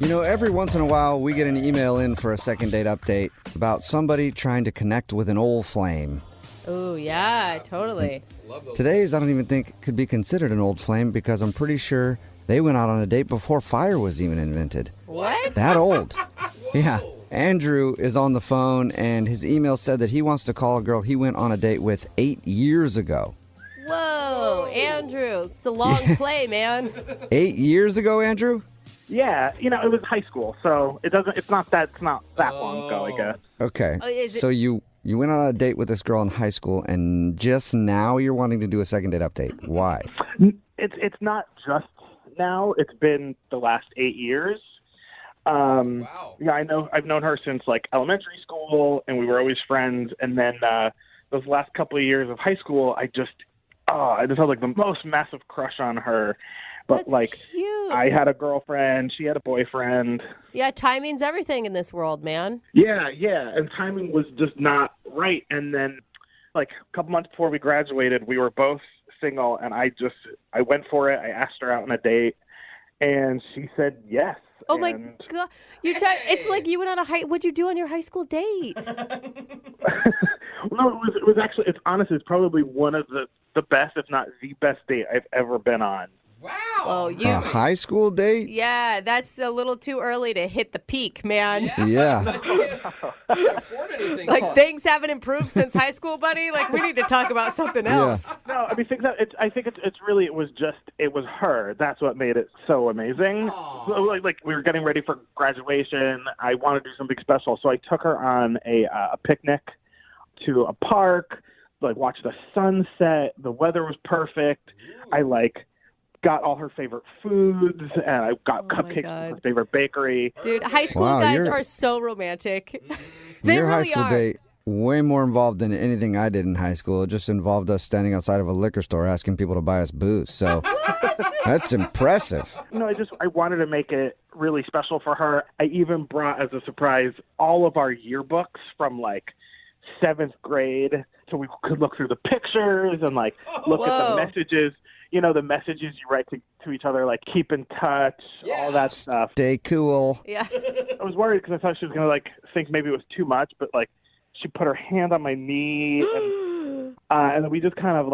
Every once in a while, we get an email in for a second date update about somebody trying to connect with an old flame. Oh, yeah, totally. Today's, I don't even think, could be considered an old flame because I'm pretty sure they went out on a date before fire was even invented. What? That old. Yeah. Andrew is on the phone, and his email said that he wants to call a girl he went on a date with 8 years ago. Whoa, Andrew. It's a long play, man. 8 years ago, Andrew? Yeah, it was high school, so it's not that long ago, I guess. Okay. Oh, So you went on a date with this girl in high school, and just now you're wanting to do a second date update. Why? It's not just now. It's been the last 8 years. Wow. Yeah, I've known her since like elementary school, and we were always friends. And then those last couple of years of high school, I just had like the most massive crush on her. But That's cute. I had a girlfriend, she had a boyfriend. Yeah, timing's everything in this world, man. Yeah, and timing was just not right. And then, like a couple months before we graduated, we were both single, and I went for it. I asked her out on a date, and she said yes. Oh my God! It's like you went on what'd you do on your high school date? No, it was actually. It's probably one of the best, if not the best date I've ever been on. Wow. Oh, A high school date? Yeah, that's a little too early to hit the peak, man. Yeah. Can't afford anything. Like things haven't improved since high school, buddy. Like we need to talk about something else. No, I mean, I think it was her. That's what made it so amazing. So, like we were getting ready for graduation. I wanted to do something special, so I took her on a picnic to a park. Like watched the sunset. The weather was perfect. I got all her favorite foods, and I got cupcakes from her favorite bakery. Dude, high school guys are so romantic. They Your really high school are. date, way more involved than anything I did in high school. It just involved us standing outside of a liquor store asking people to buy us booze. So that's impressive. No, I wanted to make it really special for her. I even brought as a surprise all of our yearbooks from like 7th grade, so we could look through the pictures and look at the messages. The messages you write to each other, like keep in touch, all that stuff. Stay cool. Yeah. I was worried because I thought she was going to think maybe it was too much, but she put her hand on my knee and then we just kind of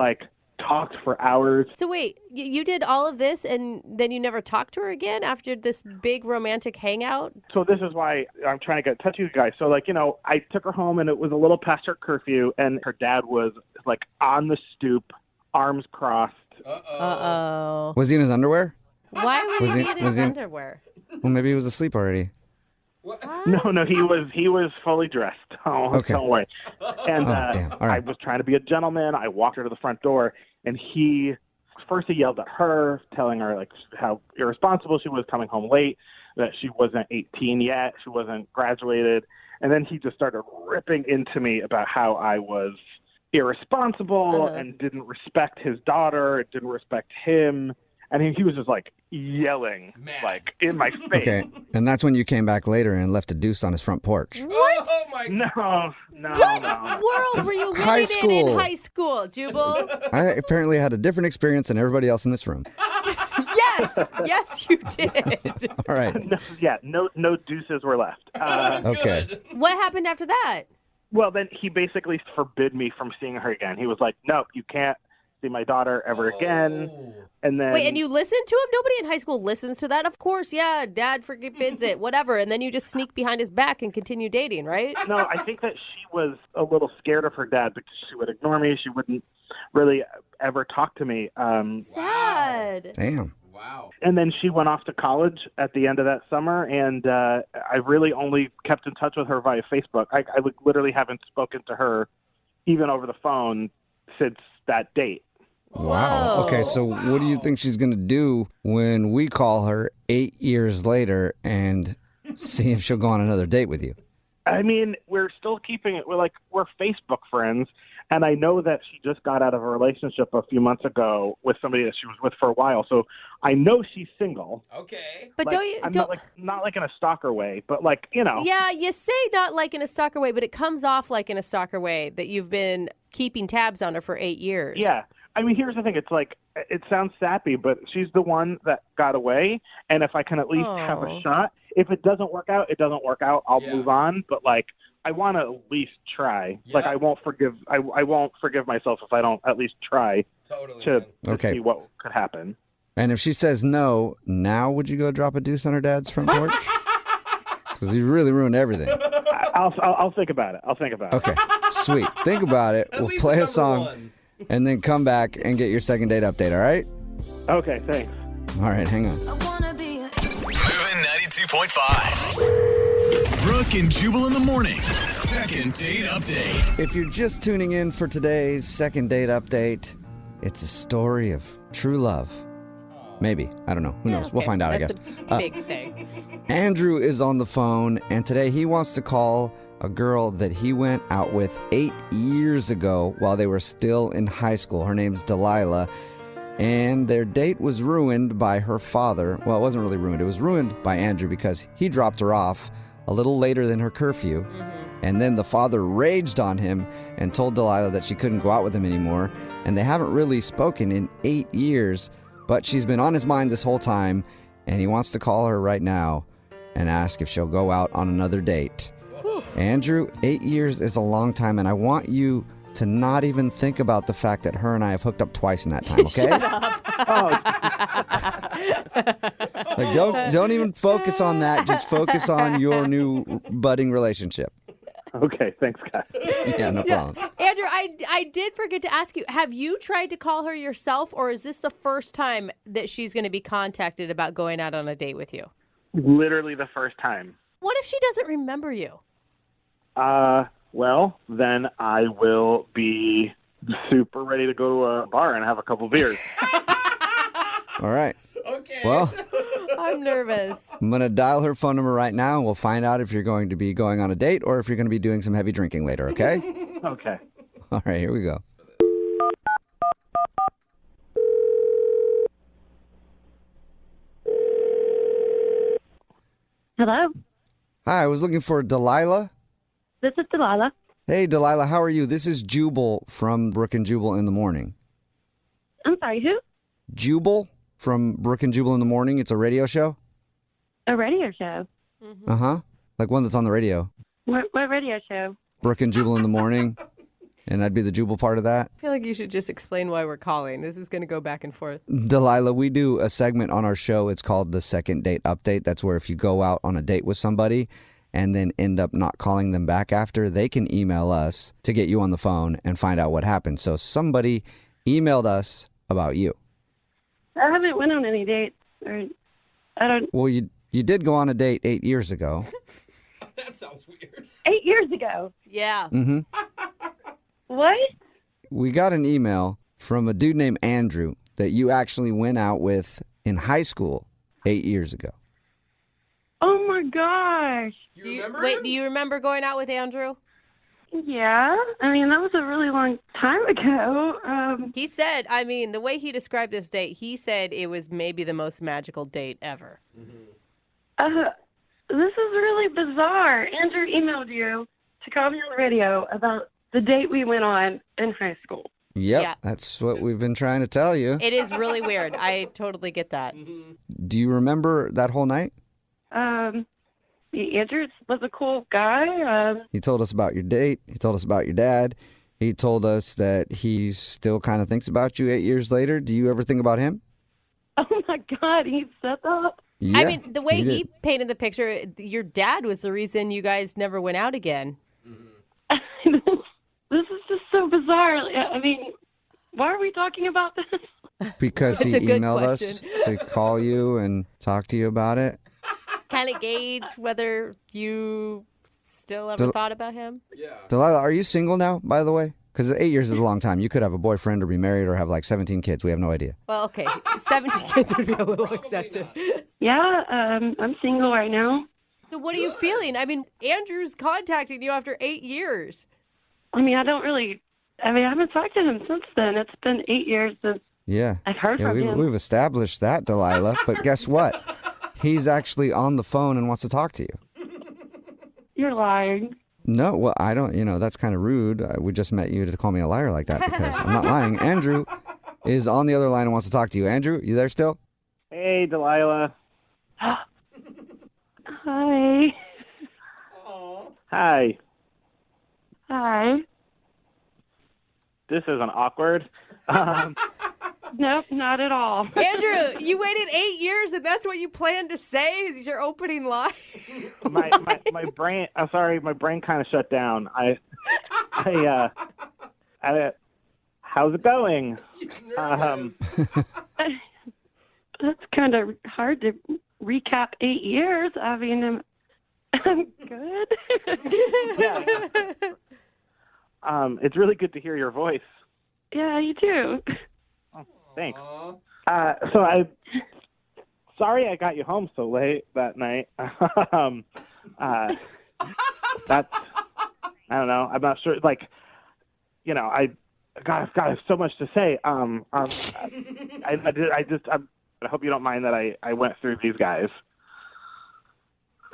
talked for hours. So wait, you did all of this and then you never talked to her again after this big romantic hangout? So this is why I'm trying to get in touch with you guys. So I took her home and it was a little past her curfew, and her dad was on the stoop, arms crossed. Uh-oh. Was he in his underwear? Why would he be in his he- underwear? Well, maybe he was asleep already. No, he was fully dressed. Oh, Okay. Don't worry. And damn. All right. I was trying to be a gentleman. I walked her to the front door, and he yelled at her, telling her how irresponsible she was, coming home late, that she wasn't 18 yet, she wasn't graduated, and then he just started ripping into me about how I was irresponsible and didn't respect his daughter, didn't respect him. And he was just yelling in my face. Okay, and that's when you came back later and left a deuce on his front porch. What? Oh my God. No. What world were you High living in school. high school, Jubal? I apparently had a different experience than everybody else in this room. Yes, you did. All right. No deuces were left. Okay. What happened after that? Well, then he basically forbid me from seeing her again. He was like, "No, you can't see my daughter ever again." And then Wait, and you listened to him? Nobody in high school listens to that. Of course, yeah, dad forbids it, whatever. And then you just sneak behind his back and continue dating, right? No, I think that she was a little scared of her dad because she would ignore me. She wouldn't really ever talk to me. Sad. Damn. Wow. And then she went off to college at the end of that summer, and I really only kept in touch with her via Facebook. I literally haven't spoken to her even over the phone since that date. Wow. Whoa. Okay, so what do you think she's going to do when we call her 8 years later and see if she'll go on another date with you? I mean, we're still keeping it. We're Facebook friends, and I know that she just got out of a relationship a few months ago with somebody that she was with for a while. So I know she's single. Okay. But I'm not in a stalker way, but Yeah, you say not like in a stalker way, but it comes off like in a stalker way that you've been keeping tabs on her for 8 years. Yeah. I mean, here's the thing. It's it sounds sappy, but she's the one that got away. And if I can at least have a shot, if it doesn't work out, it doesn't work out. I'll Yeah. move on. But like, I want to at least try. Yeah. Like, I won't forgive myself if I don't at least try Totally. to, man. to Okay. see what could happen. And if she says no, now would you go drop a deuce on her dad's front porch? Because you really ruined everything. I'll think about it. Okay, sweet. Think about it. At We'll least play the a song number one. and then come back and get your second date update, all right? Okay, thanks. All right, hang on. Moving 92.5. Brooke and Jubal in the mornings. Second date update. If you're just tuning in for today's second date update, it's a story of true love. Maybe. I don't know. Who knows? We'll Okay, find out, I guess. that's a big thing. Andrew is on the phone, and today he wants to call a girl that he went out with 8 years ago while they were still in high school. Her name's Delilah, and their date was ruined by her father. Well, it wasn't really ruined. It was ruined by Andrew because he dropped her off a little later than her curfew, and then the father raged on him and told Delilah that she couldn't go out with him anymore, and they haven't really spoken in 8 years, but she's been on his mind this whole time, and he wants to call her right now and ask if she'll go out on another date. Andrew, 8 years is a long time, and I want you to not even think about the fact that her and I have hooked up twice in that time, okay? Like, don't even focus on that. Just focus on your new budding relationship. Okay, thanks, guys. Yeah, no problem. Andrew, I did forget to ask you, have you tried to call her yourself, or is this the first time that she's going to be contacted about going out on a date with you? Literally the first time. What if she doesn't remember you? Well, then I will be super ready to go to a bar and have a couple beers. All right. Okay. Well, I'm nervous. I'm going to dial her phone number right now, and we'll find out if you're going to be going on a date or if you're going to be doing some heavy drinking later, okay? Okay. All right, here we go. Hello, Hi, I was looking for Delilah. this is Delilah. Hey, Delilah, how are you? This is Jubal from Brooke and Jubal in the Morning. I'm sorry, who? Jubal from Brooke and Jubal in the Morning. It's a radio show. A radio show. Uh-huh. Like one that's on the radio. What radio show? Brooke and Jubal in the Morning. And I'd be the Jubal part of that. I feel like you should just explain why we're calling. This is going to go back and forth. Delilah, we do a segment on our show. It's called the Second Date Update. That's where if you go out on a date with somebody and then end up not calling them back after, they can email us to get you on the phone and find out what happened. So somebody emailed us about you. I haven't went on any dates. Or I don't. Well, you did go on a date 8 years ago. That sounds weird. 8 years ago. Yeah. Mm-hmm. What? We got an email from a dude named Andrew that you actually went out with in high school 8 years ago. Oh my gosh. Do you remember Wait, him? do you remember going out with Andrew? Yeah. I mean, that was a really long time ago. He said, I mean, the way he described this date, he said it was maybe the most magical date ever. This is really bizarre. Andrew emailed you to call me on the radio about the date we went on in high school. Yep, Yeah. that's what we've been trying to tell you. It is really weird. I totally get that. Do you remember that whole night? Andrew was a cool guy. He told us about your date. He told us about your dad. He told us that he still kind of thinks about you 8 years later. Do you ever think about him? Oh my God, he said that? Yeah, I mean, the way he did. painted the picture, your dad was the reason you guys never went out again. This is just so bizarre. I mean, why are we talking about this? Because he That's a good emailed us question. to call you and talk to you about it. Kind of gauge whether you still ever thought about him. Yeah. Delilah, are you single now, by the way? Because 8 years is a long time. You could have a boyfriend or be married or have like 17 kids. We have no idea. Well, okay, 17 kids would be a little excessive. Yeah, I'm single right now. So what are you feeling? I mean, Andrew's contacting you after 8 years. I mean, I haven't talked to him since then. It's been 8 years since Yeah. I've heard Yeah, from him. we've established that, Delilah. But guess what? He's actually on the phone and wants to talk to you. You're lying. No, well, I don't, that's kind of rude. We just met you to call me a liar like that because I'm not lying. Andrew is on the other line and wants to talk to you. Andrew, you there still? Hey, Delilah. Hi. Hi. This isn't awkward. Nope, not at all. Andrew, you waited 8 years and that's what you planned to say? Is your opening line? my brain. I'm sorry, my brain kind of shut down. How's it going? That's kind of hard to recap 8 years. I mean, I'm good. Yeah. It's really good to hear your voice. Yeah, you too. Oh, thanks. Sorry I got you home so late that night. I don't know. I'm not sure. Like, I got so much to say. I hope you don't mind that I went through these guys.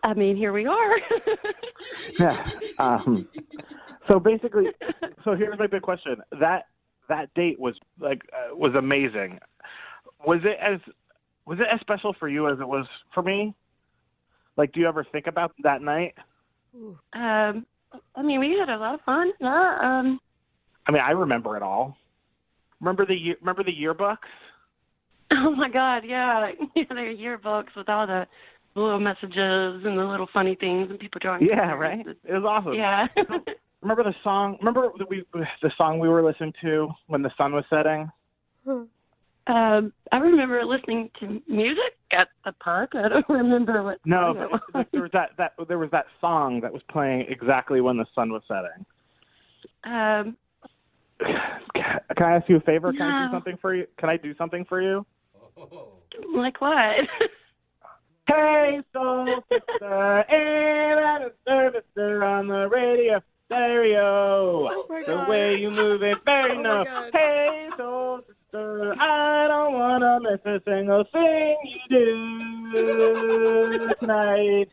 I mean, here we are. Yeah. So basically, here's my big question. That date was was amazing. Was it as special for you as it was for me? Like, do you ever think about that night? I mean, we had a lot of fun. I mean, I remember it all. Remember the yearbooks? Oh my God, yeah, the yearbooks with all the little messages and the little funny things and people drawing. Yeah, right. It was awesome. Yeah. Remember the song? Remember the song we were listening to when the sun was setting? I remember listening to music at the park. I don't remember what. No, but there was that song that was playing exactly when the sun was setting. Can I ask you a favor? Can I do something for you? Can I do something for you? Like what? Hey, soul sister, and a servicer on the radio stereo. The way you move it, very nice. Hey, soul sister, I don't want to miss a single thing you do tonight.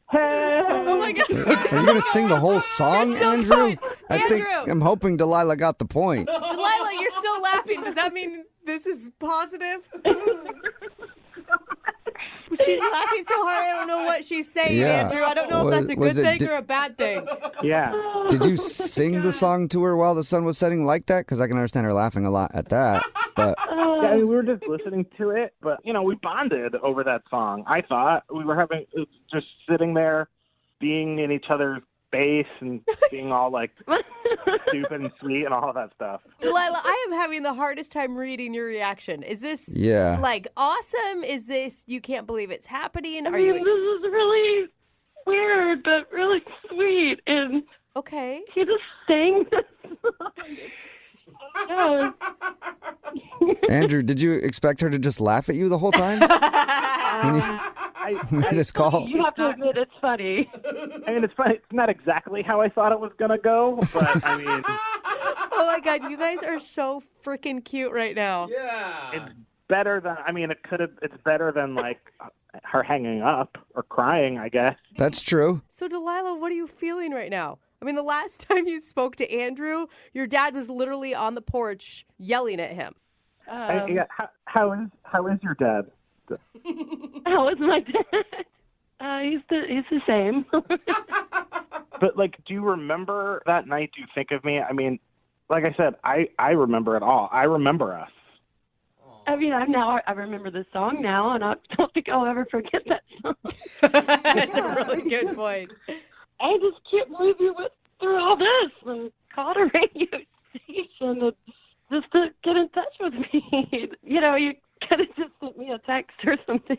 Hey. Oh my God. Are you going to sing the whole song, Andrew? Andrew. I'm hoping Delilah got the point. Delilah, you're still laughing. Does that mean this is positive? She's laughing so hard, I don't know what she's saying, Yeah. Andrew. I don't know if that's a good thing or a bad thing. Yeah. Did you sing the song to her while the sun was setting like that? Because I can understand her laughing a lot at that. But Yeah, I mean, we were just listening to it, but, we bonded over that song. I thought we were just sitting there being in each other's face and being all, like, stupid and sweet and all of that stuff. Delilah, I am having the hardest time reading your reaction. Is this, yeah. like, awesome? Is this, you can't believe it's happening? I mean, this is really weird, but really sweet. And okay. he just sang this song. Andrew, did you expect her to just laugh at you the whole time? When you made this call? You have to admit it's funny. I mean, it's funny. It's not exactly how I thought it was going to go, but, I mean... Oh, my God. You guys are so freaking cute right now. Yeah. It's better than, it's better than, like, her hanging up or crying, I guess. That's true. So, Delilah, what are you feeling right now? I mean, the last time you spoke to Andrew, your dad was literally on the porch yelling at him. Yeah, how is your dad? How is my dad? He's the same. But, like, do you remember that night? Do you think of me? I mean, like I said, I remember it all. I remember us. I mean, I remember the song now, and I don't think I'll ever forget that song. That's a really good point. I just can't believe you went through all this and called a radio station and just to get in touch with me. You could have just sent me a text or something.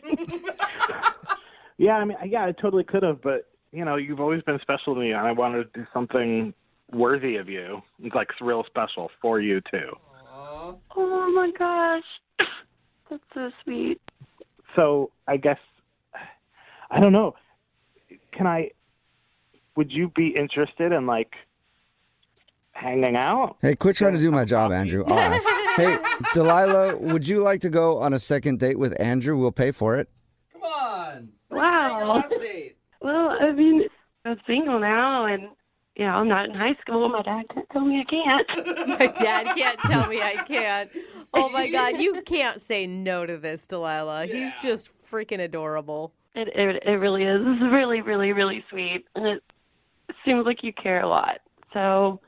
Yeah, I mean, yeah, I totally could have, but, you've always been special to me, and I wanted to do something worthy of you. It's, like, real special for you, too. Oh, my gosh. That's so sweet. So, I guess, I don't know. Would you be interested in, like, hanging out? Hey, quit trying to do my job, Andrew. I'll ask. Hey, Delilah, would you like to go on a second date with Andrew? We'll pay for it. Come on. Wow. Last date. Well, I mean, I'm single now, and, I'm not in high school. My dad can't tell me I can't. My dad can't tell me I can't. Oh, my God. You can't say no to this, Delilah. Yeah. He's just freaking adorable. It really is. It's really, really, really sweet. And it's seems like you care a lot. So,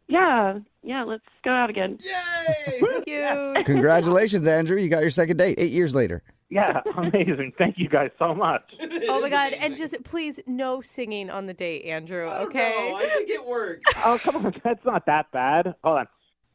yeah, let's go out again. Yay! Cute. Congratulations, Andrew. You got your second date 8 years later. Yeah, amazing. Thank you guys so much. Oh my God! And just please, no singing on the date, Andrew. Okay. No, I think it worked. Oh, come on. That's not that bad. Hold on.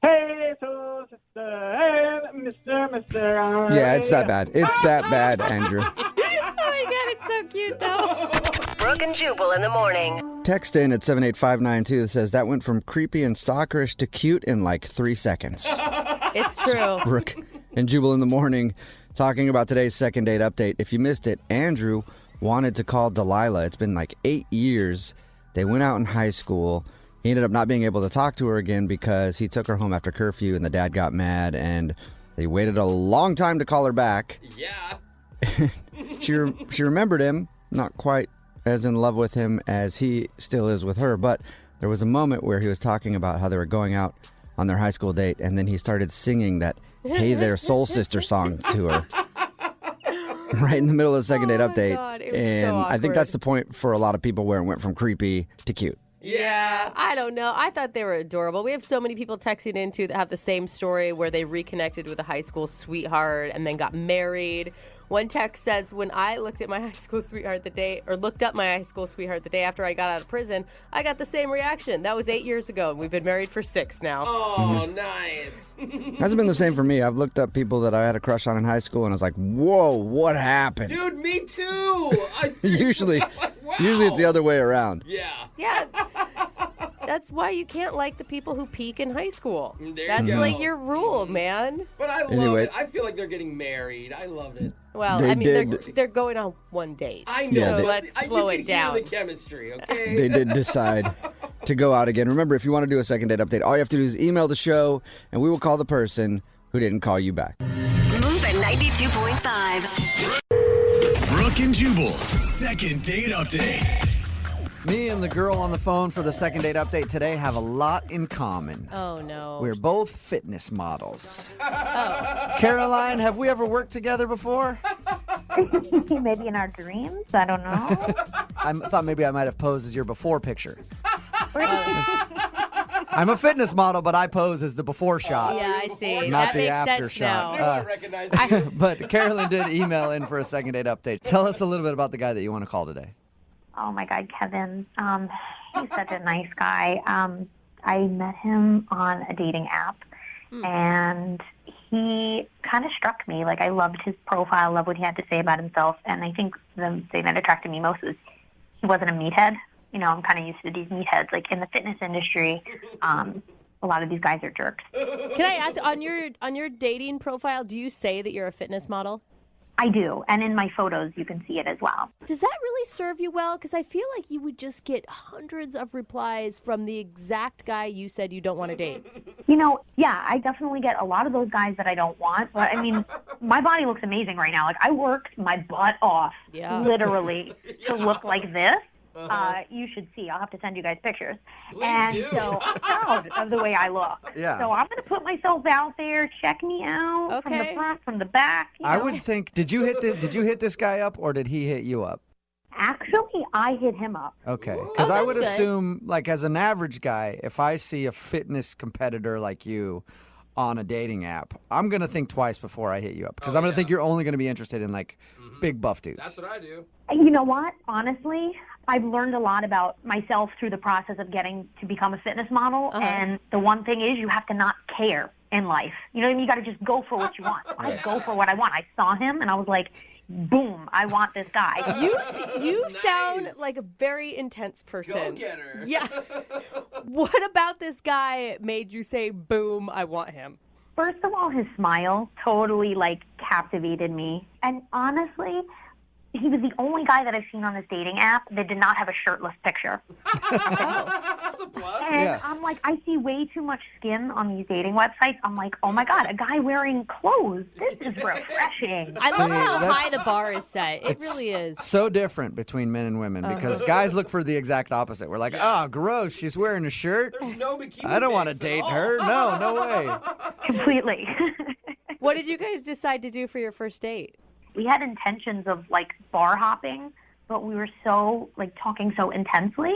Hey, so sister, hey, Mr. Yeah, it's that bad. It's that bad, Andrew. Oh my God! It's so cute though. Brooke and Jubal in the morning. Text in at 78592 that says that went from creepy and stalkerish to cute in like 3 seconds. It's true. Brooke and Jubal in the morning talking about today's second date update. If you missed it, Andrew wanted to call Delilah. It's been like 8 years. They went out in high school. He ended up not being able to talk to her again because he took her home after curfew and the dad got mad and they waited a long time to call her back. Yeah. She remembered him, not quite as in love with him as he still is with her, but there was a moment where he was talking about how they were going out on their high school date and then he started singing that Hey There Soul Sister song to her. Right in the middle of the second date update. God, it was and so I think awkward. that's the point for a lot of people where it went from creepy to cute. Yeah. I don't know. I thought they were adorable. We have so many people texting in too that have the same story where they reconnected with a high school sweetheart and then got married. One text says, when I looked at my high school sweetheart looked up my high school sweetheart the day after I got out of prison, I got the same reaction. That was 8 years ago, and we've been married for 6 now. Oh, nice. Hasn't been the same for me. I've looked up people that I had a crush on in high school, and I was like, whoa, what happened? Dude, me too. Usually Wow. it's the other way around. Yeah. Yeah. That's why you can't like the people who peak in high school. There you That's go. like your rule, man. But I love Anyway. it. I feel like they're getting married. I love it. Well, They I mean, did. they're going on one date. I know. Yeah, So they- let's you slow can it down. Hear the chemistry, okay? They did decide to go out again. Remember, if you want to do a second date update, all you have to do is email the show, and we will call the person who didn't call you back. Moving 92.5. Brooke and Jubal's second date update. Me and the girl on the phone for the second date update today have a lot in common. Oh, no. We're both fitness models. Caroline, have we ever worked together before? Maybe in our dreams. I don't know. I thought maybe I might have posed as your before picture. I'm a fitness model, but I pose as the before shot. Yeah, I see. Not that the makes after sense shot. now. I recognize you. But Carolyn did email in for a second date update. Tell us a little bit about the guy that you want to call today. Oh my God, Kevin. He's such a nice guy. I met him on a dating app, and he kind of struck me. Like, I loved his profile, loved what he had to say about himself, and I think the thing that attracted me most was he wasn't a meathead. You know, I'm kind of used to these meatheads. Like, in the fitness industry, a lot of these guys are jerks. Can I ask, on your dating profile, do you say that you're a fitness model? I do, and in my photos, you can see it as well. Does that really serve you well? Because I feel like you would just get hundreds of replies from the exact guy you said you don't want to date. You know, yeah, I definitely get a lot of those guys that I don't want. But, I mean, my body looks amazing right now. Like, I worked my butt off, literally, to look like this. You should see. I'll have to send you guys pictures. Please do. So I'm proud of the way I look. Yeah. So I'm going to put myself out there. Check me out from the Okay. front, from the back. You I know. would think, did you hit this guy up or did he hit you up? Actually, I hit him up. Okay. Because I would that's good. assume, like, as an average guy, if I see a fitness competitor like you on a dating app, I'm going to think twice before I hit you up. Because I'm going to think you're only going to be interested in, like, big buff dudes. That's what I do. You know what? Honestly, I've learned a lot about myself through the process of getting to become a fitness model. And the one thing is you have to not care in life. You know what I mean? You got to just go for what you want. I go for what I want. I saw him and I was like, boom, I want this guy. You Nice. sound like a very intense person. Go get her. Yeah. What about this guy made you say, boom, I want him? First of all, his smile totally, like, captivated me. And honestly, he was the only guy that I've seen on this dating app that did not have a shirtless picture. That's a plus. And Yeah. I'm like, I see way too much skin on these dating websites. I'm like, oh my God, a guy wearing clothes. This is refreshing. I love See, how that's- high the bar is set. It It's really is. so different between men and women because guys look for the exact opposite. We're like, oh, gross, she's wearing a shirt. There's no bikini I don't want to pics at date all. her. No way. Completely. What did you guys decide to do for your first date? We had intentions of, like, bar hopping, but we were so, like, talking so intensely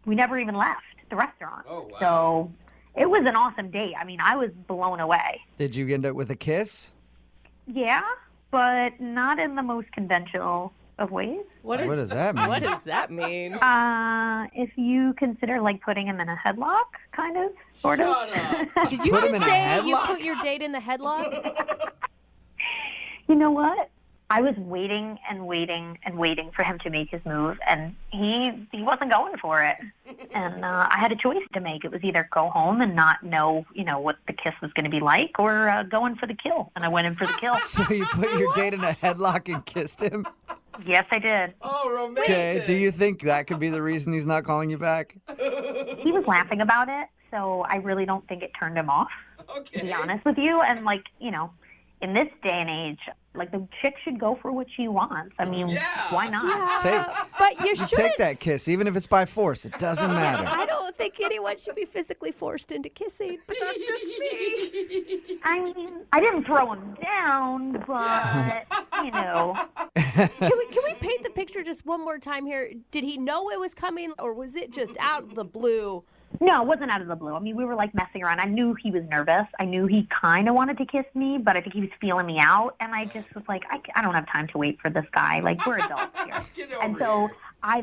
we never even left the restaurant. Oh, wow. So it was an awesome date. I mean, I was blown away. Did you end up with a kiss? Yeah, but not in the most conventional of ways. What does that mean? What does that mean? If you consider like putting him in a headlock, kind of, sort of. Shut up. Did you Put him just in a say you headlock? put your date in the headlock? You know what? I was waiting and waiting and waiting for him to make his move, and he wasn't going for it. And I had a choice to make. It was either go home and not know, what the kiss was going to be like, or go in for the kill. And I went in for the kill. So you put your date in a headlock and kissed him? Yes, I did. Oh, romantic. Okay, do you think that could be the reason he's not calling you back? He was laughing about it, so I really don't think it turned him off, Okay. to be honest with you. And, in this day and age, the chick should go for what she wants. I mean, Yeah. why not? But you You shouldn't. take that kiss, even if it's by force. It doesn't matter. I don't think anyone should be physically forced into kissing, but that's just me. I mean, I didn't throw him down, but, Can we paint the picture just one more time here? Did he know it was coming, or was it just out of the blue? No, it wasn't out of the blue. I mean, we were messing around. I knew he was nervous. I knew he kind of wanted to kiss me, but I think he was feeling me out. And I just was like, I don't have time to wait for this guy. We're adults here. Get over And so here. I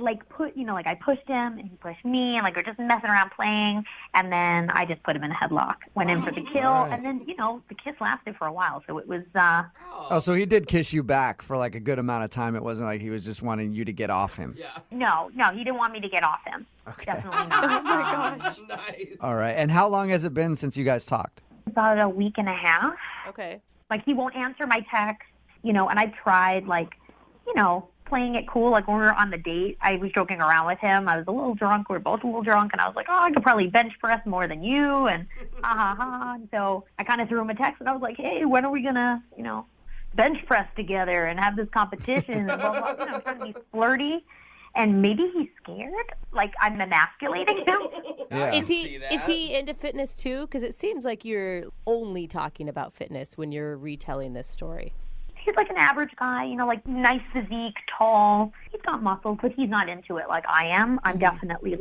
I pushed him and he pushed me, and we're just messing around playing. And then I just put him in a headlock, went in for the kill. Right. And then, the kiss lasted for a while. So it was, Oh, so he did kiss you back for a good amount of time. It wasn't like he was just wanting you to get off him. Yeah. no, he didn't want me to get off him. Okay. Definitely not. Oh my gosh. Nice. All right. And how long has it been since you guys talked? About a week and a half. Okay. He won't answer my texts, and I tried, playing it cool. When we were on the date, I was joking around with him. I was a little drunk. We were both a little drunk, and I was like, oh, I could probably bench press more than you, and ha, ha, ha. And so I kind of threw him a text, and I was like, hey, when are we going to, bench press together and have this competition? And blah, blah. I'm trying to be flirty. And maybe he's scared, I'm emasculating him. Yeah. Is see that. he into fitness too? Because it seems like you're only talking about fitness when you're retelling this story. He's an average guy, nice physique, tall. He's got muscles, but he's not into it like I am. I'm definitely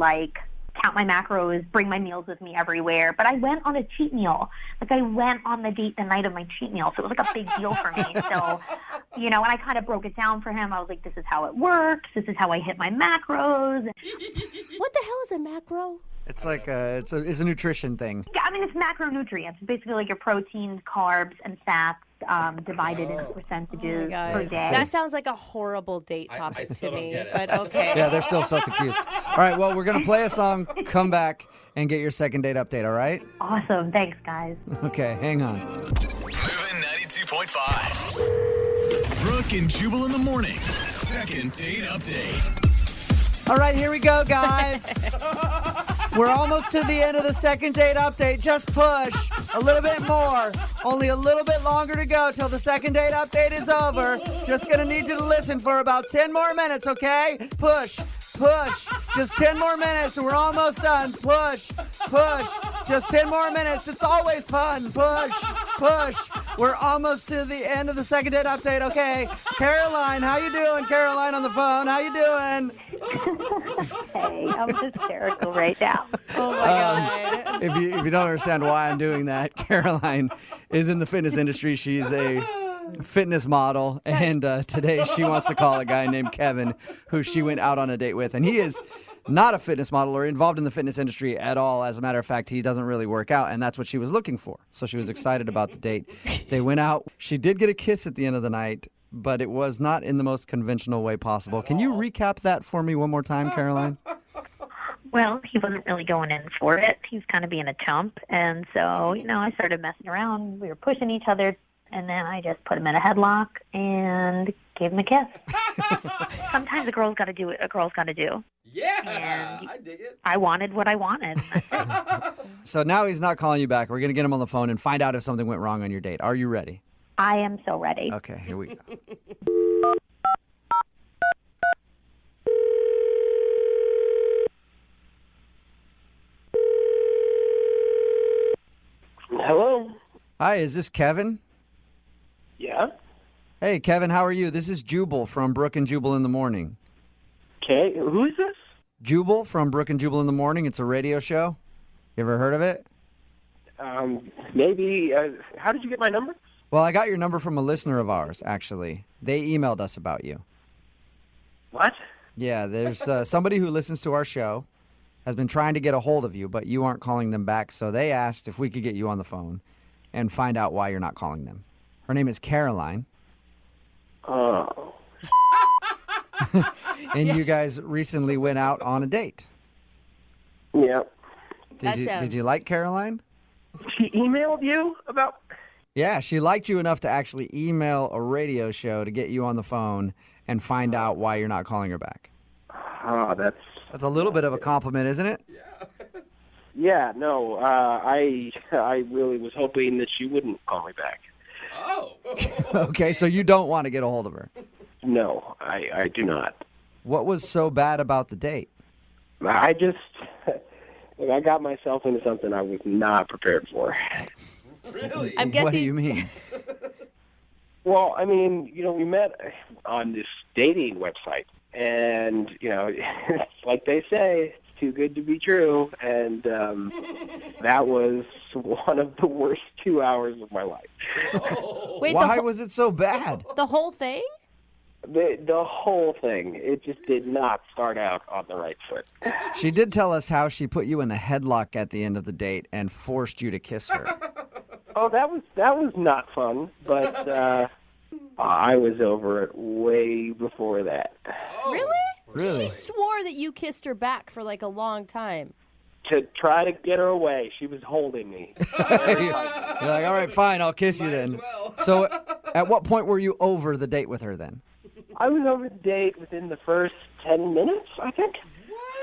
count my macros, bring my meals with me everywhere. But I went on a cheat meal. I went on the date the night of my cheat meal. So it was a big deal for me. So, and I kind of broke it down for him. I was like, this is how it works. This is how I hit my macros. What the hell is a macro? It's it's a nutrition thing. Yeah, I mean, it's macronutrients. Basically your proteins, carbs, and fats divided into percentages per day. That sounds like a horrible date I topic to still don't me, get it. but okay. Yeah, they're still so confused. All right, well, we're going to play a song, come back, and get your second date update, all right? Awesome. Thanks, guys. Okay, hang on. Moving 92.5. Brooke and Jubal in the mornings. Second date update. All right, here we go, guys. We're almost to the end of the second date update. Just push a little bit more. Only a little bit longer to go till the second date update is over. Just going to need you to listen for about 10 more minutes, okay? Push, push. Just 10 more minutes and we're almost done. Push, push. Just 10 more minutes. It's always fun. Push, push. We're almost to the end of the second date update, okay? Caroline, how you doing? Caroline on the phone, how you doing? Hey, I'm hysterical right now. Oh my God. If you don't understand why I'm doing that, Caroline is in the fitness industry. She's a fitness model, and today she wants to call a guy named Kevin, who she went out on a date with, and he is not a fitness model or involved in the fitness industry at all. As a matter of fact, he doesn't really work out, and that's what she was looking for. So she was excited about the date. They went out. She did get a kiss at the end of the night, but it was not in the most conventional way possible. Can you recap that for me one more time, Caroline? Well, he wasn't really going in for it. He was kind of being a chump. And so, I started messing around. We were pushing each other. And then I just put him in a headlock and gave him a kiss. Sometimes a girl's got to do what a girl's got to do. Yeah, And I dig it. I wanted what I wanted. So now he's not calling you back. We're going to get him on the phone and find out if something went wrong on your date. Are you ready? I am so ready. Okay, here we go. Hello? Hi, is this Kevin? Yeah? Hey, Kevin, how are you? This is Jubal from Brooke and Jubal in the morning. Okay, who is this? Jubal from Brooke and Jubal in the Morning. It's a radio show. You ever heard of it? Maybe. How did you get my number? Well, I got your number from a listener of ours, actually. They emailed us about you. What? Yeah, there's somebody who listens to our show, has been trying to get a hold of you, but you aren't calling them back, so they asked if we could get you on the phone and find out why you're not calling them. Her name is Caroline. Oh. And you guys recently went out on a date. Yeah. Did you like Caroline? She emailed you about... Yeah, she liked you enough to actually email a radio show to get you on the phone and find out why you're not calling her back. Oh, That's a little bit of a compliment, isn't it? Yeah, no, I really was hoping that she wouldn't call me back. Oh. Okay, so you don't want to get a hold of her. No, I do not. What was so bad about the date? I got myself into something I was not prepared for. Really? I'm guessing. What do you mean? Well, I mean, we met on this dating website, and, it's like they say, it's too good to be true, and that was one of the worst 2 hours of my life. Oh. Wait, Why was it so bad? the whole thing? The whole thing, it just did not start out on the right foot. She did tell us how she put you in a headlock at the end of the date and forced you to kiss her. Oh, that was not fun, but I was over it way before that. Really? Really? She swore that you kissed her back for like a long time. To try to get her away, she was holding me. You're like, all right, fine, I'll kiss you then. well. So at what point were you over the date with her then? I was over the date within the first 10 minutes, I think.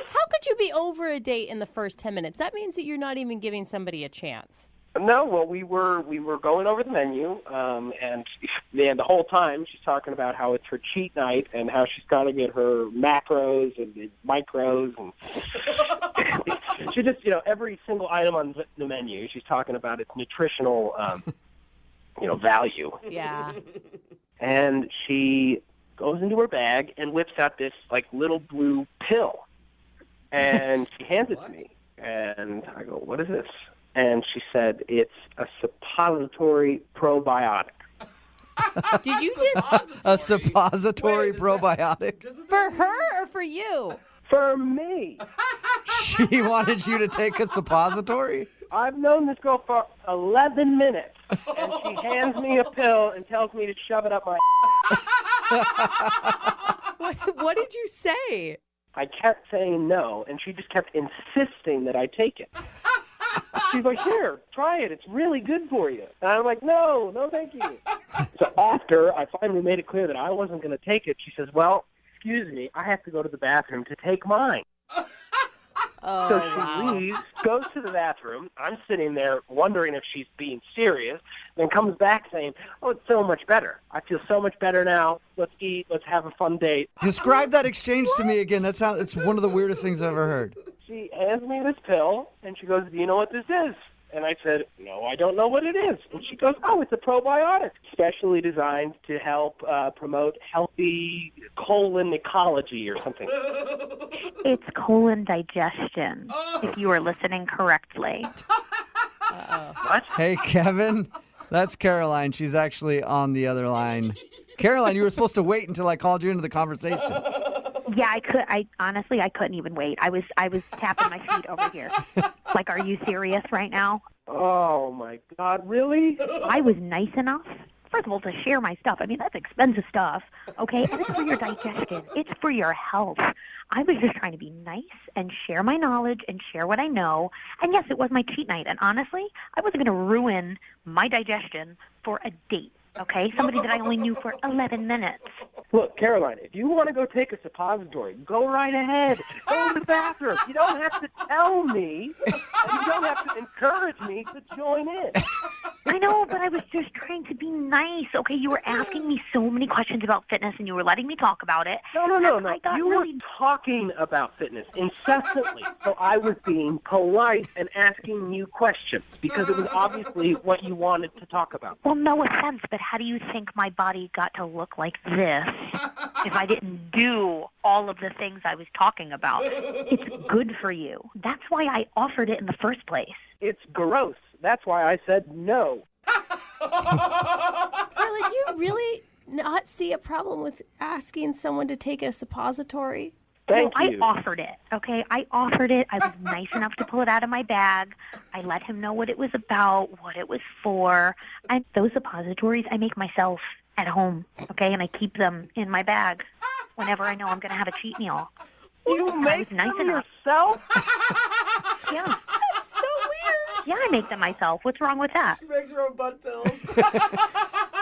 How could you be over a date in the first 10 minutes? That means that you're not even giving somebody a chance. No, well, we were going over the menu, and the whole time she's talking about how it's her cheat night and how she's got to get her macros and micros, and she just, every single item on the menu, she's talking about its nutritional, value. Yeah. And she goes into her bag and whips out this little blue pill, and she hands it to me, and I go, "What is this?" And she said, "It's a suppository probiotic." Did you just... A suppository probiotic? For her or for you? For me. She wanted you to take a suppository? I've known this girl for 11 minutes, and she hands me a pill and tells me to shove it up my... What did you say? I kept saying no, and she just kept insisting that I take it. She's like, "Here, try it. It's really good for you." And I'm like, no, thank you. So after I finally made it clear that I wasn't going to take it, she says, "Well, excuse me, I have to go to the bathroom to take mine." Oh, So she wow. leaves, goes to the bathroom. I'm sitting there wondering if she's being serious, then comes back saying, "Oh, it's so much better. I feel so much better now. Let's eat. Let's have a fun date." Describe that exchange to me again. It's one of the weirdest things I've ever heard. She hands me this pill, and she goes, "Do you know what this is?" And I said, "No, I don't know what it is." And she goes, "Oh, it's a probiotic, specially designed to help promote healthy colon ecology or something." It's colon digestion, if you were listening correctly. What? Hey, Kevin, that's Caroline. She's actually on the other line. Caroline, you were supposed to wait until I called you into the conversation. Yeah, I honestly couldn't even wait. I was tapping my feet over here. Like, are you serious right now? Oh, my God, really? I was nice enough, first of all, to share my stuff. I mean, that's expensive stuff, okay? And it's for your digestion. It's for your health. I was just trying to be nice and share my knowledge and share what I know. And yes, it was my cheat night. And honestly, I wasn't going to ruin my digestion for a date, okay? Somebody that I only knew for 11 minutes. Look, Caroline, if you want to go take a suppository, go right ahead. Go to the bathroom. You don't have to tell me, and you don't have to encourage me to join in. I know, but I was just trying to be nice, okay? You were asking me so many questions about fitness, and you were letting me talk about it. No. I got You really... were talking about fitness incessantly, so I was being polite and asking you questions because it was obviously what you wanted to talk about. Well, no offense, but how do you think my body got to look like this if I didn't do all of the things I was talking about. It's good for you. That's why I offered it in the first place. It's gross. That's why I said no. Carly, do you really not see a problem with asking someone to take a suppository? Thank I you. offered it, okay? I offered it. I was nice enough to pull it out of my bag. I let him know what it was about, what it was for. And those suppositories I make myself at home, okay? And I keep them in my bag whenever I know I'm going to have a cheat meal. You make them yourself? Yeah. That's so weird. Yeah, I make them myself. What's wrong with that? She makes her own butt pills.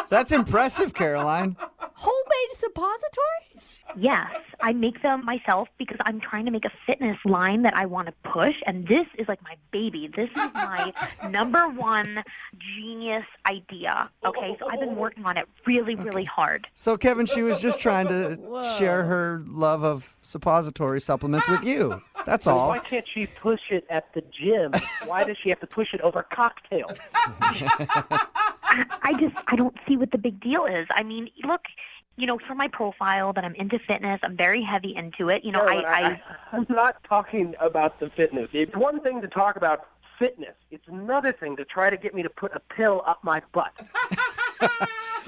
That's impressive, Caroline. Homemade suppositories? Yes, I make them myself because I'm trying to make a fitness line that I want to push, and this is like my baby. This is my number one genius idea, okay? So I've been working on it really, really hard. So, Kevin, she was just trying to Whoa. share her love of suppository supplements with you. That's all. Why can't she push it at the gym? Why does she have to push it over cocktails? I don't see what the big deal is. I mean, look, for my profile that I'm into fitness, I'm very heavy into it. I'm not talking about the fitness. It's one thing to talk about fitness. It's another thing to try to get me to put a pill up my butt.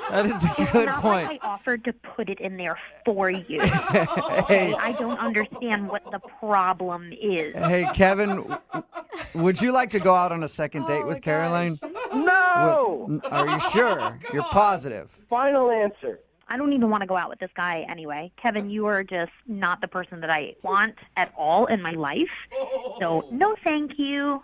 That is a It's good not point. like I offered to put it in there for you. Okay? I don't understand what the problem is. Hey, Kevin, would you like to go out on a second date with Caroline? No! Are you sure? You're positive? Final answer. I don't even want to go out with this guy anyway. Kevin, you are just not the person that I want at all in my life. So, no thank you.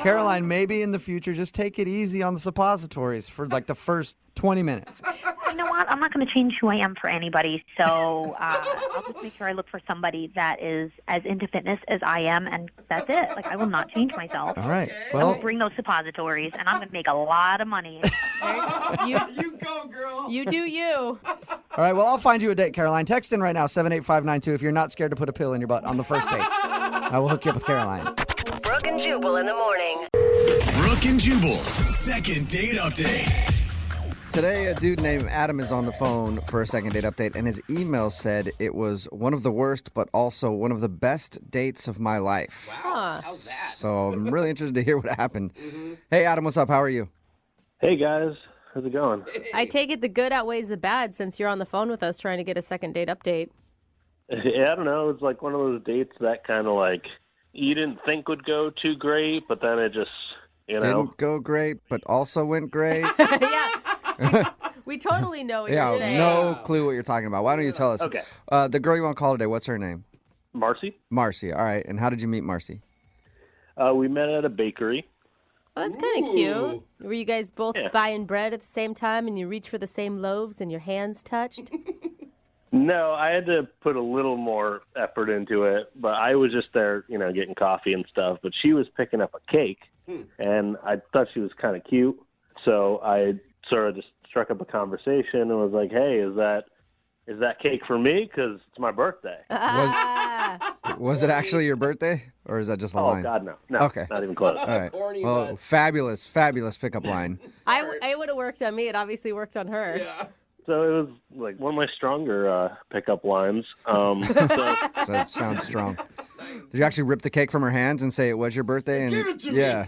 Caroline, maybe in the future, just take it easy on the suppositories for like the first 20 minutes. You know what? I'm not going to change who I am for anybody. So, I'll just make sure I look for somebody that is as into fitness as I am, and that's it. Like, I will not change myself. All right. I Well, will bring those suppositories, and I'm going to make a lot of money. You, You go, girl. you do you. all right. Well, I'll find you a date, Caroline. Text in right now, 78592, if you're not scared to put a pill in your butt on the first date. I will hook you up with Caroline. Brooke and Jubal in the morning. Brooke and Jubal's second date update. Today, a dude named Adam is on the phone for a second date update, and his email said it was one of the worst, but also one of the best dates of my life. Huh. How's that? So I'm really interested to hear what happened. Hey, Adam, what's up? How are you? Hey guys, how's it going? I take it the good outweighs the bad since you're on the phone with us trying to get a second date update. Yeah, I don't know. It's like one of those dates that kind of like you didn't think would go too great, but then it just, Didn't go great, but also went great. Yeah. We totally know what Yeah, you're saying. no clue what you're talking about. Why don't you tell us? Okay. The girl you want to call today, what's her name? Marcy. Marcy. All right. And how did you meet Marcy? We met at a bakery. Oh, that's kind of cute. Were you guys both Yeah. buying bread at the same time and you reach for the same loaves and your hands touched? No, I had to put a little more effort into it, but I was just there, getting coffee and stuff. But she was picking up a cake, and I thought she was kind of cute. So I sort of just struck up a conversation and was like, "Hey, is that cake for me? Because it's my birthday." Was it actually your birthday, or is that just a Oh line? God, no, Okay. not even close. All right. Corny, Well, but- fabulous pickup line. It would have worked on me. It obviously worked on her. Yeah. So it was like one of my stronger pickup lines. So So it sounds strong. Did you actually rip the cake from her hands and say it was your birthday? And Give it to me. yeah.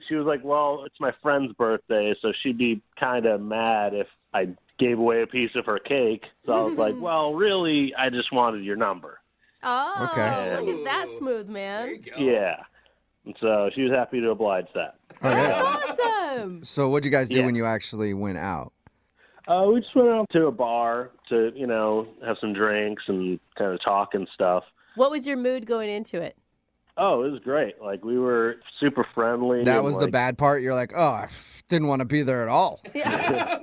she was like, "Well, it's my friend's birthday, so she'd be kind of mad if I gave away a piece of her cake." So I was like, "Well, really, I just wanted your number." Oh, Okay. look at that smooth, There man. you go. Yeah. And so she was happy to oblige that. That's awesome. So what'd you guys do Yeah. when you actually went out? We just went out to a bar to, have some drinks and kind of talk and stuff. What was your mood going into it? Oh, it was great. Like, we were super friendly. That and, was the like, bad part. You're like, oh, I didn't want to be there at all. Yeah.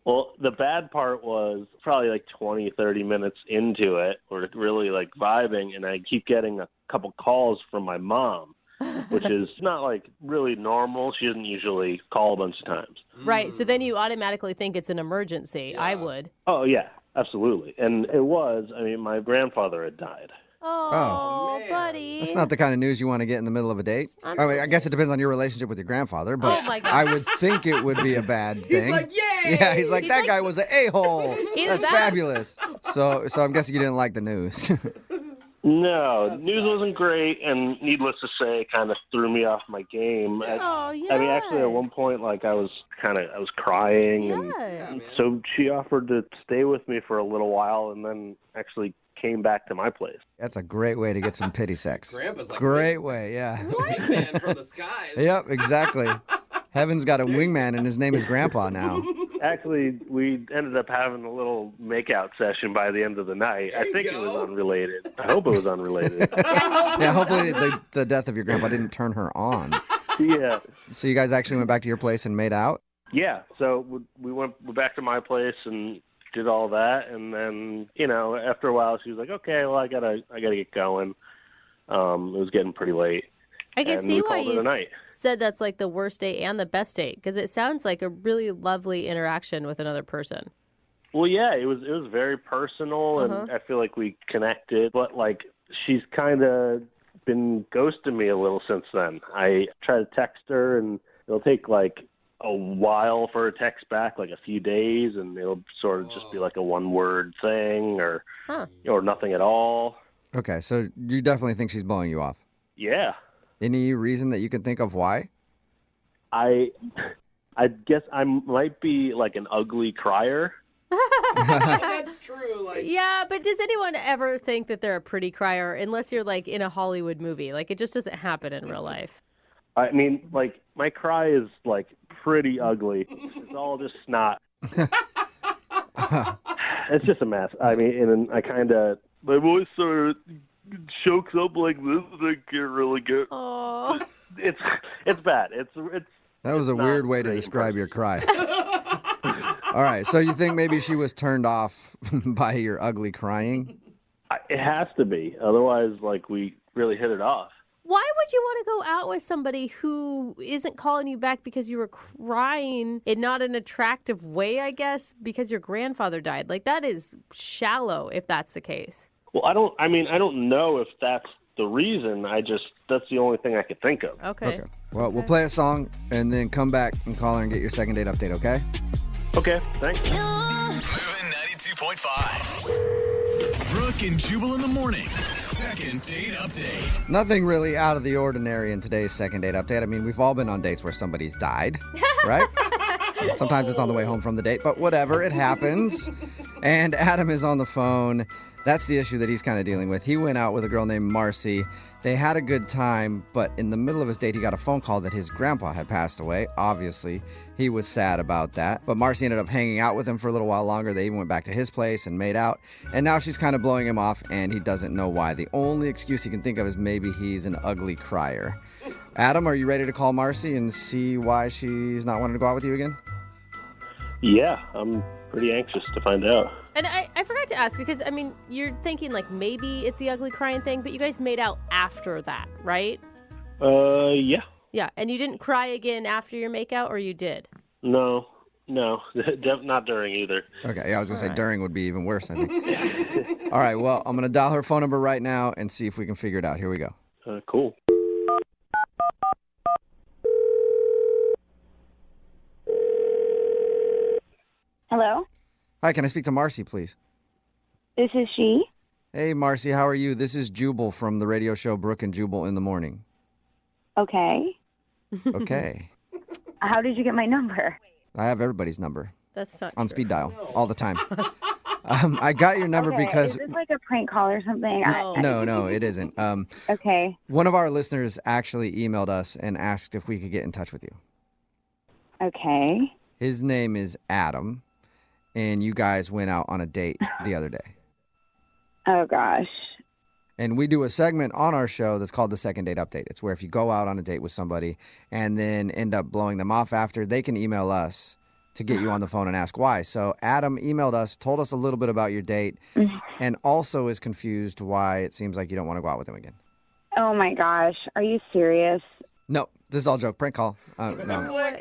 Well, the bad part was probably like 20, 30 minutes into it. We're really like vibing, and I keep getting a couple calls from my mom, which is not like really normal. She doesn't usually call a bunch of times. Right. So then you automatically think it's an emergency. I would. Oh, yeah, absolutely. And it was, my grandfather had died. Oh, man. buddy. That's not the kind of news you want to get in the middle of a date. I guess it depends on your relationship with your grandfather, but Oh, my God. I would think it would be a bad thing. He's like, yay! Yeah, he's like, that guy was an a-hole. Either That's that- fabulous. So I'm guessing you didn't like the news. No, news wasn't great, and needless to say, kind of threw me off my game. Oh, yeah. I mean, actually, at one point, like I was crying, and so she offered to stay with me for a little while, and then actually came back to my place. That's a great way to get some pity sex. Grandpa's like great way, yeah. It's a wingman from the skies. Yep, exactly. Heaven's got a wingman, and his name is Grandpa now. Actually, we ended up having a little makeout session by the end of the night. I think it was unrelated. I hope it was unrelated. Yeah, hopefully the death of your grandpa didn't turn her on. Yeah. So you guys actually went back to your place and made out? Yeah, so we went back to my place and did all that, and then, after a while she was like, okay, well, I gotta get going. It was getting pretty late. I can see why you night. said that's like the worst date and the best date, because it sounds like a really lovely interaction with another person. Well, yeah, it was very personal, and I feel like we connected, but like she's kind of been ghosting me a little since then. I try to text her, and it'll take like a while for a text back, like a few days, and it'll sort of just be like a one-word thing or nothing at all. Okay, so you definitely think she's blowing you off? Yeah. Any reason that you can think of why? I guess I might be like an ugly crier. That's true. Yeah, but does anyone ever think that they're a pretty crier unless you're like in a Hollywood movie? Like, it just doesn't happen in real life. I mean, like, my cry is like pretty ugly. It's all just snot. It's just a mess. I mean, and I kind of, my voice sort of chokes up like this, and I can't really get. Oh, it's bad. It's. That was a weird way to describe your cry. All right, so you think maybe she was turned off by your ugly crying? It has to be. Otherwise, like, we really hit it off. why would you want to go out with somebody who isn't calling you back because you were crying in not an attractive way, I guess, because your grandfather died? Like, that is shallow if that's the case. Well, I don't know if that's the reason. That's the only thing I could think of. Okay. Well, we'll play a song and then come back and call her and get your second date update, okay? Okay, thanks. Moving 92.5. Brooke and Jubal in the mornings. Second date update. Nothing really out of the ordinary in today's second date update. I mean, we've all been on dates where somebody's died, right? Sometimes it's on the way home from the date, but whatever, it happens. And Adam is on the phone. That's the issue that he's kind of dealing with. He went out with a girl named Marcy. They had a good time, but in the middle of his date, he got a phone call that his grandpa had passed away. Obviously, he was sad about that. But Marcy ended up hanging out with him for a little while longer. They even went back to his place and made out. And now she's kind of blowing him off, and he doesn't know why. The only excuse he can think of is maybe he's an ugly crier. Adam, are you ready to call Marcy and see why she's not wanting to go out with you again? Yeah, I'm pretty anxious to find out. And I forgot to ask because, I mean, you're thinking like maybe it's the ugly crying thing, but you guys made out after that, right? Yeah. Yeah, and you didn't cry again after your makeout, or you did? No, not during either. Okay, yeah, I was going to say during would be even worse, I think. All right, well, I'm going to dial her phone number right now and see if we can figure it out. Here we go. Cool. Hello? Hi, can I speak to Marcy, please? This is she. Hey, Marcy, how are you? This is Jubal from the radio show Brooke and Jubal in the Morning. Okay. Okay. How did you get my number? I have everybody's number. That's not on true. speed dial all the time. I got your number because... Is this like a prank call or something? No, it isn't. Okay. One of our listeners actually emailed us and asked if we could get in touch with you. Okay. His name is Adam, and you guys went out on a date the other day. Oh, gosh. And we do a segment on our show that's called the Second Date Update. It's where if you go out on a date with somebody and then end up blowing them off after, they can email us to get you on the phone and ask why. So Adam emailed us, told us a little bit about your date, and also is confused why it seems like you don't want to go out with him again. Oh, my gosh. Are you serious? No, this is all joke. Prank call. No.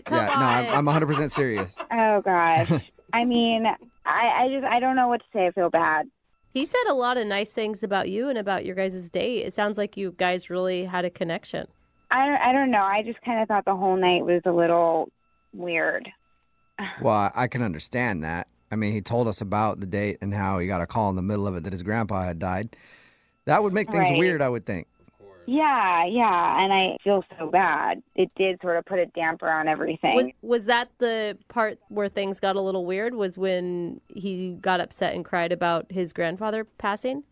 Come I'm 100% serious. Oh, gosh. I mean, I don't know what to say. I feel bad. He said a lot of nice things about you and about your guys' date. It sounds like you guys really had a connection. I don't know. I just kind of thought the whole night was a little weird. Well, I can understand that. I mean, he told us about the date and how he got a call in the middle of it that his grandpa had died. That would make things weird, I would think. Yeah, and I feel so bad. It did sort of put a damper on everything. Was that the part where things got a little weird, was when he got upset and cried about his grandfather passing?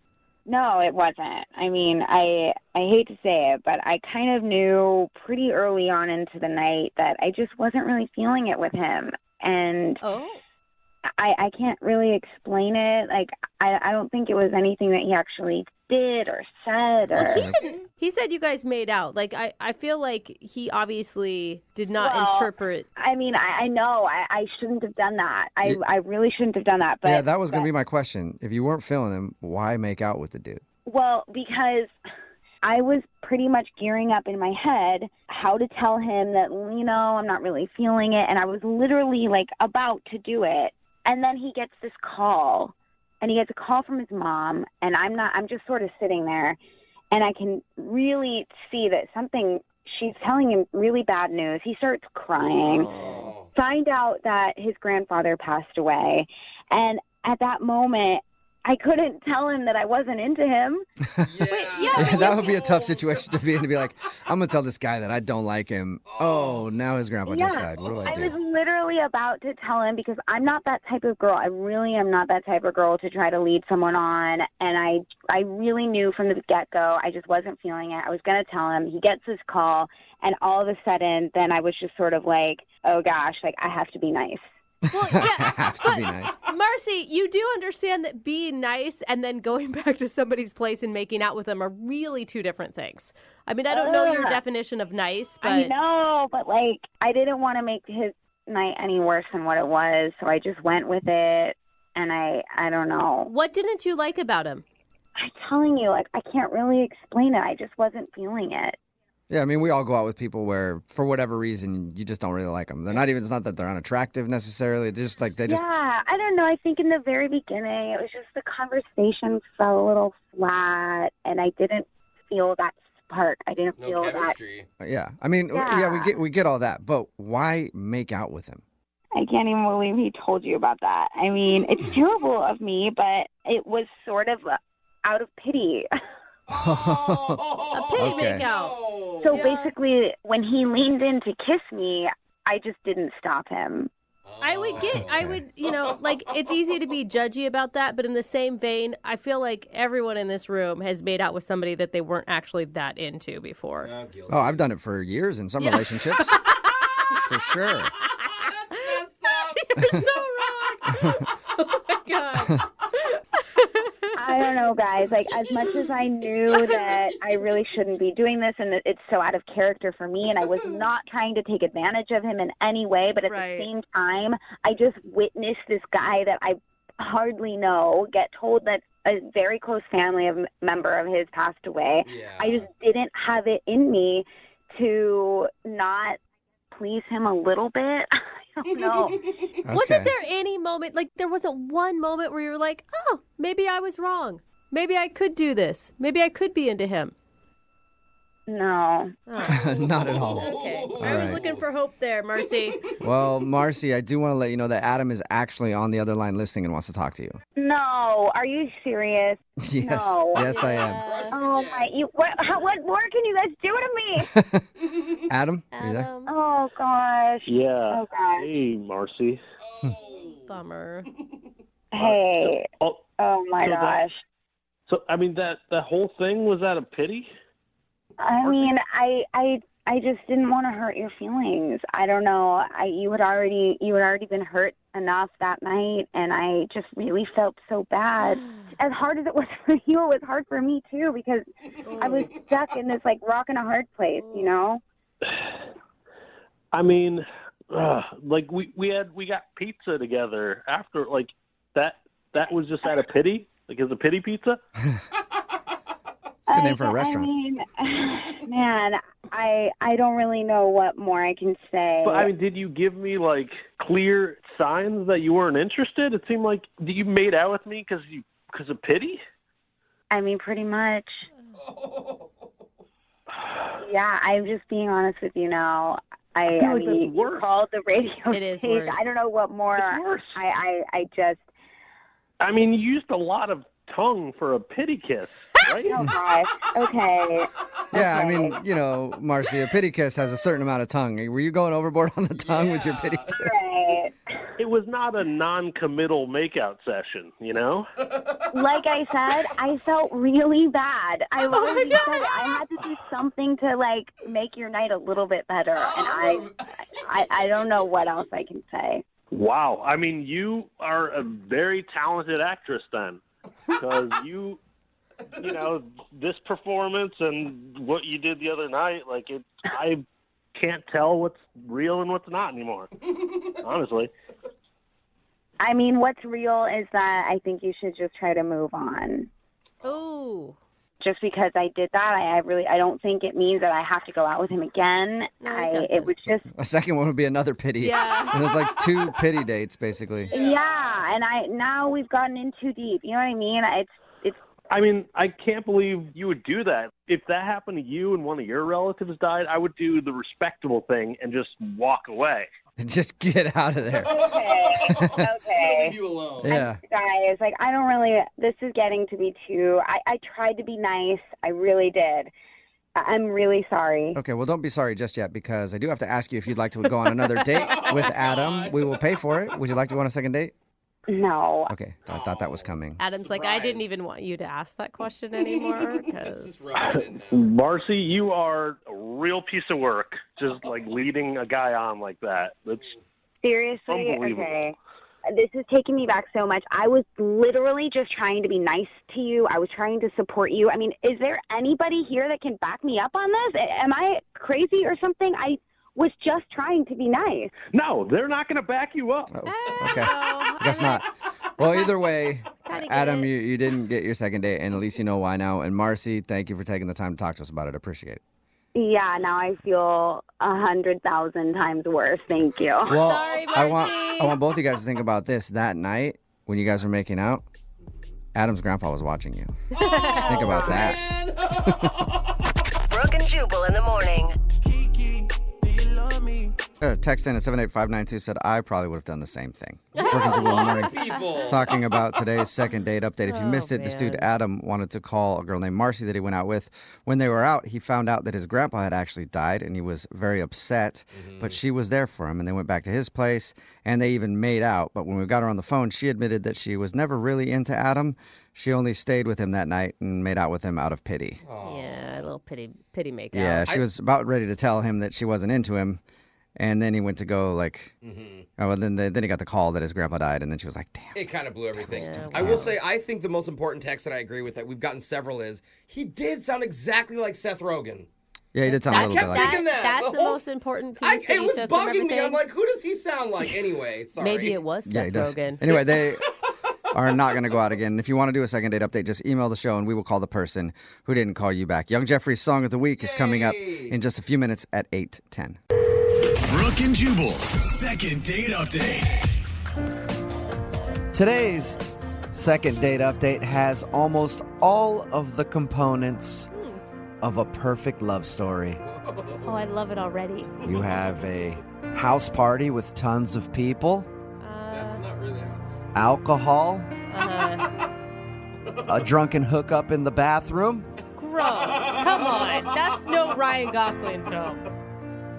No, it wasn't. I mean, I hate to say it, but I kind of knew pretty early on into the night that I just wasn't really feeling it with him. And I can't really explain it. Like, I don't think it was anything that he actually did or said. Well, he said you guys made out. Like, I feel like he obviously did not interpret. I mean, I know I shouldn't have done that. I really shouldn't have done that. But yeah, that was going to be my question. If you weren't feeling him, why make out with the dude? Well, because I was pretty much gearing up in my head how to tell him that, I'm not really feeling it. And I was literally like about to do it. And then he gets this call. And he gets a call from his mom, and I'm just sort of sitting there, and I can really see that she's telling him really bad news. He starts crying, find out that his grandfather passed away, and at that moment, I couldn't tell him that I wasn't into him. That would be a tough situation to be in, to be like, I'm going to tell this guy that I don't like him. Oh, now his grandpa just died. What do I do? I was literally about to tell him because I'm not that type of girl. I really am not that type of girl to try to lead someone on. And I really knew from the get-go I just wasn't feeling it. I was going to tell him. He gets this call, and all of a sudden, then I was just sort of like, oh, gosh, like I have to be nice. Well, yeah, have to be nice. Marcy, you do understand that being nice and then going back to somebody's place and making out with them are really two different things. I mean, I don't know your definition of nice, but... I know, but like, I didn't want to make his night any worse than what it was, so I just went with it, and I don't know. What didn't you like about him? I'm telling you, like, I can't really explain it. I just wasn't feeling it. Yeah, I mean, we all go out with people where, for whatever reason, you just don't really like them. It's not that they're unattractive necessarily. They're just like, Yeah, I don't know. I think in the very beginning, it was just the conversation fell a little flat, and I didn't feel that spark. I didn't feel chemistry. Yeah, I mean, we get all that, but why make out with him? I can't even believe he told you about that. I mean, it's terrible of me, but it was sort of out of pity. A pity make-out. So basically, when he leaned in to kiss me, I just didn't stop him. I would, like, it's easy to be judgy about that, but in the same vein, I feel like everyone in this room has made out with somebody that they weren't actually that into before. Oh, I've done it for years in some relationships. For sure. You're so wrong. Oh, my God. I don't know, guys. Like, as much as I knew that I really shouldn't be doing this and that it's so out of character for me, and I was not trying to take advantage of him in any way, but at the same time, I just witnessed this guy that I hardly know get told that a very close family member of his passed away. Yeah. I just didn't have it in me to not please him a little bit. I don't know. Okay. Wasn't there any moment, like there wasn't one moment where you were like, oh, maybe I was wrong. Maybe I could do this. Maybe I could be into him. No. Oh. Not at all. Okay. All I was right. looking for hope there, Marcy. Well, Marcy, I do want to let you know that Adam is actually on the other line listening and wants to talk to you. No. Are you serious? Yes. No. Yes, I am. Oh, my. What more can you guys do to me? Adam, are you there? Oh, gosh. Yeah. Oh, gosh. Hey, Marcy. Bummer. Hey. Oh, my gosh. I mean, that whole thing, was that a pity? I mean, I just didn't want to hurt your feelings. I don't know. You had already been hurt enough that night, and I just really felt so bad. As hard as it was for you, it was hard for me too, because I was stuck in this like rock and a hard place, you know. I mean, like we got pizza together after, like that was just out of pity, like as a pity pizza. Good name for a restaurant. I mean, man, I don't really know what more I can say. But I mean, did you give me like clear signs that you weren't interested? It seemed like you made out with me because of pity. I mean, pretty much. Yeah, I'm just being honest with you now. I feel like mean, that's worse. you called the radio It is station. worse. I don't know what more. It's worse. I just. I mean, you used a lot of tongue for a pity kiss, right? Oh gosh. Okay. Yeah, I Okay. mean, Marcy, a pity kiss has a certain amount of tongue. Were you going overboard on the tongue with your pity kiss? Right. It was not a non-committal makeout session, you know? Like I said, I felt really bad. I literally said it. I had to do something to like make your night a little bit better, and I don't know what else I can say. Wow. I mean, you are a very talented actress then, because this performance and what you did the other night, I can't tell what's real and what's not anymore, honestly. I mean, what's real is that I think you should just try to move on. Ooh. Just because I did that, I don't think it means that I have to go out with him again. No, it doesn't. It was just A second one would be another pity. Yeah. And there's like 2 pity dates, basically. yeah, and now we've gotten in too deep. You know what I mean? It's I mean, I can't believe you would do that. If that happened to you and one of your relatives died, I would do the respectable thing and just walk away. Just get out of there. okay. Leave you alone. Yeah. Guys, I don't really. This is getting to be too. I tried to be nice. I really did. I'm really sorry. Okay, well, don't be sorry just yet, because I do have to ask you if you'd like to go on another date with Adam. We will pay for it. Would you like to go on a second date? No. Okay, I thought that was coming. Adam's like, I didn't even want you to ask that question anymore. Because Marcy, you are a real piece of work, just leading a guy on like that. That's Seriously? unbelievable. Okay. This is taking me back so much. I was literally just trying to be nice to you. I was trying to support you. I mean, is there anybody here that can back me up on this? Am I crazy or something? I was just trying to be nice. No, they're not going to back you up. Okay, guess not. Well, either way, Kinda get Adam, it. you didn't get your second date, and at least you know why now. And Marcy, thank you for taking the time to talk to us about it. Appreciate it. Yeah, now I feel 100,000 times worse. Thank you. Well, Sorry, I Marcy. want both of you guys to think about this. That night when you guys were making out, Adam's grandpa was watching you. Think about that. Brooke and Jubal in the morning. Text in at 78592 said, I probably would have done the same thing. Brooke and Jubal in the morning. People. Talking about today's second date update. If you Oh, missed it, this dude man. Adam wanted to call a girl named Marcy that he went out with. When they were out, he found out that his grandpa had actually died, and he was very upset. But she was there for him, and they went back to his place, and they even made out. But when we got her on the phone, she admitted that she was never really into Adam. She only stayed with him that night and made out with him out of pity. Yeah, a little pity makeout. Yeah, she was about ready to tell him that she wasn't into him. And then he went to go then he got the call that his grandpa died, and then she was like, damn. It kind of blew everything. Yeah, I will say, I think the most important text that I agree with that we've gotten several is he did sound exactly like Seth Rogen. Yeah, he did sound a little bit like thinking that. That's The the whole- most important piece that It you was took from bugging me. everything. I'm like, who does he sound like anyway? Sorry. Maybe it was Yeah, he Seth does. Rogen. Anyway, they are not going to go out again. If you want to do a second date update, just email the show and we will call the person who didn't call you back. Young Jeffrey's Song of the Week is coming up in just a few minutes at 8:10. Brooke and Jubal's second date update. Today's second date update has almost all of the components of a perfect love story. Oh, I love it already. You have a house party with tons of people, That's not really us. alcohol, Uh, a drunken hookup in the bathroom. gross. Come on. That's no Ryan Gosling film.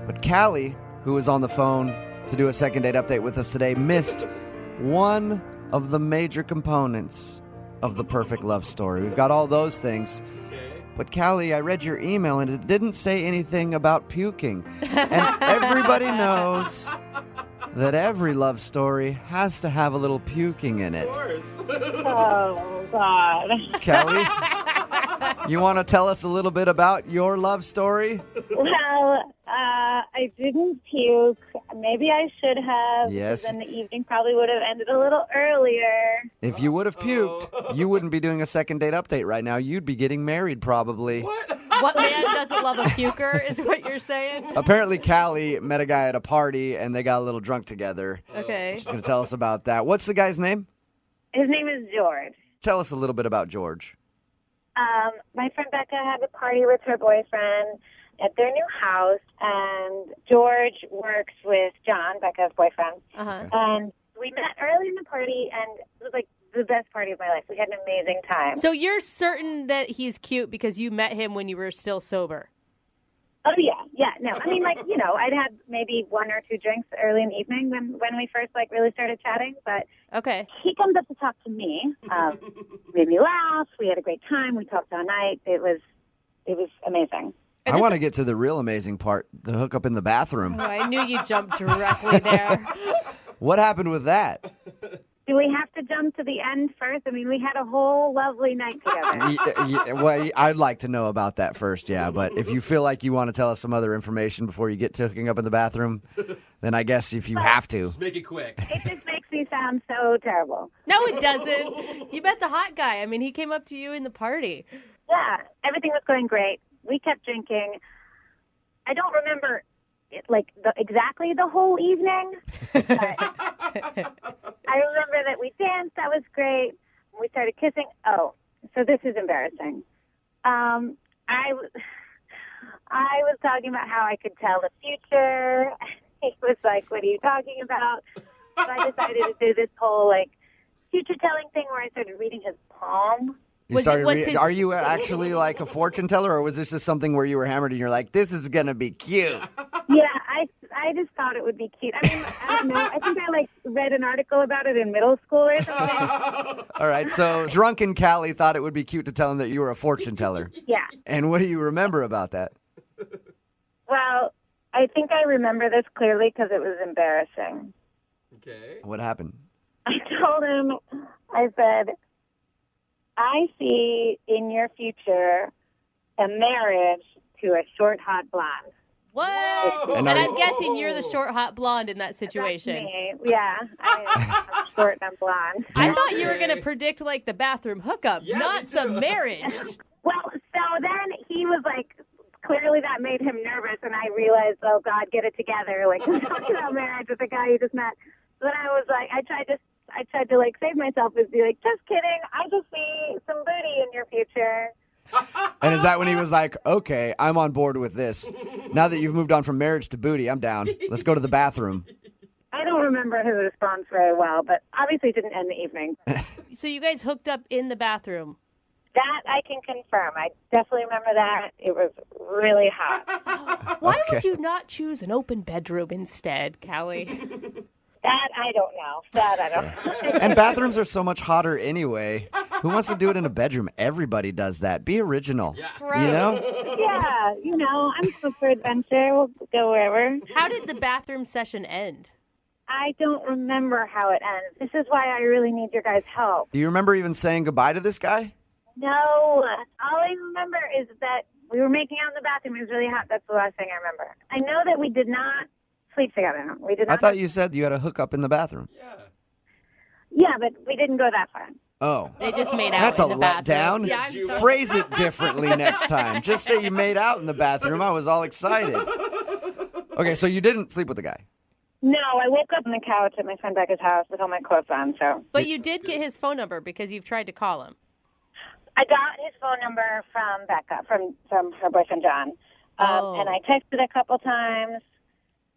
But Callie, who was on the phone to do a second date update with us today, missed one of the major components of the perfect love story. We've got all those things. But Callie, I read your email and it didn't say anything about puking. And everybody knows that every love story has to have a little puking in it. Of course. Oh, God. Kelly, you want to tell us a little bit about your love story? Well, I didn't puke. Maybe I should have. Yes. Then the evening probably would have ended a little earlier. If you would have puked, you wouldn't be doing a second date update right now. You'd be getting married probably. What man doesn't love a puker is what you're saying? Apparently, Callie met a guy at a party and they got a little drunk together. Okay. She's going to tell us about that. What's the guy's name? His name is George. Tell us a little bit about George. My friend Becca had a party with her boyfriend at their new house, and George works with John, Becca's boyfriend. And we met early in the party, and it was like the best party of my life. We had an amazing time. So you're certain that he's cute because you met him when you were still sober? Oh, yeah. Yeah, no. I mean, like, I'd had maybe 1 or 2 drinks early in the evening when we first, really started chatting. But okay, he comes up to talk to me, made me laugh. We had a great time. We talked all night. It was amazing. I want to get to the real amazing part, the hookup in the bathroom. Oh, I knew you jumped directly there. What happened with that? Do we have to jump to the end first? I mean, we had a whole lovely night together. Well, I'd like to know about that first, yeah. But if you feel like you want to tell us some other information before you get to hooking up in the bathroom, then I guess if you have to. Just make it quick. It just makes me sound so terrible. No, it doesn't. You met the hot guy. I mean, he came up to you in the party. Yeah, everything was going great. We kept drinking. I don't remember exactly the whole evening. But I remember that we danced. That was great. We started kissing. Oh, so this is embarrassing. I was talking about how I could tell the future. He was like, "What are you talking about?" So I decided to do this whole future telling thing where I started reading his palm. Are you actually like a fortune teller, or was this just something where you were hammered and you're like, this is going to be cute? Yeah, I just thought it would be cute. I mean, I don't know. I think I read an article about it in middle school or something. All right, so drunken Callie thought it would be cute to tell him that you were a fortune teller. Yeah. And what do you remember about that? Well, I think I remember this clearly because it was embarrassing. Okay. What happened? I told him, I said, I see in your future a marriage to a short, hot blonde. What? And I'm guessing you're the short, hot blonde in that situation. That's me. Yeah, I'm short and I'm blonde. I thought you were going to predict the bathroom hookup, not the marriage. Well, so then he was clearly that made him nervous, and I realized, oh God, get it together. We're talking about marriage with a guy you just met. So then I was I tried to save myself and be just kidding. I just see some booty in your future. And is that when he was like, okay, I'm on board with this. Now that you've moved on from marriage to booty, I'm down. Let's go to the bathroom. I don't remember his response very well, but obviously it didn't end the evening. So you guys hooked up in the bathroom? That I can confirm. I definitely remember that. It was really hot. Why would you not choose an open bedroom instead, Callie? That I don't know. That I don't know. And bathrooms are so much hotter anyway. Who wants to do it in a bedroom? Everybody does that. Be original. Yeah. You know? Yeah, I'm up for adventure. We'll go wherever. How did the bathroom session end? I don't remember how it ends. This is why I really need your guys' help. Do you remember even saying goodbye to this guy? No. All I remember is that we were making out in the bathroom. It was really hot. That's the last thing I remember. I know that we did not sleep together. We did not. I thought you said you had a hookup in the bathroom. Yeah, but we didn't go that far. Oh. They just made out That's in a the bathroom. letdown. Yeah, Phrase it differently next time. Just say you made out in the bathroom. I was all excited. Okay, so you didn't sleep with the guy. No, I woke up on the couch at my friend Becca's house with all my clothes on. So. But you did get his phone number because you've tried to call him. I got his phone number from Becca, from her boyfriend John, and I texted a couple times.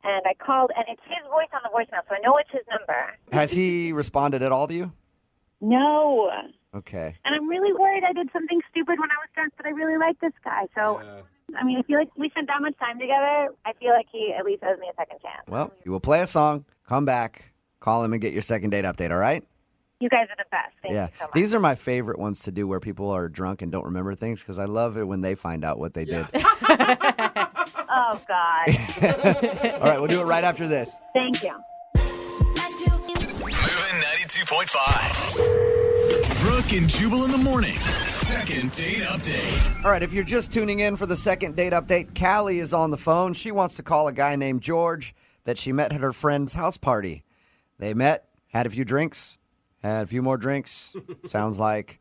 And I called, and it's his voice on the voicemail, so I know it's his number. Has he responded at all to you? No. Okay. And I'm really worried I did something stupid when I was drunk, but I really like this guy. So, I mean, I feel like we spent that much time together. I feel like he at least owes me a second chance. Well, you will play a song, come back, call him, and get your second date update, all right? You guys are the best. Thank you so much. These are my favorite ones to do where people are drunk and don't remember things because I love it when they find out what they did. Oh, God. All right, we'll do it right after this. Thank you. Moving 92.5. Brooke and Jubal in the mornings. Second date update. All right, if you're just tuning in for the second date update, Callie is on the phone. She wants to call a guy named George that she met at her friend's house party. They met, had a few drinks, had a few more drinks. Sounds like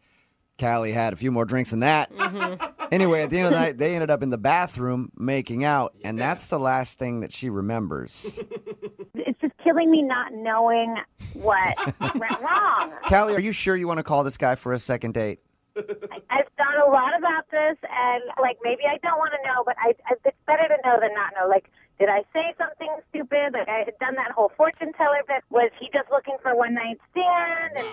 Callie had a few more drinks than that. Mm-hmm. Anyway, at the end of the night, they ended up in the bathroom making out, and that's the last thing that she remembers. It's just killing me not knowing what went wrong. Callie, are you sure you want to call this guy for a second date? I've thought a lot about this, and, like, maybe I don't want to know, but it's better to know than not know. Like, did I say something stupid? Like, I had done that whole fortune teller bit. Was he just looking for a one-night stand? And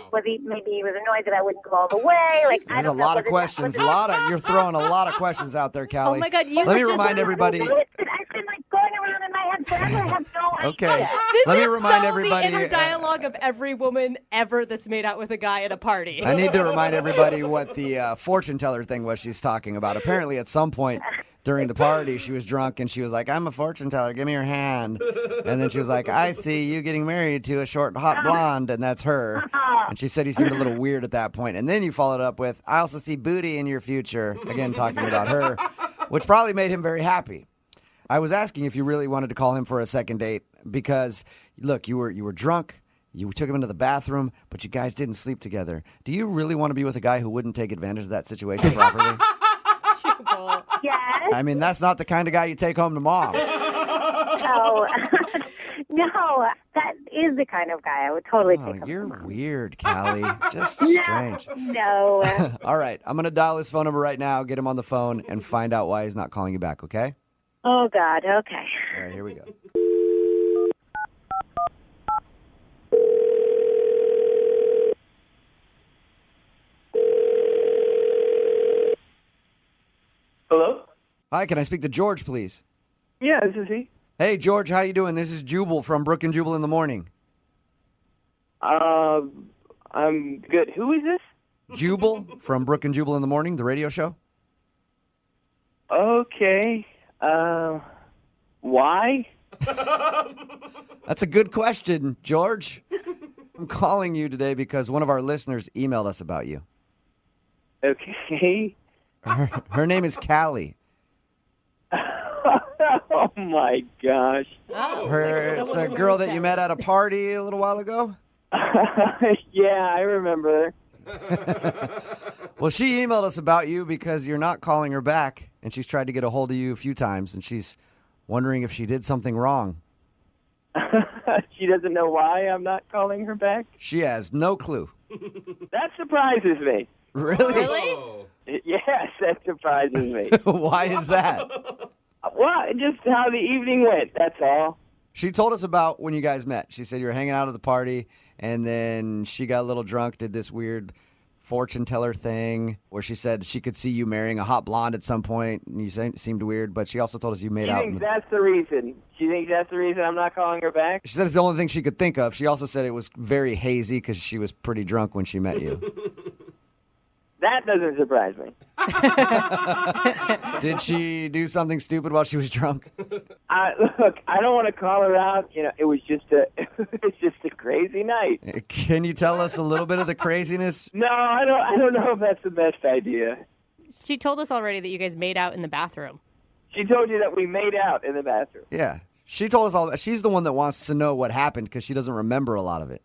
maybe he was annoyed that I wouldn't go all the way? Like, I There's a don't know. lot of questions. You're throwing a lot of questions out there, Callie. Oh my God! Let me remind everybody. I've been, like, going around in my head forever. I have no idea. Okay. This Let me is remind so everybody. the inner dialogue of every woman ever that's made out with a guy at a party. I need to remind everybody what the fortune teller thing was she's talking about. Apparently, at some point during the party, she was drunk and she was like, "I'm a fortune teller. Give me your hand." And then she was like, "I see you getting married to a short, hot blonde," and that's her. And she said he seemed a little weird at that point. And then you followed up with, "I also see booty in your future." Again, talking about her, which probably made him very happy. I was asking if you really wanted to call him for a second date because, look, you were drunk. You took him into the bathroom, but you guys didn't sleep together. Do you really want to be with a guy who wouldn't take advantage of that situation properly? Yes. I mean, that's not the kind of guy you take home to mom. No. No, that is the kind of guy I would totally take him. You're weird, Callie. Just strange. No. All right, I'm going to dial his phone number right now, get him on the phone, and find out why he's not calling you back, okay? Oh, God. Okay. All right, here we go. Hello? Hi, can I speak to George, please? Yeah, this is he. Hey, George, how you doing? This is Jubal from Brooke and Jubal in the morning. I'm good. Who is this? Jubal from Brooke and Jubal in the morning, the radio show. Okay. Why? That's a good question, George. I'm calling you today because one of our listeners emailed us about you. Okay. Her name is Callie. Oh, my gosh. It's a girl that you met at a party a little while ago? Yeah, I remember. Well, she emailed us about you because you're not calling her back, and she's tried to get a hold of you a few times, and she's wondering if she did something wrong. She doesn't know why I'm not calling her back? She has no clue. That surprises me. Really? Yes, that surprises me. Why is that? Well, just how the evening went, that's all. She told us about when you guys met. She said you were hanging out at the party, and then she got a little drunk, did this weird fortune teller thing where she said she could see you marrying a hot blonde at some point, and you seemed weird, but she also told us you made out. She thinks that's the reason. She thinks that's the reason I'm not calling her back? She said it's the only thing she could think of. She also said it was very hazy because she was pretty drunk when she met you. That doesn't surprise me. Did she do something stupid while she was drunk? Look, I don't want to call her out. You know, it was just a crazy night. Can you tell us a little bit of the craziness? No, I don't know if that's the best idea. She told us already that you guys made out in the bathroom. She told you that we made out in the bathroom. Yeah. She told us all that. She's the one that wants to know what happened because she doesn't remember a lot of it.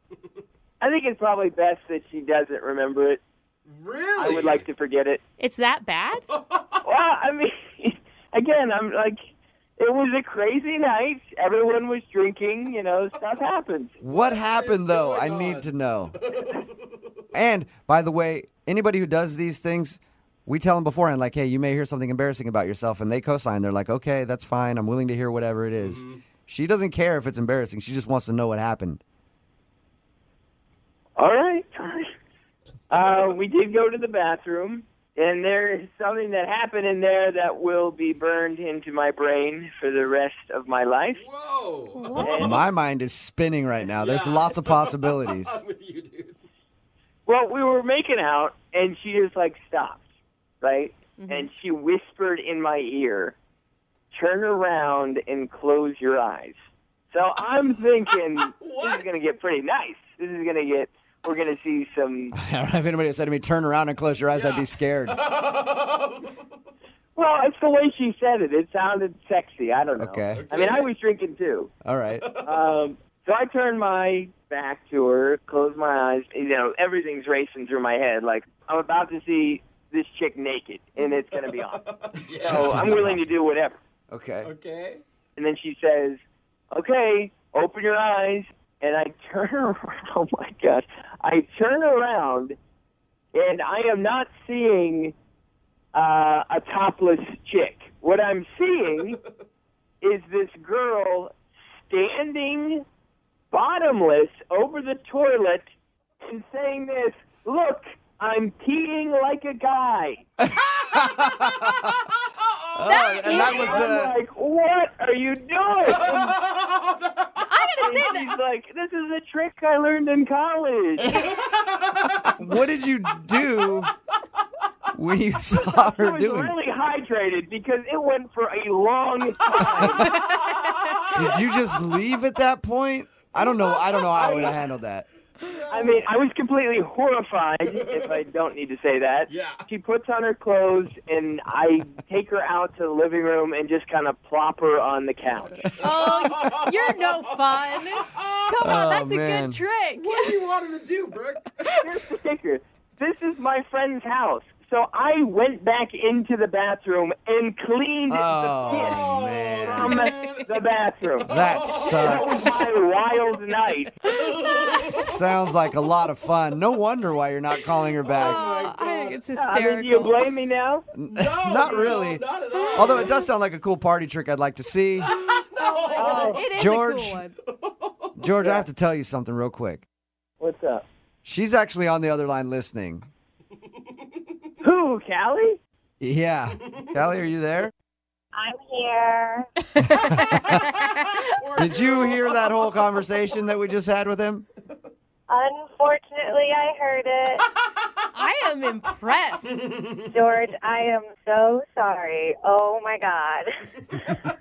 I think it's probably best that she doesn't remember it. Really? I would like to forget it. It's that bad? Well, I mean, again, I'm like, it was a crazy night. Everyone was drinking. You know, stuff happens. What happened, though? I need to know. And, by the way, anybody who does these things, we tell them beforehand, like, hey, you may hear something embarrassing about yourself, and they co-sign. They're like, okay, that's fine. I'm willing to hear whatever it is. Mm-hmm. She doesn't care if it's embarrassing. She just wants to know what happened. All right. We did go to the bathroom, and there is something that happened in there that will be burned into my brain for the rest of my life. Whoa. My mind is spinning right now. There's lots of possibilities. I'm with you, dude. Well, we were making out, and she just, like, stopped, right? Mm-hmm. And she whispered in my ear, "Turn around and close your eyes." So I'm thinking, this is going to get pretty nice. We're going to see some... I don't know if anybody said to me, turn around and close your eyes, I'd be scared. Well, it's the way she said it. It sounded sexy. I don't know. Okay. I mean, I was drinking too. All right. So I turned my back to her, closed my eyes. You know, everything's racing through my head. Like, I'm about to see this chick naked, and it's going to be on. So I'm willing to do whatever. Okay. Okay. And then she says, okay, open your eyes. And I turn around. Oh, my gosh. I turn around, and I am not seeing a topless chick. What I'm seeing is this girl standing bottomless over the toilet and saying this, "Look, I'm peeing like a guy." And that was I'm like, what are you doing? I gotta say She's like, this is a trick I learned in college. What did you do when you saw her I was doing? really hydrated because it went for a long time. Did you just leave at that point? I don't know how I would have handled that. I mean, I was completely horrified, if I don't need to say that. Yeah. She puts on her clothes, and I take her out to the living room and just kind of plop her on the couch. Oh, you're no fun. Come on, that's a good trick. What do you want him to do, Brooke? Here's the kicker. This is my friend's house. So I went back into the bathroom and cleaned the piss from the bathroom. That sucks. That was my wild night. Sounds like a lot of fun. No wonder why you're not calling her back. I think it's I hysterical. mean, do you blame me now? Not really. Not at all. Although it does sound like a cool party trick I'd like to see. It is George. a cool one. George, I have to tell you something real quick. What's up? She's actually on the other line listening. Who, Callie? Yeah. Callie, are you there? I'm here. Did you hear that whole conversation that we just had with him? Unfortunately, I heard it. I am impressed. George, I am so sorry. Oh, my God.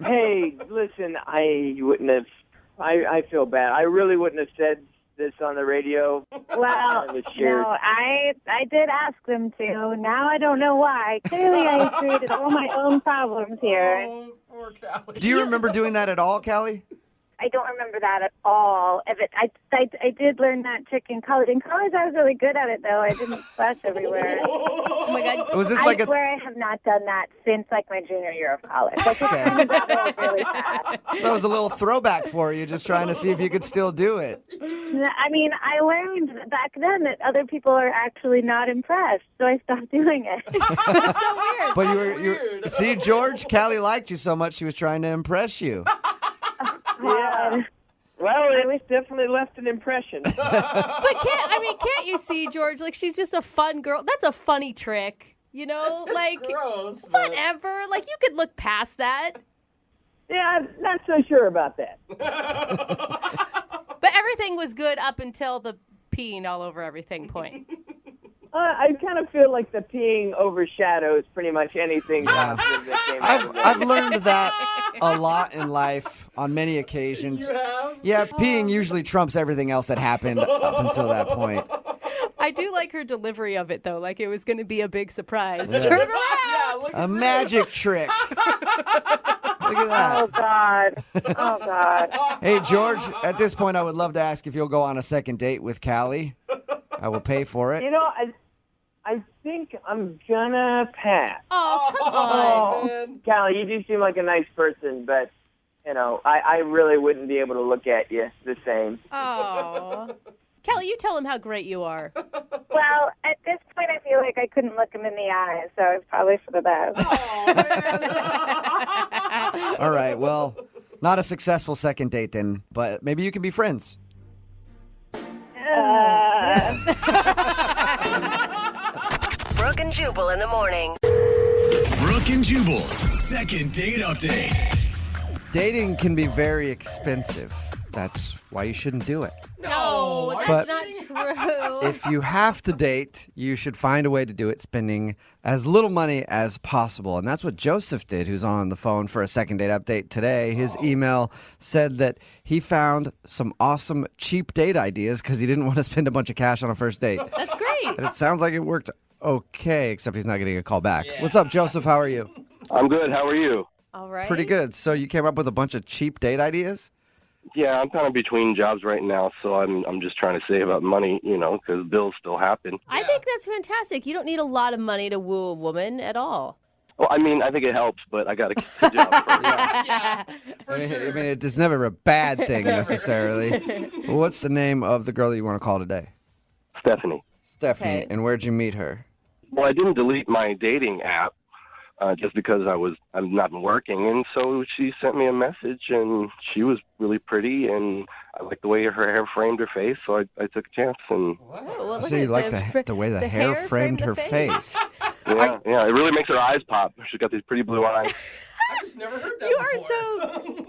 Hey, listen, I wouldn't have. I feel bad. I really wouldn't have said this on the radio. Well, I was sure. no, I did ask them to. Now I don't know why. Clearly, I created all my own problems here. Oh, poor Callie. Do you remember doing that at all, Callie? I don't remember that at all. If it, I did learn that trick in college. In college, I was really good at it, though. I didn't splash everywhere. Oh my God. Was this like I swear I have not done that since like my junior year of college. Like, it's kind of developed really fast. That was a little throwback for you, just trying to see if you could still do it. I mean, I learned back then that other people are actually not impressed, so I stopped doing it. That's so weird. But you see, George, Callie liked you so much she was trying to impress you. Yeah. Well, it definitely left an impression. But can't you see, George? Like, she's just a fun girl. That's a funny trick, you know? Like, gross, but- whatever. Like, you could look past that. Yeah, I'm not so sure about that. But everything was good up until the peeing all over everything point. I kind of feel like the peeing overshadows pretty much anything positive that came out of it. I've learned that a lot in life on many occasions. You have? Yeah, peeing usually trumps everything else that happened up until that point. I do like her delivery of it, though. Like, it was going to be a big surprise. Yeah. Turn around. Yeah, look A at magic trick. Look at Oh, that. God. Oh, God. Hey, George, at this point, I would love to ask if you'll go on a second date with Callie. I will pay for it. You know, I think I'm gonna pass. Oh, come on. Oh, man. Callie, you do seem like a nice person, but, you know, I really wouldn't be able to look at you the same. Oh. Kelly, you tell him how great you are. Well, at this point, I feel like I couldn't look him in the eyes, so it's probably for the best. Oh, man. All right, well, not a successful second date then, but maybe you can be friends. Brooke and Jubal in the morning. Brooke and Jubal's second date update. Dating can be very expensive. That's why you shouldn't do it. No, that's But- not true. If you have to date, you should find a way to do it spending as little money as possible. And that's what Joseph did, who's on the phone for a second date update today. His email said that he found some awesome cheap date ideas because he didn't want to spend a bunch of cash on a first date. That's great. And it sounds like it worked okay, except he's not getting a call back. What's up, Joseph? How are you? I'm good. How are you? All right. Pretty good. So you came up with a bunch of cheap date ideas? Yeah, I'm kind of between jobs right now, so I'm just trying to save up money, you know, because bills still happen. I think that's fantastic. You don't need a lot of money to woo a woman at all. Well, I mean, I think it helps, but I got to get the job first. Yeah, for I mean, sure. it is never a bad thing necessarily. What's the name of the girl that you want to call today? Stephanie. Stephanie, Okay. and where'd you meet her? Well, I didn't delete my dating app just because I'm not working, and so she sent me a message, and she was really pretty, and I liked the way her hair framed her face, so I took a chance. And well, So you like the way the hair framed her face. yeah, it really makes her eyes pop. She's got these pretty blue eyes. I've just never heard that You before. are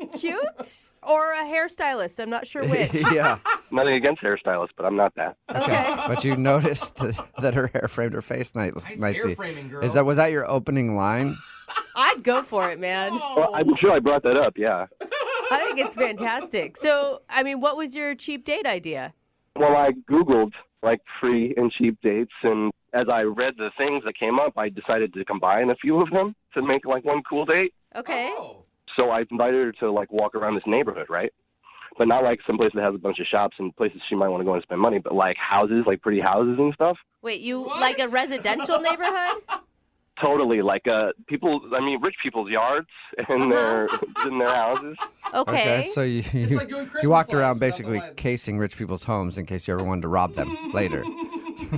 so cute. Or a hairstylist. I'm not sure which. Yeah. Nothing against hairstylists, but I'm not that. Okay. But you noticed that her hair framed her face nicely. hair framing, girl. Was that your opening line? I'd go for it, man. Well, I'm sure I brought that up, yeah. I think it's fantastic. So, I mean, what was your cheap date idea? Well, I Googled, like, free and cheap dates, and as I read the things that came up, I decided to combine a few of them to make, like, one cool date. Okay. So I invited her to, like, walk around this neighborhood, right? But not, like, some place that has a bunch of shops and places she might want to go and spend money, but, like, houses, like, pretty houses and stuff. Wait, you like a residential neighborhood? Totally, like, rich people's yards and their houses. Okay. So you like doing Christmas walked lights around without the basically lights. casing rich people's homes in case you ever wanted to rob them later.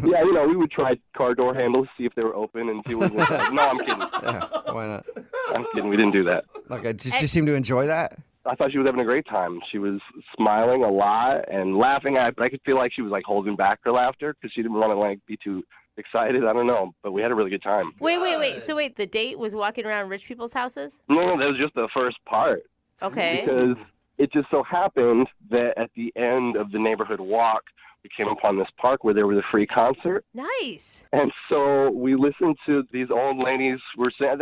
Yeah, we would try car door handles, see if they were open, and see what was inside. No, I'm kidding. Yeah, why not? I'm kidding. We didn't do that. Did she seem to enjoy that? I thought she was having a great time. She was smiling a lot and laughing at it, but I could feel like she was, like, holding back her laughter because she didn't want to, like, be too excited. I don't know, but we had a really good time. Wait. So the date was walking around rich people's houses? No, that was just the first part. Okay. Because it just so happened that at the end of the neighborhood walk, we came upon this park where there was a free concert. Nice. And so we listened to these old ladies were saying,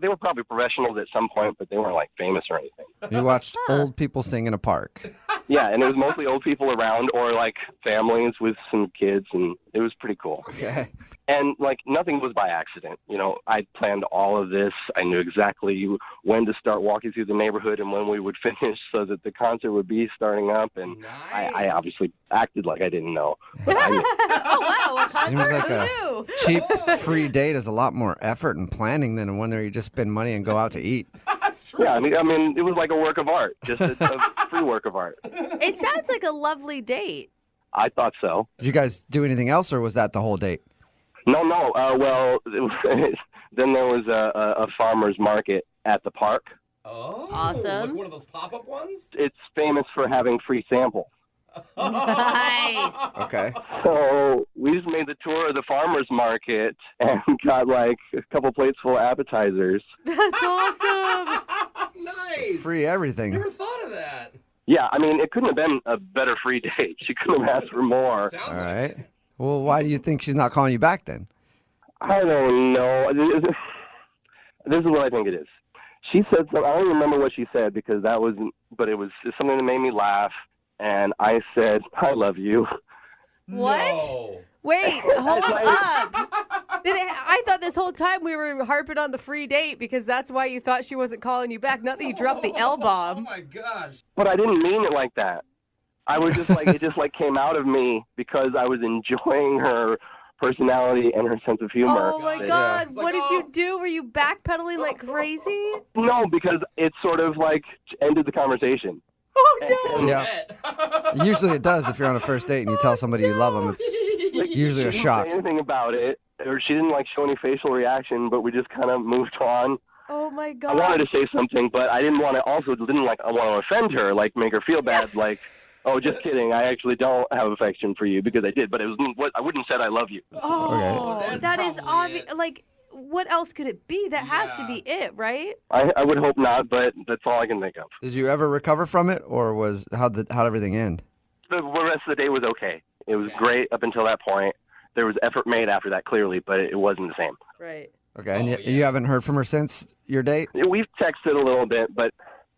they were probably professionals at some point, but they weren't, like, famous or anything. You watched old people sing in a park. Yeah, and it was mostly old people around or, like, families with some kids, and it was pretty cool. Okay. And, like, nothing was by accident. I planned all of this. I knew exactly when to start walking through the neighborhood and when we would finish so that the concert would be starting up. And I obviously acted like I didn't know. But I knew. Oh, wow. A Seems concert? like Who a knew? cheap free date is a lot more effort and planning than one where you just spend money and go out to eat. That's true. Yeah, I mean, it was like a work of art, just a free work of art. It sounds like a lovely date. I thought so. Did you guys do anything else, or was that the whole date? No. Well, then there was a farmer's market at the park. Oh, Awesome. Like one of those pop-up ones? It's famous for having free samples. Nice. Okay. So we just made the tour of the farmer's market and got, like, a couple plates full of appetizers. That's awesome. Nice. Free everything. Never thought of that. Yeah, I mean, it couldn't have been a better free date. She couldn't have asked for more. Sounds All like right. it. Well, why do you think she's not calling you back then? I don't know. This is what I think it is. She said something. I don't remember what she said because but it was something that made me laugh. And I said, I love you. What? No. Wait, hold up. I thought this whole time we were harping on the free date because that's why you thought she wasn't calling you back. Not that you dropped the Oh L-bomb. my gosh. But I didn't mean it like that. I was just like, it just, like, came out of me because I was enjoying her personality and her sense of humor. Oh my Yeah. God. It's What like, did you do? Were you backpedaling like crazy? No, because it sort of, like, ended the conversation. Oh no. Yeah. Usually it does if you're on a first date and you tell somebody you love them. It's usually a She shock. didn't say anything about it, or she didn't, like, show any facial reaction, but we just kind of moved on. Oh my I God. wanted to say something, but I didn't want to. I want to offend her, like, make her feel bad, like, oh, just kidding. I actually don't have affection for you because I did, but I wouldn't have said I love you. Oh, Okay. that is Probably obvious. it. Like, what else could it be? That has to Yeah. be it, right? I would hope not, but that's all I can think of. Did you ever recover from it, or how'd everything end? The rest of the day was okay. It was great up until that point. There was effort made after that, clearly, but it wasn't the same. Right. Okay, and Oh, you yeah. haven't heard from her since your date? We've texted a little bit, but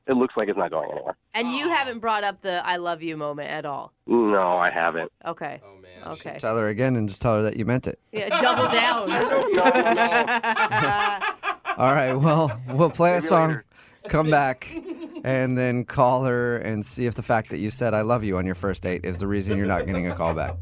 it looks like it's not going anywhere. And you haven't brought up the I love you moment at all. No, I haven't. Okay. Oh man. Okay. Tell her again and just tell her that you meant it. Yeah, double down. All right, well, we'll play a Maybe song, later. come back, and then call her and see if the fact that you said I love you on your first date is the reason you're not getting a call back.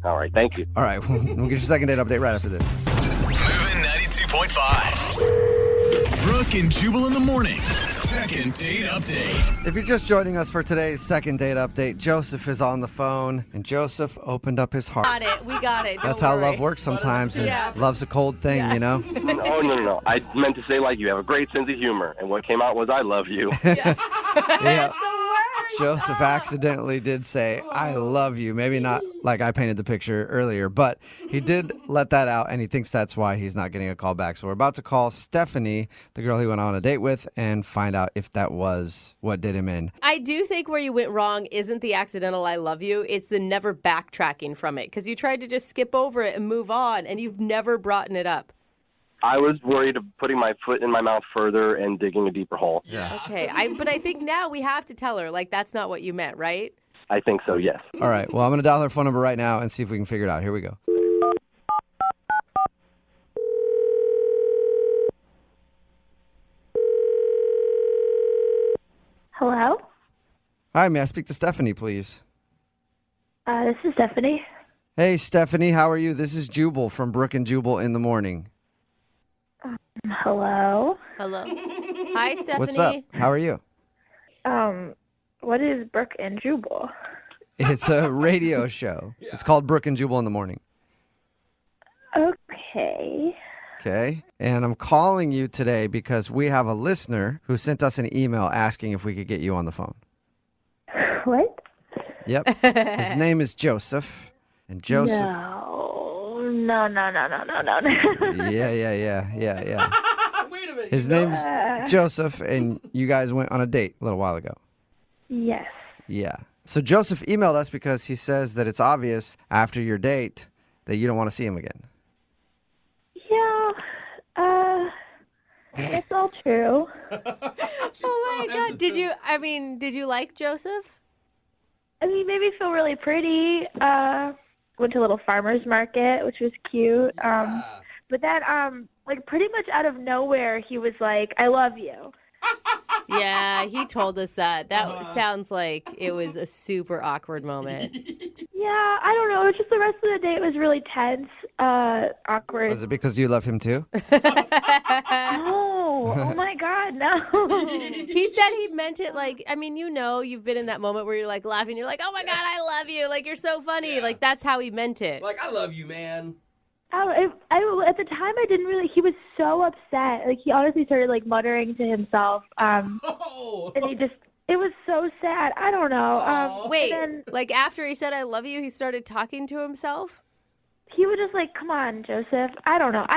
All right, thank you. All right, we'll get your second date update right after this. Moving 92.5. Brooke Brooke and Jubal in the mornings. Second date update. If you're just joining us for today's second date update, Joseph is on the phone, and Joseph opened up his heart. We got it. That's how love works sometimes, and love's a cold thing, you know? No. I meant to say, like, you have a great sense of humor. And what came out was, I love you. Yeah. Joseph accidentally did say, I love you. Maybe not like I painted the picture earlier, but he did let that out, and he thinks that's why he's not getting a call back. So we're about to call Stephanie, the girl he went on a date with, and find out if that was what did him in. I do think where you went wrong isn't the accidental I love you. It's the never backtracking from it, because you tried to just skip over it and move on, and you've never brought it up. I was worried of putting my foot in my mouth further and digging a deeper hole. Yeah. Okay, but I think now we have to tell her, like, that's not what you meant, right? I think so, yes. All right. Well, I'm going to dial her phone number right now and see if we can figure it out. Here we go. Hello? Hi, may I speak to Stephanie, please? This is Stephanie. Hey, Stephanie, how are you? This is Jubal from Brooke and Jubal in the morning. Hello? Hello. Hi, Stephanie. What's up? How are you? What is Brooke and Jubal? It's a radio show. It's called Brooke and Jubal in the morning. Okay. Okay. And I'm calling you today because we have a listener who sent us an email asking if we could get you on the phone. What? Yep. His name is Joseph. And Joseph. No. Yeah. Wait a minute. His name's Joseph, and you guys went on a date a little while ago. Yes. Yeah. So Joseph emailed us because he says that it's obvious after your date that you don't want to see him again. Yeah. It's all true. Oh my God. Did you like Joseph? I mean, made me feel really pretty. Went to a little farmer's market, which was cute. But then, like, pretty much out of nowhere, he was like, I love you. Yeah, he told us that. That sounds like it was a super awkward moment. Yeah, I don't know. It's just the rest of the date was really tense, awkward. Was it because you love him too? No. Oh my God, no. He said he meant it like, I mean, you've been in that moment where you're like laughing. You're like, oh my God, I love you. Like, you're so funny. Like, that's how he meant it. Like, I love you, man. I at the time, I didn't really, he was so upset. Like, he honestly started, like, muttering to himself. And it was so sad. I don't know. Wait, then, like, after he said I love you, he started talking to himself? He was just like, come on, Joseph. I don't know.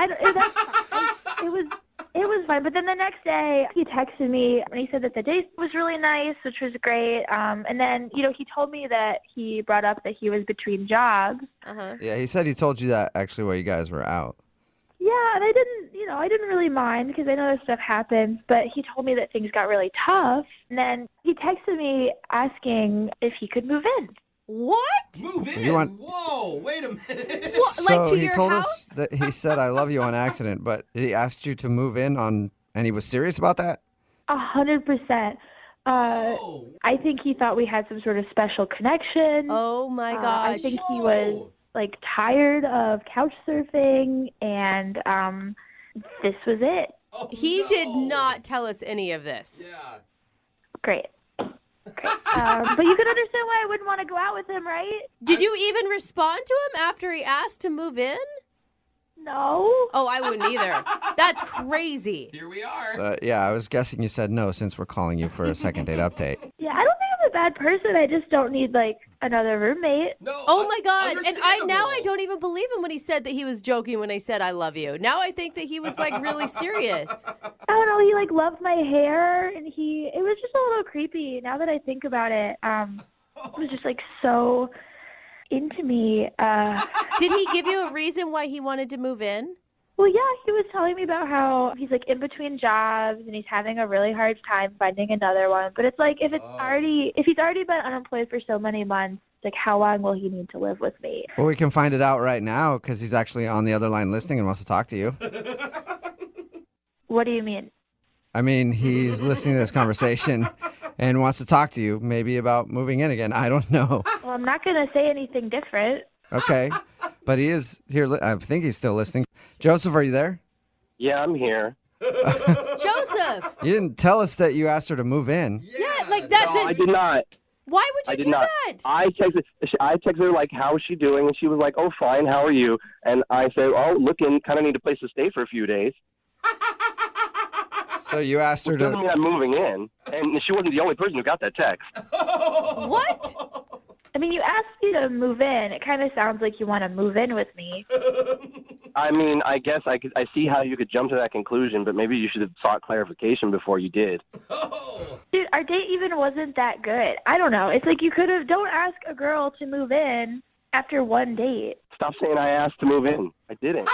It was fine. But then the next day, he texted me and he said that the date was really nice, which was great. And then, he told me that he brought up that he was between jobs. Yeah, he said he told you that actually while you guys were out. Yeah, and I didn't really mind because I know this stuff happens, but he told me that things got really tough. And then he texted me asking if he could move in. What? Move in? Whoa, wait a minute. So like to he your told house? us that he said I love you on accident, but he asked you to move in and he was serious about that? 100%. I think he thought we had some sort of special connection. Oh my gosh. I think he was like tired of couch surfing, and this was it. He did not tell us any of this. Yeah. Great. But you can understand why I wouldn't want to go out with him, right? Did you even respond to him after he asked to move in? No. Oh, I wouldn't either. That's crazy. Here we are. So, yeah, I was guessing you said no since we're calling you for a second date update. Yeah, I don't think I'm a bad person. I just don't need, like, another roommate. No. Oh my God. And I don't even believe him when he said that he was joking when I said I love you. Now I think that he was like really serious. I don't know, he like loved my hair, and it was just a little creepy. Now that I think about it, it was just like so into me. Did he give you a reason why he wanted to move in? Well, yeah, he was telling me about how he's like in between jobs and he's having a really hard time finding another one. But it's like if he's already been unemployed for so many months, like how long will he need to live with me? Well, we can find it out right now because he's actually on the other line listening and wants to talk to you. What do you mean? I mean, he's listening to this conversation and wants to talk to you, maybe about moving in again. I don't know. Well, I'm not going to say anything different. Okay. But he is here. I think he's still listening. Joseph, are you there? Yeah, I'm here. Joseph, Joseph. You didn't tell us that you asked her to move in. Yeah, like that's No, it. I did not. Why would you I did do not. that? I texted her like, "How is she doing?" And she was like, "Oh, fine. How are you?" And I said, "Oh, looking. Kind of need a place to stay for a few days." So you asked her Which doesn't to. mean I'm moving in, and she wasn't the only person who got that text. What? I mean, you asked me to move in. It kind of sounds like you want to move in with me. I mean, I guess I see how you could jump to that conclusion, but maybe you should have sought clarification before you did. Dude, our date even wasn't that good. I don't know. It's like you could have, don't ask a girl to move in after one date. Stop saying I asked to move in. I didn't.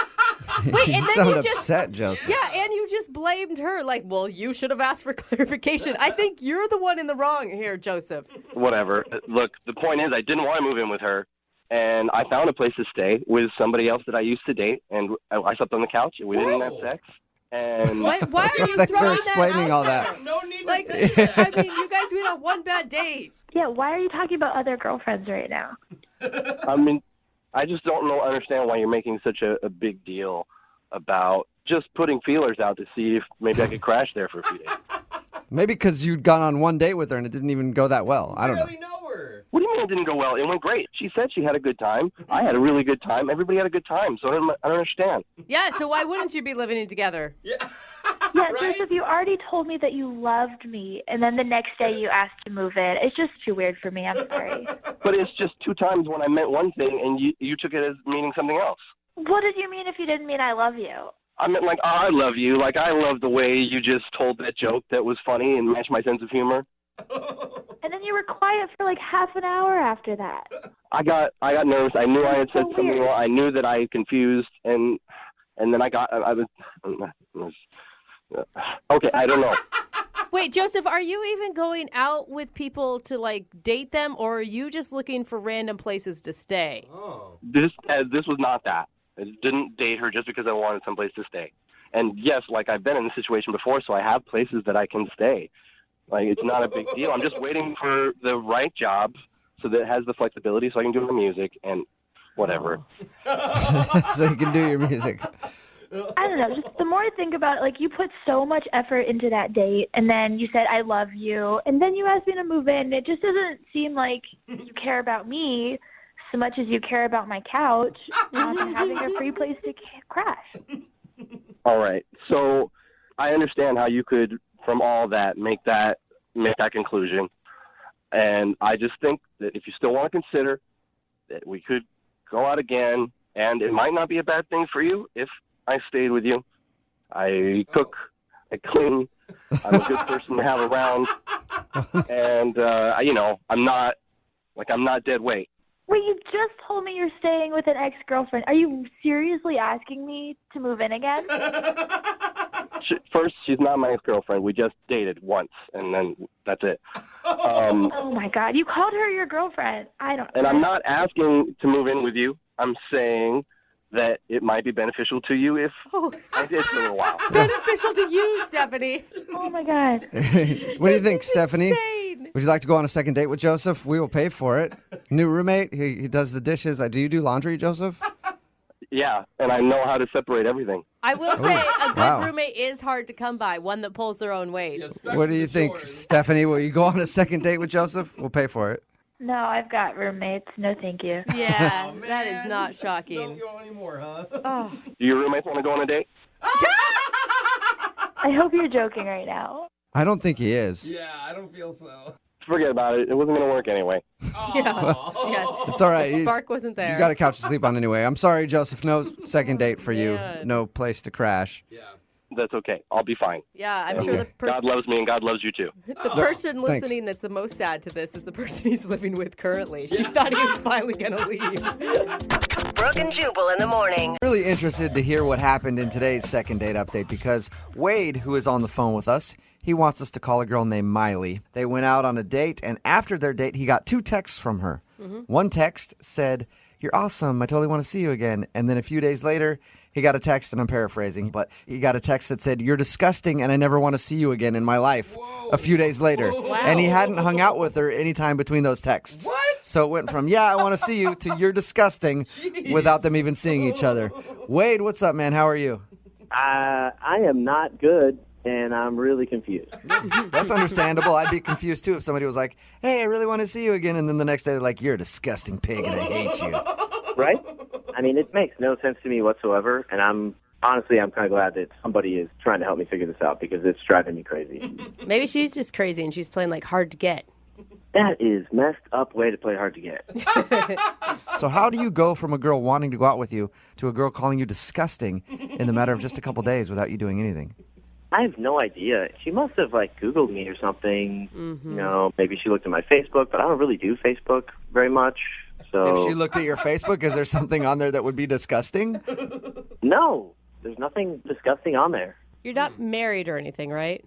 Wait, You and then sound you just upset, Joseph. Yeah, and you just blamed her. Like, well, you should have asked for clarification. I think you're the one in the wrong here, Joseph. Whatever. Look, the point is I didn't want to move in with her, and I found a place to stay with somebody else that I used to date, and I slept on the couch, and we didn't have sex. And Why are you Thanks for throwing explaining that all out that. there? No need to say that. I mean, you guys went on one bad date. Yeah, why are you talking about other girlfriends right now? I mean, I just don't understand why you're making such a big deal about just putting feelers out to see if maybe I could crash there for a few days. Maybe because you'd gone on one date with her and it didn't even go that well. I don't know. What do you mean it didn't go well? It went great. She said she had a good time. I had a really good time. Everybody had a good time, so I don't understand. Yeah, so why wouldn't you be living in together? Yeah, Joseph, you already told me that you loved me, and then the next day you asked to move in. It's just too weird for me. I'm sorry. But it's just 2 times when I meant one thing and you took it as meaning something else. What did you mean if you didn't mean I love you? I meant like, oh, I love you. Like, I love the way you just told that joke that was funny and matched my sense of humor. And then you were quiet for like half an hour after that. I got nervous. I knew I had said something wrong. I knew that I had confused, and then I was okay, I don't know. Wait, Joseph, are you even going out with people to, like, date them, or are you just looking for random places to stay? This was not that. I didn't date her just because I wanted someplace to stay. And yes, like, I've been in this situation before, so I have places that I can stay. Like, it's not a big deal. I'm just waiting for the right job so that it has the flexibility so I can do my music and whatever. So you can do your music. I don't know. Just the more I think about it, like, you put so much effort into that date, and then you said, I love you, and then you asked me to move in. It just doesn't seem like you care about me so much as you care about my couch and having a free place to crash. All right. So I understand how you could, from all that, make that conclusion. And I just think that if you still want to consider that we could go out again, and it might not be a bad thing for you if I stayed with you. I cook, I clean, I'm a good person to have around, and I'm not dead weight. Wait, you just told me you're staying with an ex-girlfriend. Are you seriously asking me to move in again? First, she's not my ex-girlfriend. We just dated once, and then that's it. Oh my God, you called her your girlfriend. And I'm not asking to move in with you. I'm saying that it might be beneficial to you if I did for a little while. Beneficial to you, Stephanie. Oh my God. What do you think, Stephanie? Would you like to go on a second date with Joseph? We will pay for it. New roommate, he does the dishes. Do you do laundry, Joseph? Yeah, and I know how to separate everything. I will say a good Wow. roommate is hard to come by, one that pulls their own weight. What do you think, Stephanie? Will you go on a second date with Joseph? We'll pay for it. No, I've got roommates. No, thank you. Yeah, that is not shocking. Don't go anymore, huh? Oh. Do your roommates want to go on a date? I hope you're joking right now. I don't think he is. Yeah, I don't feel so. Forget about it. It wasn't going to work anyway. Yeah. It's all right. The spark wasn't there. You got a couch to sleep on anyway. I'm sorry, Joseph. No second date for you. man. No place to crash. That's okay. I'll be fine. Yeah, I'm sure the God loves me and God loves you too. The person thanks. listening that's the most sad to this is the person he's living with currently. She thought he was finally going to leave. Brooke and Jubal in the morning. Really interested to hear what happened in today's second date update because Wade, who is on the phone with us, he wants us to call a girl named Miley. They went out on a date, and after their date, he got 2 texts from her. One text said, "You're awesome. I totally want to see you again." And then a few days later, he got a text, and I'm paraphrasing, but he got a text that said, "You're disgusting, and I never want to see you again in my life." A few days later. Wow. And he hadn't hung out with her any time between those texts. What? So it went from, "Yeah, I want to see you," to "You're disgusting," without them even seeing each other. Wade, what's up, man? How are you? I am not good. and I'm really confused. That's understandable. I'd be confused too if somebody was like, "Hey, I really want to see you again," and then the next day they're like, "You're a disgusting pig and I hate you." Right? I mean, it makes no sense to me whatsoever, and I'm kind of glad that somebody is trying to help me figure this out because it's driving me crazy. Maybe she's just crazy and she's playing like hard to get. That is messed up way to play hard to get. So how do you go from a girl wanting to go out with you to a girl calling you disgusting in the matter of just a couple days without you doing anything? I have no idea. She must have Googled me or something. Mm-hmm. You know, maybe she looked at my Facebook, but I don't really do Facebook very much. So If she looked at your Facebook, is there something on there that would be disgusting? No, there's nothing disgusting on there. You're not married or anything, right?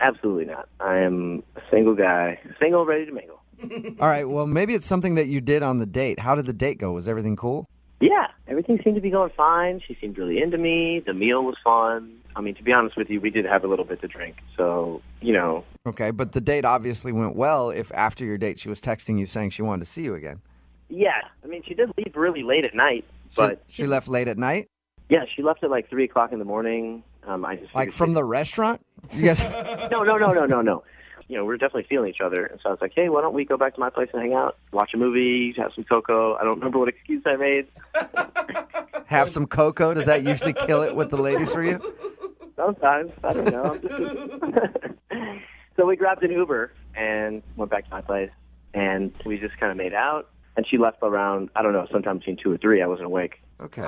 Absolutely not. I am a single guy, single, ready to mingle. All right, well, maybe it's something that you did on the date. How did the date go? Was everything cool? Yeah, everything seemed to be going fine. She seemed really into me. The meal was fun. I mean, to be honest with you, we did have a little bit to drink. So, you know. Okay, but the date obviously went well if after your date she was texting you saying she wanted to see you again. Yeah, I mean, she did leave really late at night. But She left late at night? Yeah, she left at 3 o'clock in the morning. I just Like from the restaurant? You guys... No. You know, we're definitely feeling each other. And so I was like, hey, why don't we go back to my place and hang out, watch a movie, have some cocoa. I don't remember what excuse I made. Have some cocoa? Does that usually kill it with the ladies for you? Sometimes. I don't know. So we grabbed an Uber and went back to my place. And we just kind of made out. And she left around, I don't know, sometime between 2 or 3. I wasn't awake. Okay.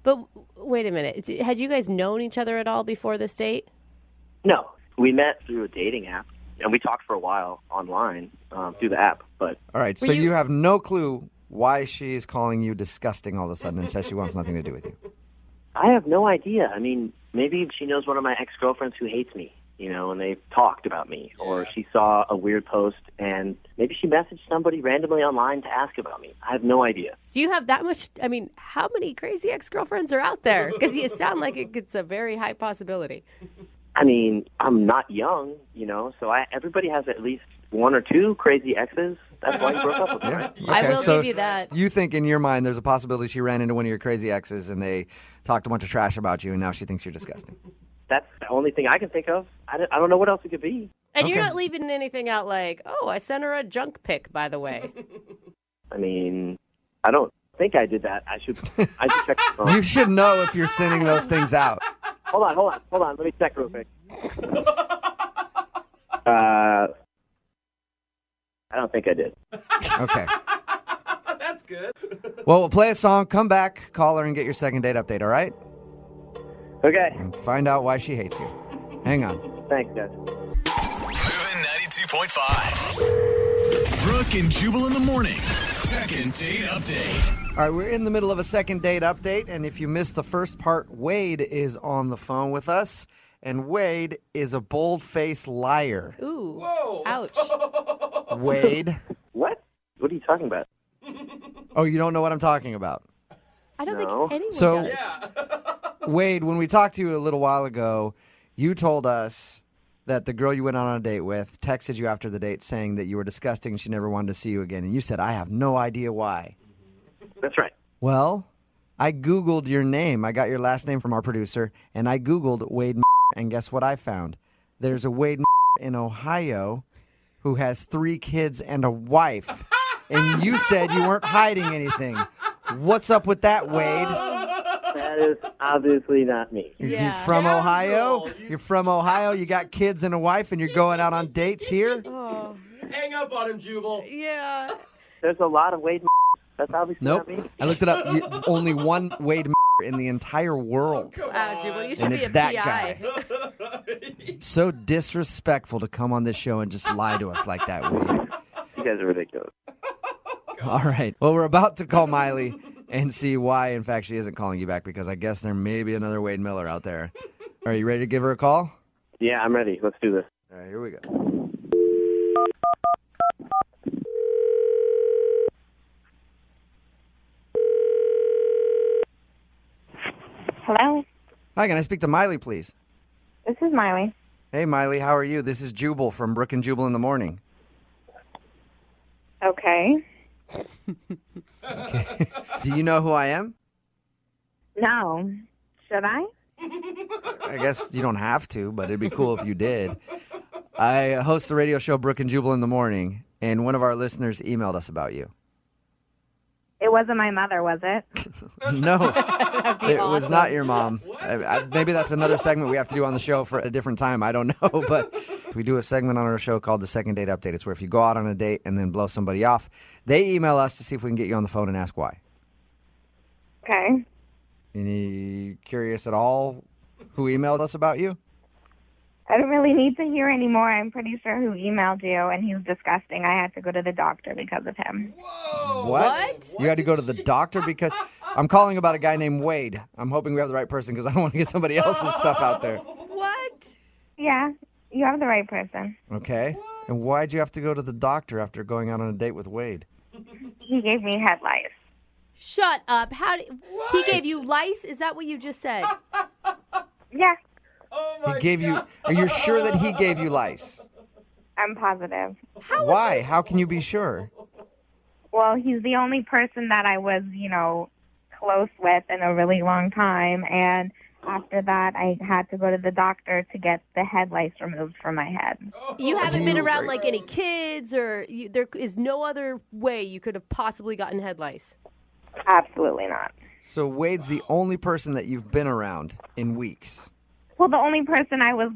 But wait a minute. Had you guys known each other at all before this date? No. We met through a dating app. And we talked for a while online through the app. But all right, so you have no clue why she's calling you disgusting all of a sudden and says she wants nothing to do with you. I have no idea. I mean, maybe she knows one of my ex-girlfriends who hates me, you know, and they've talked about me. Or she saw a weird post, and maybe she messaged somebody randomly online to ask about me. I have no idea. Do you have that much? I mean, how many crazy ex-girlfriends are out there? Because you sound like it's a very high possibility. I mean, I'm not young, you know, so everybody has at least 1 or 2 crazy exes. That's why you broke up with me, right? Okay, I will so give you that. You think in your mind there's a possibility she ran into one of your crazy exes and they talked a bunch of trash about you and now she thinks you're disgusting. That's the only thing I can think of. I don't know what else it could be. And you're not leaving anything out like, oh, I sent her a junk pic, by the way. I mean, I don't think I did that. I should check the phone. You should know if you're sending those things out. Hold on. Let me check real quick. I don't think I did. Okay. That's good. Well, we'll play a song, come back, call her, and get your second date update, all right? Okay. And find out why she hates you. Hang on. Thanks, guys. Moving 92.5. Brooke and Jubal in the mornings. Second date update. All right, we're in the middle of a second date update, and if you missed the first part, Wade is on the phone with us, and Wade is a bold-faced liar. Ooh. Whoa. Ouch. Wade. What? What are you talking about? Oh, you don't know what I'm talking about? I don't No. think anyone So, does. Wade, when we talked to you a little while ago, you told us that the girl you went on a date with texted you after the date saying that you were disgusting and she never wanted to see you again, and you said, I have no idea why. That's right. Well, I Googled your name. I got your last name from our producer, and I Googled Wade, and guess what I found? There's a Wade in Ohio who has 3 kids and a wife, and you said you weren't hiding anything. What's up with that, Wade? That is obviously not me. You're from Ohio? You're from Ohio, you got kids and a wife, and you're going out on dates here? Oh. Hang up on him, Jubal. Yeah. There's a lot of Wade. That's obviously Nope. not me. I looked it up. Only one Wade in the entire world. Wow, Jubal, you should And be it's a that PI. guy. So disrespectful to come on this show and just lie to us like that, Wade. You guys are ridiculous. All right. Well, we're about to call Miley and see why, in fact, she isn't calling you back, because I guess there may be another Wade Miller out there. Are you ready to give her a call? Yeah, I'm ready. Let's do this. All right, here we go. Hello, Hi, can I speak to Miley, please? this is Miley. Hey, Miley, how are you? This is Jubal from Brooke and Jubal in the morning. Okay. Do you know who I am? No. Should I? I guess you don't have to, but it'd be cool if you did. I host the radio show Brooke and Jubal in the Morning, and one of our listeners emailed us about you. It wasn't my mother, was it? No, it was not your mom. Maybe that's another segment we have to do on the show for a different time. I don't know, but we do a segment on our show called the Second Date Update. It's where if you go out on a date and then blow somebody off, they email us to see if we can get you on the phone and ask why. Okay. Any curious at all who emailed us about you? I don't really need to hear anymore. I'm pretty sure who emailed you, and he was disgusting. I had to go to the doctor because of him. What? You had to go to the doctor because I'm calling about a guy named Wade. I'm hoping we have the right person because I don't want to get somebody else's stuff out there. What? Yeah, you have the right person. Okay. And why'd you have to go to the doctor after going out on a date with Wade? He gave me head lice. Shut up. He gave you lice? Is that what you just said? Yeah. He gave you. Are you sure that he gave you lice? I'm positive. Why? How can you be sure? Well, he's the only person that I was, close with in a really long time, and after that, I had to go to the doctor to get the head lice removed from my head. You haven't been around like any kids, or there is no other way you could have possibly gotten head lice? Absolutely not. So Wade's the only person that you've been around in weeks. Well, the only person I was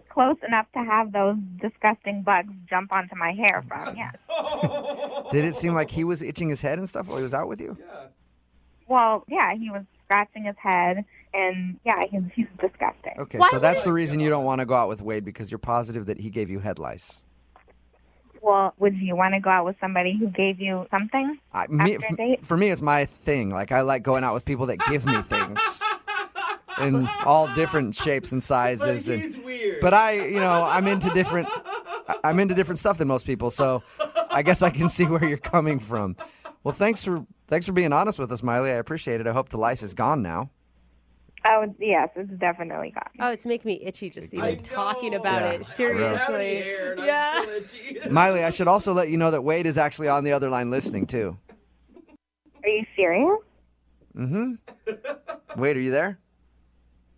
close enough to have those disgusting bugs jump onto my hair from, yes. Did it seem like he was itching his head and stuff while he was out with you? Well, yeah, he was scratching his head, and yeah, he's disgusting. Okay, so that's the reason you don't want to go out with Wade, because you're positive that he gave you head lice. Well, would you want to go out with somebody who gave you something after a date? For me, it's my thing. Like, I like going out with people that give me things. In all different shapes and sizes. But he's weird. But I'm into different stuff than most people, so I guess I can see where you're coming from. Well, thanks for being honest with us, Miley. I appreciate it. I hope the lice is gone now. Oh, yes, it's definitely gone. Oh, it's making me itchy just even talking about it. Seriously. Yeah. Miley, I should also let you know that Wade is actually on the other line listening, too. Are you serious? Mm-hmm. Wade, are you there?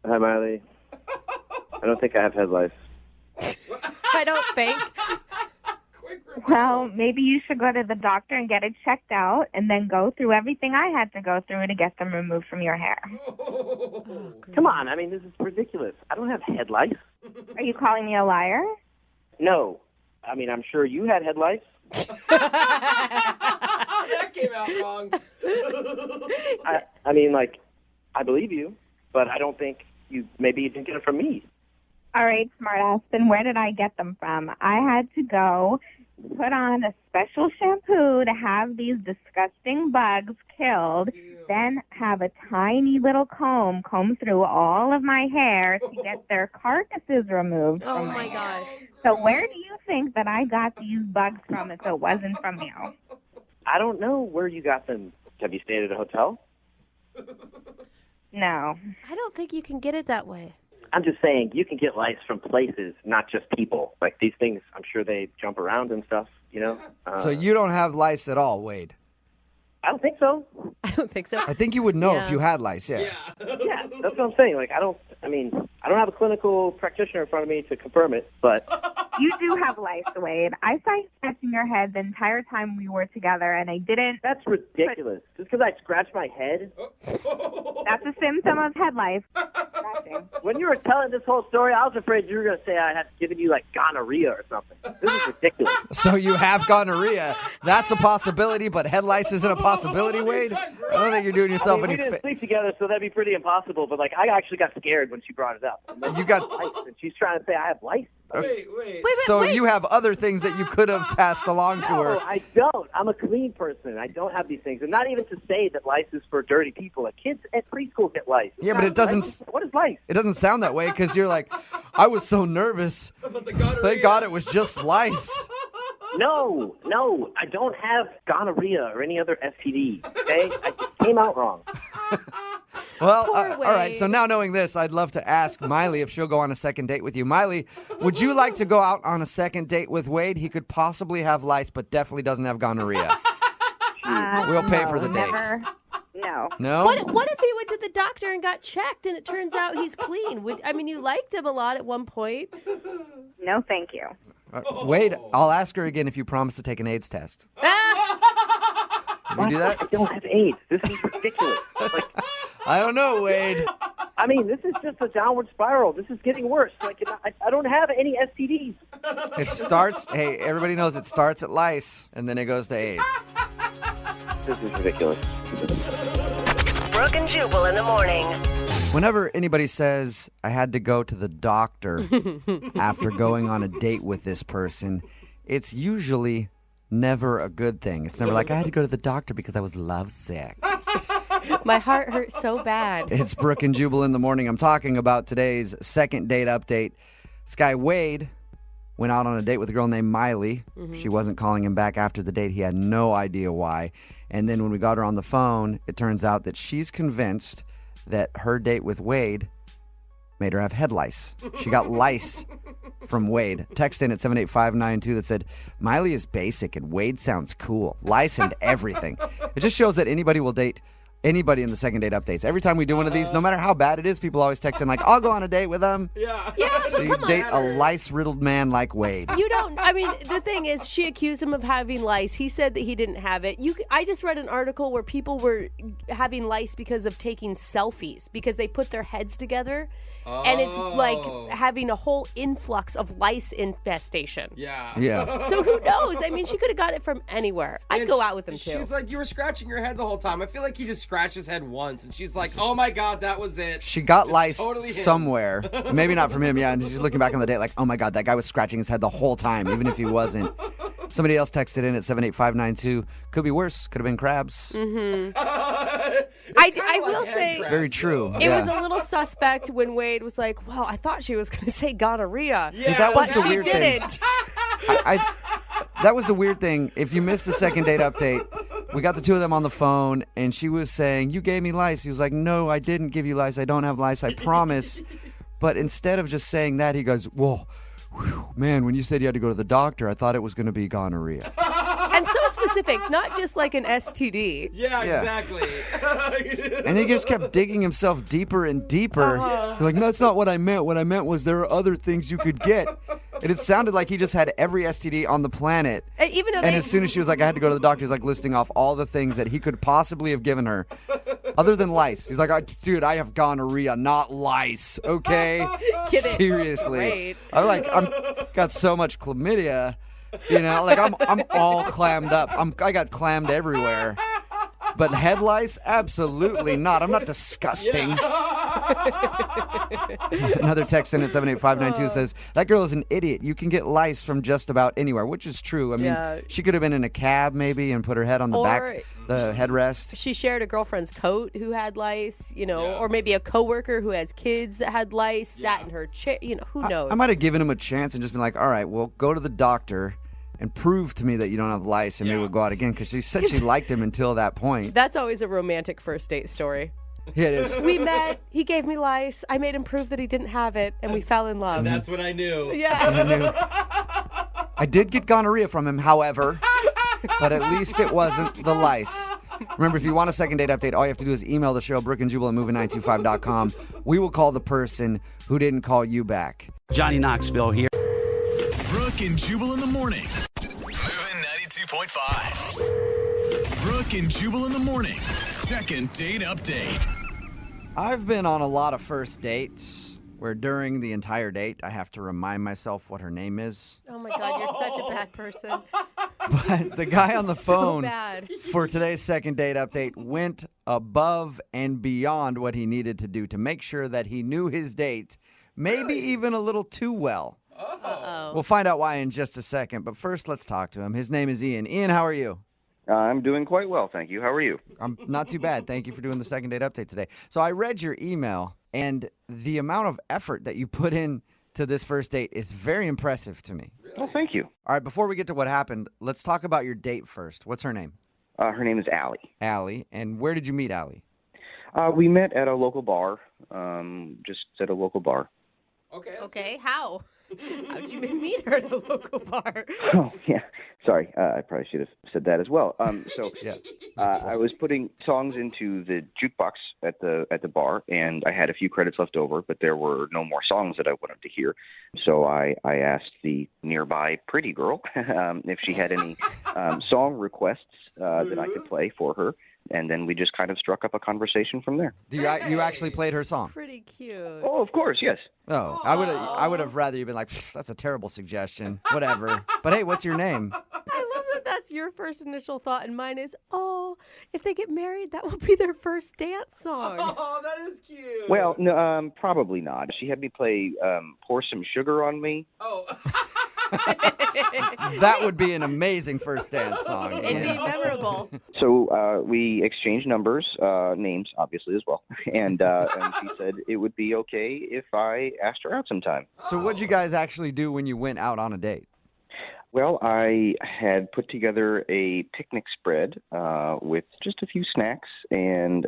Hi, Miley. I don't think I have head lice. I don't think. Well, maybe you should go to the doctor and get it checked out and then go through everything I had to go through to get them removed from your hair. Come on. I mean, this is ridiculous. I don't have head lice. Are you calling me a liar? No. I mean, I'm sure you had head lice. That came out wrong. I mean, I believe you, but I don't think maybe you didn't get it from me. All right, smartass. Then where did I get them from? I had to go put on a special shampoo to have these disgusting bugs killed, then have a tiny little comb through all of my hair to get their carcasses removed from my hair. God. So where do you think that I got these bugs from if it wasn't from you? I don't know where you got them. Have you stayed at a hotel? No. I don't think you can get it that way. I'm just saying you can get lice from places, not just people. Like these things, I'm sure they jump around and stuff, So you don't have lice at all, Wade? I don't think so. I don't think so. I think you would know if you had lice, yeah. Yeah, that's what I'm saying. I don't have a clinical practitioner in front of me to confirm it, but... You do have lice, Wade. I saw you scratching your head the entire time we were together, and I didn't... That's ridiculous. Just because I scratched my head? That's a symptom of head lice. When you were telling this whole story, I was afraid you were going to say I had given you, gonorrhea or something. This is ridiculous. So you have gonorrhea. That's a possibility, but head lice isn't a possibility, Wade? I don't think you're doing yourself any we didn't sleep together, so that'd be pretty impossible, but, I actually got scared when she brought it up. You got... lice, and she's trying to say I have lice. Wait. So you have other things that you could have passed along to her. No, I don't. I'm a clean person. I don't have these things. And not even to say that lice is for dirty people. Kids at preschool get lice. Yeah, but it doesn't... What is lice? It doesn't sound that way because you're like, I was so nervous. Thank God it was just lice. No, I don't have gonorrhea or any other STD, okay? I just came out wrong. Well, all right, so now knowing this, I'd love to ask Miley if she'll go on a second date with you. Miley, would you like to go out on a second date with Wade? He could possibly have lice, but definitely doesn't have gonorrhea. We'll pay for the date. No. No? What if he went to the doctor and got checked and it turns out he's clean? You liked him a lot at one point. No, thank you. Wade, I'll ask her again if you promise to take an AIDS test. Can you do that? I don't have AIDS. This is ridiculous. I don't know, Wade. I mean, this is just a downward spiral. This is getting worse. I don't have any STDs. It starts, hey, everybody knows it starts at lice, and then it goes to AIDS. This is ridiculous. Brooke and Jubal in the morning. Whenever anybody says, I had to go to the doctor after going on a date with this person, it's usually never a good thing. It's never like, I had to go to the doctor because I was lovesick. My heart hurts so bad. It's Brooke and Jubal in the morning. I'm talking about today's second date update. This guy, Wade, went out on a date with a girl named Miley. She wasn't calling him back after the date. He had no idea why. And then when we got her on the phone, it turns out that she's convinced that her date with Wade made her have head lice. She got lice from Wade. Text in at 78592 that said, Miley is basic and Wade sounds cool. Lice and everything. It just shows that anybody will date anybody in the second date updates. Every time we do one of these, no matter how bad it is, people always text in like, I'll go on a date with them. Yeah, So you date a lice-riddled man like Wade. You don't. The thing is, she accused him of having lice. He said that he didn't have it. I just read an article where people were having lice because of taking selfies because they put their heads together. And it's like having a whole influx of lice infestation. Yeah. So who knows? She could have got it from anywhere. I'd go out with him too. She's like, you were scratching your head the whole time. I feel like he just scratched his head once, and she's like, oh my God, that was it. She got It's lice totally him. somewhere. Maybe not from him, yeah. And she's looking back on the date like, oh my God, that guy was scratching his head the whole time, even if he wasn't. Somebody else texted in at 78592. Could be worse. Could have been crabs. I will say, Very true. it was a little suspect when Wade was like, well, I thought she was going to say gonorrhea. Yeah, that was but the weird she thing. didn't. That was the weird thing. If you missed the second date update, we got the two of them on the phone, and she was saying, you gave me lice. He was like, no, I didn't give you lice. I don't have lice. I promise. But instead of just saying that, he goes, whoa, whew, man, when you said you had to go to the doctor, I thought it was going to be gonorrhea. And so specific, not just like an STD. Yeah, exactly. And he just kept digging himself deeper and deeper. You're like, no, that's not what I meant. What I meant was there are other things you could get. And it sounded like he just had every STD on the planet. Even though and as soon as she was like, I had to go to the doctor, he's like listing off all the things that he could possibly have given her other than lice. He's like, dude, I have gonorrhea, not lice. Okay? Seriously. I'm got so much chlamydia. I'm all clammed up. I got clammed everywhere. But head lice? Absolutely not. I'm not disgusting. Another text in at 78592 says, that girl is an idiot. You can get lice from just about anywhere, which is true. She could have been in a cab maybe and put her head on the back, the headrest. She shared a girlfriend's coat who had lice, or maybe a coworker who has kids that had lice, sat in her chair, who knows? I might have given him a chance and just been like, all right, well, go to the doctor and prove to me that you don't have lice, and maybe we'll go out again, because she said she liked him until that point. That's always a romantic first date story. Yeah, it is. We met, he gave me lice, I made him prove that he didn't have it, and we fell in love. And that's what I knew. Yeah. I did get gonorrhea from him, however, but at least it wasn't the lice. Remember, if you want a second date update, all you have to do is email the show, Brooke and Jubal at moving925.com. We will call the person who didn't call you back. Johnny Knoxville here. Brooke and Jubal in the mornings. Moving 92.5. Brooke and Jubal in the mornings. Second date update. I've been on a lot of first dates where during the entire date I have to remind myself what her name is. Oh my God, you're such a bad person. But the guy on the phone bad. for today's second date update went above and beyond what he needed to do to make sure that he knew his date, maybe even a little too well. Uh-oh. We'll find out why in just a second, but first let's talk to him. His name is Ian. Ian, how are you? I'm doing quite well, thank you. How are you? I'm not too bad. Thank you for doing the second date update today. So I read your email, and the amount of effort that you put in to this first date is very impressive to me. Oh, thank you. All right, before we get to what happened, let's talk about your date first. What's her name? Her name is Allie. Allie. And where did you meet Allie? We met at a local bar, just at a local bar. Okay, how? How'd you meet her at a local bar? Oh, yeah. Sorry, I probably should have said that as well. Yeah. I was putting songs into the jukebox at the bar, and I had a few credits left over, but there were no more songs that I wanted to hear. So I asked the nearby pretty girl if she had any song requests that I could play for her, and then we just kind of struck up a conversation from there. You actually played her song? Pretty cute. Oh, of course, yes. Oh, I would have rather you been like, that's a terrible suggestion. Whatever. But hey, what's your name? I love that that's your first initial thought, and mine is, oh, if they get married, that will be their first dance song. Oh, that is cute. Well, no, probably not. She had me play Pour Some Sugar on Me. Oh. That would be an amazing first dance song. It'd be memorable. So we exchanged names, obviously, as well. And she said it would be okay if I asked her out sometime. So what'd you guys actually do when you went out on a date? Well, I had put together a picnic spread with just a few snacks, and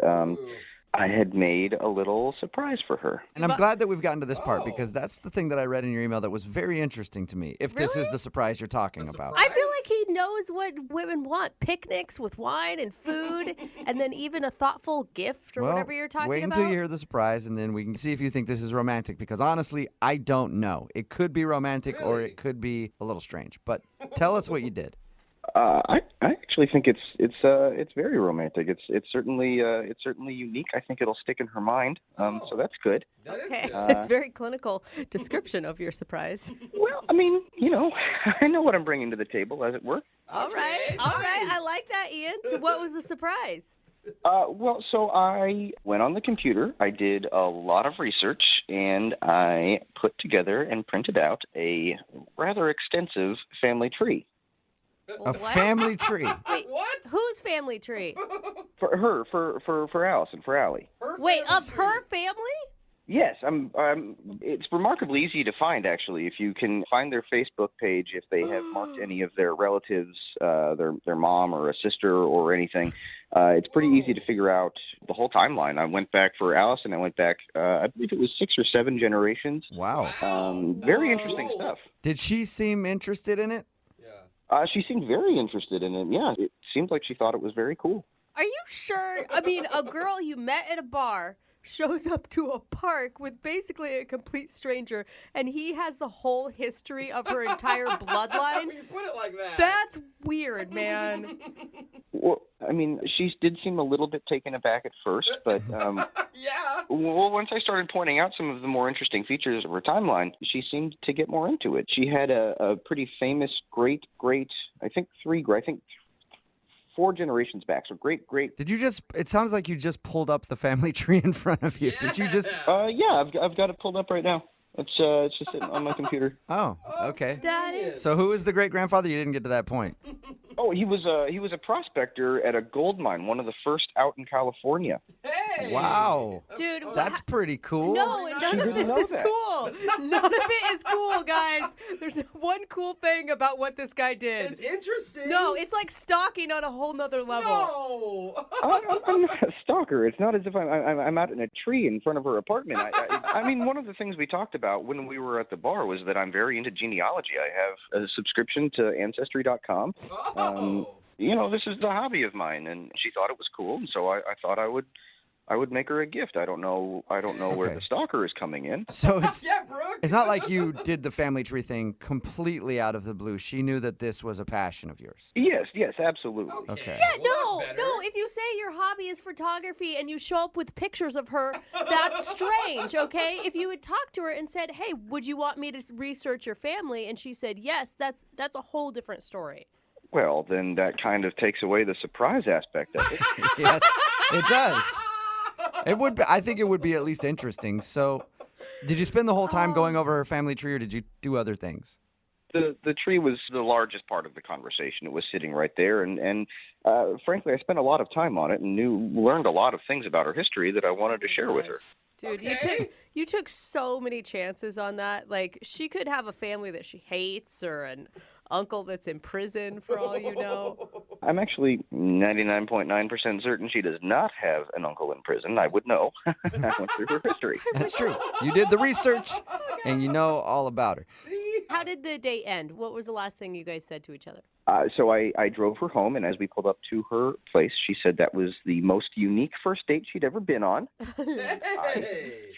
I had made a little surprise for her. And I'm glad that we've gotten to this part because that's the thing that I read in your email that was very interesting to me, if this is the surprise you're talking about. I feel like he knows what women want. Picnics with wine and food, and then even a thoughtful gift or whatever you're talking wait about. until you hear the surprise, and then we can see if you think this is romantic, because honestly, I don't know. It could be romantic or it could be a little strange, but tell us what you did. I actually think it's very romantic. It's certainly unique. I think it'll stick in her mind. So that's good. Okay, it's very clinical description of your surprise. Well, I mean, I know what I'm bringing to the table, as it were. All right. I like that, Ian. So what was the surprise? So I went on the computer. I did a lot of research, and I put together and printed out a rather extensive family tree. A family tree? Wait, what? Whose family tree? For her, for Allison, for Allie. Wait, of her family? Yes, it's remarkably easy to find, actually. If you can find their Facebook page, if they have marked any of their relatives, their mom or a sister or anything, it's pretty easy to figure out the whole timeline. I went back for Allison. I went back, I believe it was 6 or 7 generations. Wow. Very interesting stuff. Did she seem interested in it? She seemed very interested in it. Yeah, it seemed like she thought it was very cool. Are you sure? I mean, a girl you met at a bar shows up to a park with basically a complete stranger, and he has the whole history of her entire bloodline. When you put it like that. That's weird, man. Well, I mean, she did seem a little bit taken aback at first, but yeah. Well, once I started pointing out some of the more interesting features of her timeline, she seemed to get more into it. She had a pretty famous great, I think 4 generations back. So great. Did you it sounds like you just pulled up the family tree in front of you. Did you just? Yeah, I've got it pulled up right now. It's just sitting on my computer. Oh, okay. That is. So who is the great grandfather? You didn't get to that point. Oh, he was a prospector at a gold mine, one of the first out in California. Hey! Wow. Dude, that's pretty cool. No, none of this is cool. None of it is cool, guys. There's one cool thing about what this guy did. It's interesting. No, it's like stalking on a whole nother level. No. I'm not a stalker. It's not as if I'm out in a tree in front of her apartment. I mean, one of the things we talked about when we were at the bar was that I'm very into genealogy. I have a subscription to Ancestry.com. This is the hobby of mine, and she thought it was cool, and so I thought I would make her a gift. I don't know where the stalker is coming in. So Brooke. It's not like you did the family tree thing completely out of the blue. She knew that this was a passion of yours. Yes, absolutely. Okay. Yeah, no. If you say your hobby is photography and you show up with pictures of her, that's strange, okay? If you had talked to her and said, hey, would you want me to research your family? And she said yes, that's a whole different story. Well, then that kind of takes away the surprise aspect of it. Yes, it does. It would be, I think it would be at least interesting. So, did you spend the whole time going over her family tree, or did you do other things? The tree was the largest part of the conversation. It was sitting right there, and frankly, I spent a lot of time on it and learned a lot of things about her history that I wanted to share with her. Dude, you took so many chances on that. Like, she could have a family that she hates or an uncle that's in prison, for all you know. I'm actually 99.9% certain she does not have an uncle in prison. I would know. I went through her history. That's true. You did the research, and you know all about her. How did the date end? What was the last thing you guys said to each other? So I drove her home, and as we pulled up to her place, she said that was the most unique first date she'd ever been on.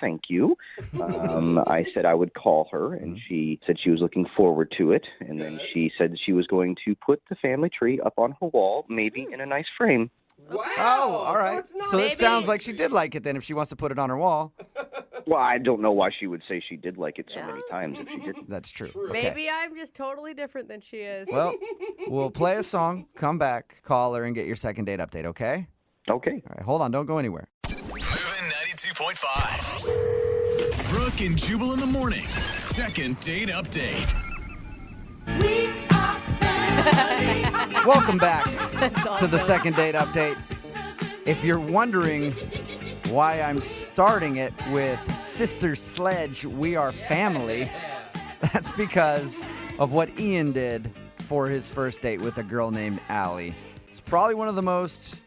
Thank you. I said I would call her, and she said she was looking forward to it. And then she said she was going to put the family tree up on her wall, maybe in a nice frame. Wow. Oh, all right. So Maybe. it sounds like she did like it then if she wants to put it on her wall. Well, I don't know why she would say she did like it so many times if she didn't. That's true. Okay. Maybe I'm just totally different than she is. Well, we'll play a song, come back, call her, and get your second date update, okay? Okay. All right, hold on. Don't go anywhere. Moving 92.5. Brooke and Jubal in the mornings. Second date update. Welcome back That's to the awesome. second date update. If you're wondering why I'm starting it with Sister Sledge, We Are Family, that's because of what Ian did for his first date with a girl named Allie. It's probably one of the most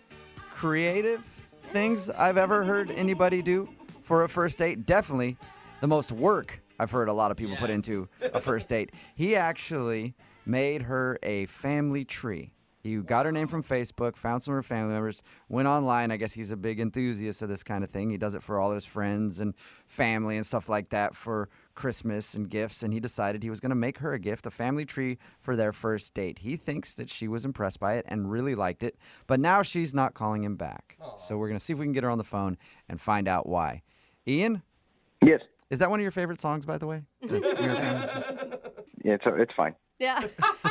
creative things I've ever heard anybody do for a first date. Definitely the most work I've heard a lot of people put into a first date. He actually made her a family tree. He got her name from Facebook, found some of her family members, went online. I guess he's a big enthusiast of this kind of thing. He does it for all his friends and family and stuff like that for Christmas and gifts. And he decided he was going to make her a gift, a family tree for their first date. He thinks that she was impressed by it and really liked it. But now she's not calling him back. So we're going to see if we can get her on the phone and find out why. Ian? Yes. Is that one of your favorite songs, by the way? Yeah, it's fine. Yeah.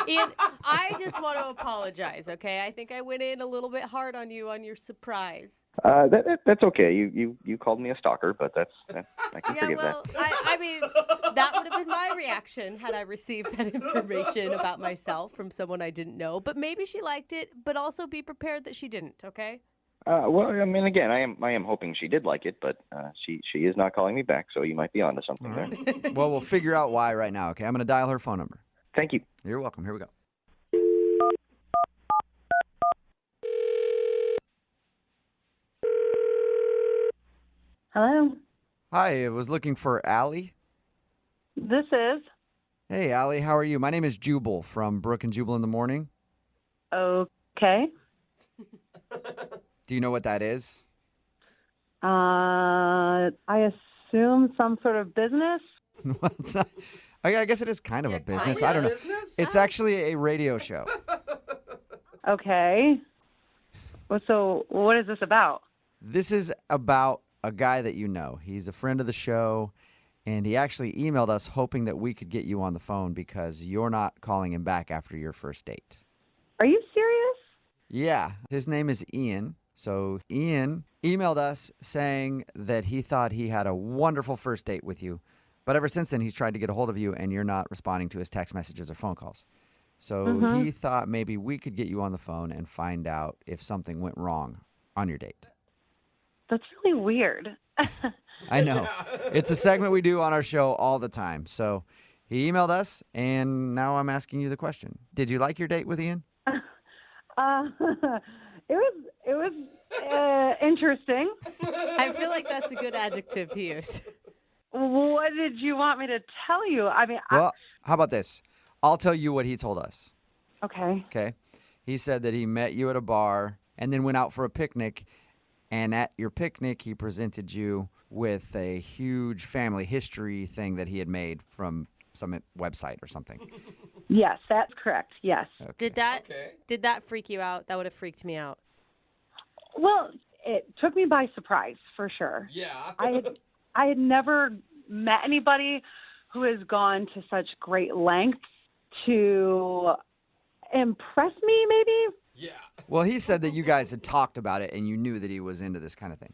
Ian, I just want to apologize, okay? I think I went in a little bit hard on you on your surprise. That's okay. You called me a stalker, but I can Yeah, forgive well, that. I mean, that would have been my reaction had I received that information about myself from someone I didn't know. But maybe she liked it, but also be prepared that she didn't, okay? Well, I mean, again, I am hoping she did like it, but she is not calling me back, so you might be onto something there. Well, we'll figure out why right now, okay? I'm going to dial her phone number. Thank you. You're welcome. Here we go. Hello. Hi, I was looking for Allie. This is. Hey, Allie, how are you? My name is Jubal from Brooke and Jubal in the morning. Okay. Do you know what that is? I assume some sort of business. Well, it's not. I guess it is kind of a business. I don't know. It's actually a radio show. Okay. Well, so what is this about? This is about a guy that you know. He's a friend of the show, and he actually emailed us hoping that we could get you on the phone because you're not calling him back after your first date. Are you serious? Yeah. His name is Ian. So Ian emailed us saying that he thought he had a wonderful first date with you. But ever since then, he's tried to get a hold of you, and you're not responding to his text messages or phone calls. So he thought maybe we could get you on the phone and find out if something went wrong on your date. That's really weird. I know. It's a segment we do on our show all the time. So he emailed us, and now I'm asking you the question. Did you like your date with Ian? It was interesting. I feel like that's a good adjective to use. What did you want me to tell you? I mean, Well, how about this? I'll tell you what he told us. Okay. Okay. He said that he met you at a bar and then went out for a picnic. And at your picnic, he presented you with a huge family history thing that he had made from some website or something. Yes, that's correct. Yes. Did that freak you out? That would have freaked me out. Well, it took me by surprise for sure. Yeah. I had never met anybody who has gone to such great lengths to impress me, maybe. Yeah. Well, he said that you guys had talked about it and you knew that he was into this kind of thing.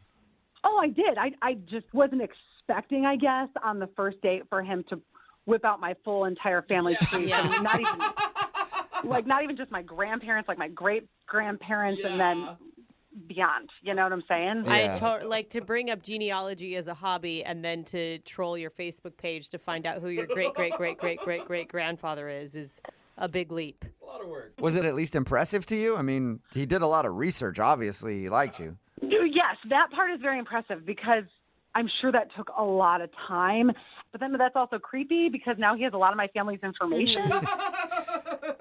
Oh, I did. I just wasn't expecting, I guess, on the first date for him to whip out my full entire family tree. Yeah. I mean, not even just my grandparents, like my great grandparents, and then beyond. You know what I'm saying? Yeah. Like to bring up genealogy as a hobby and then to troll your Facebook page to find out who your great grandfather is a big leap. It's a lot of work. Was it at least impressive to you? I mean, he did a lot of research. Obviously, he liked you. Yes, that part is very impressive because I'm sure that took a lot of time. But then that's also creepy because now he has a lot of my family's information.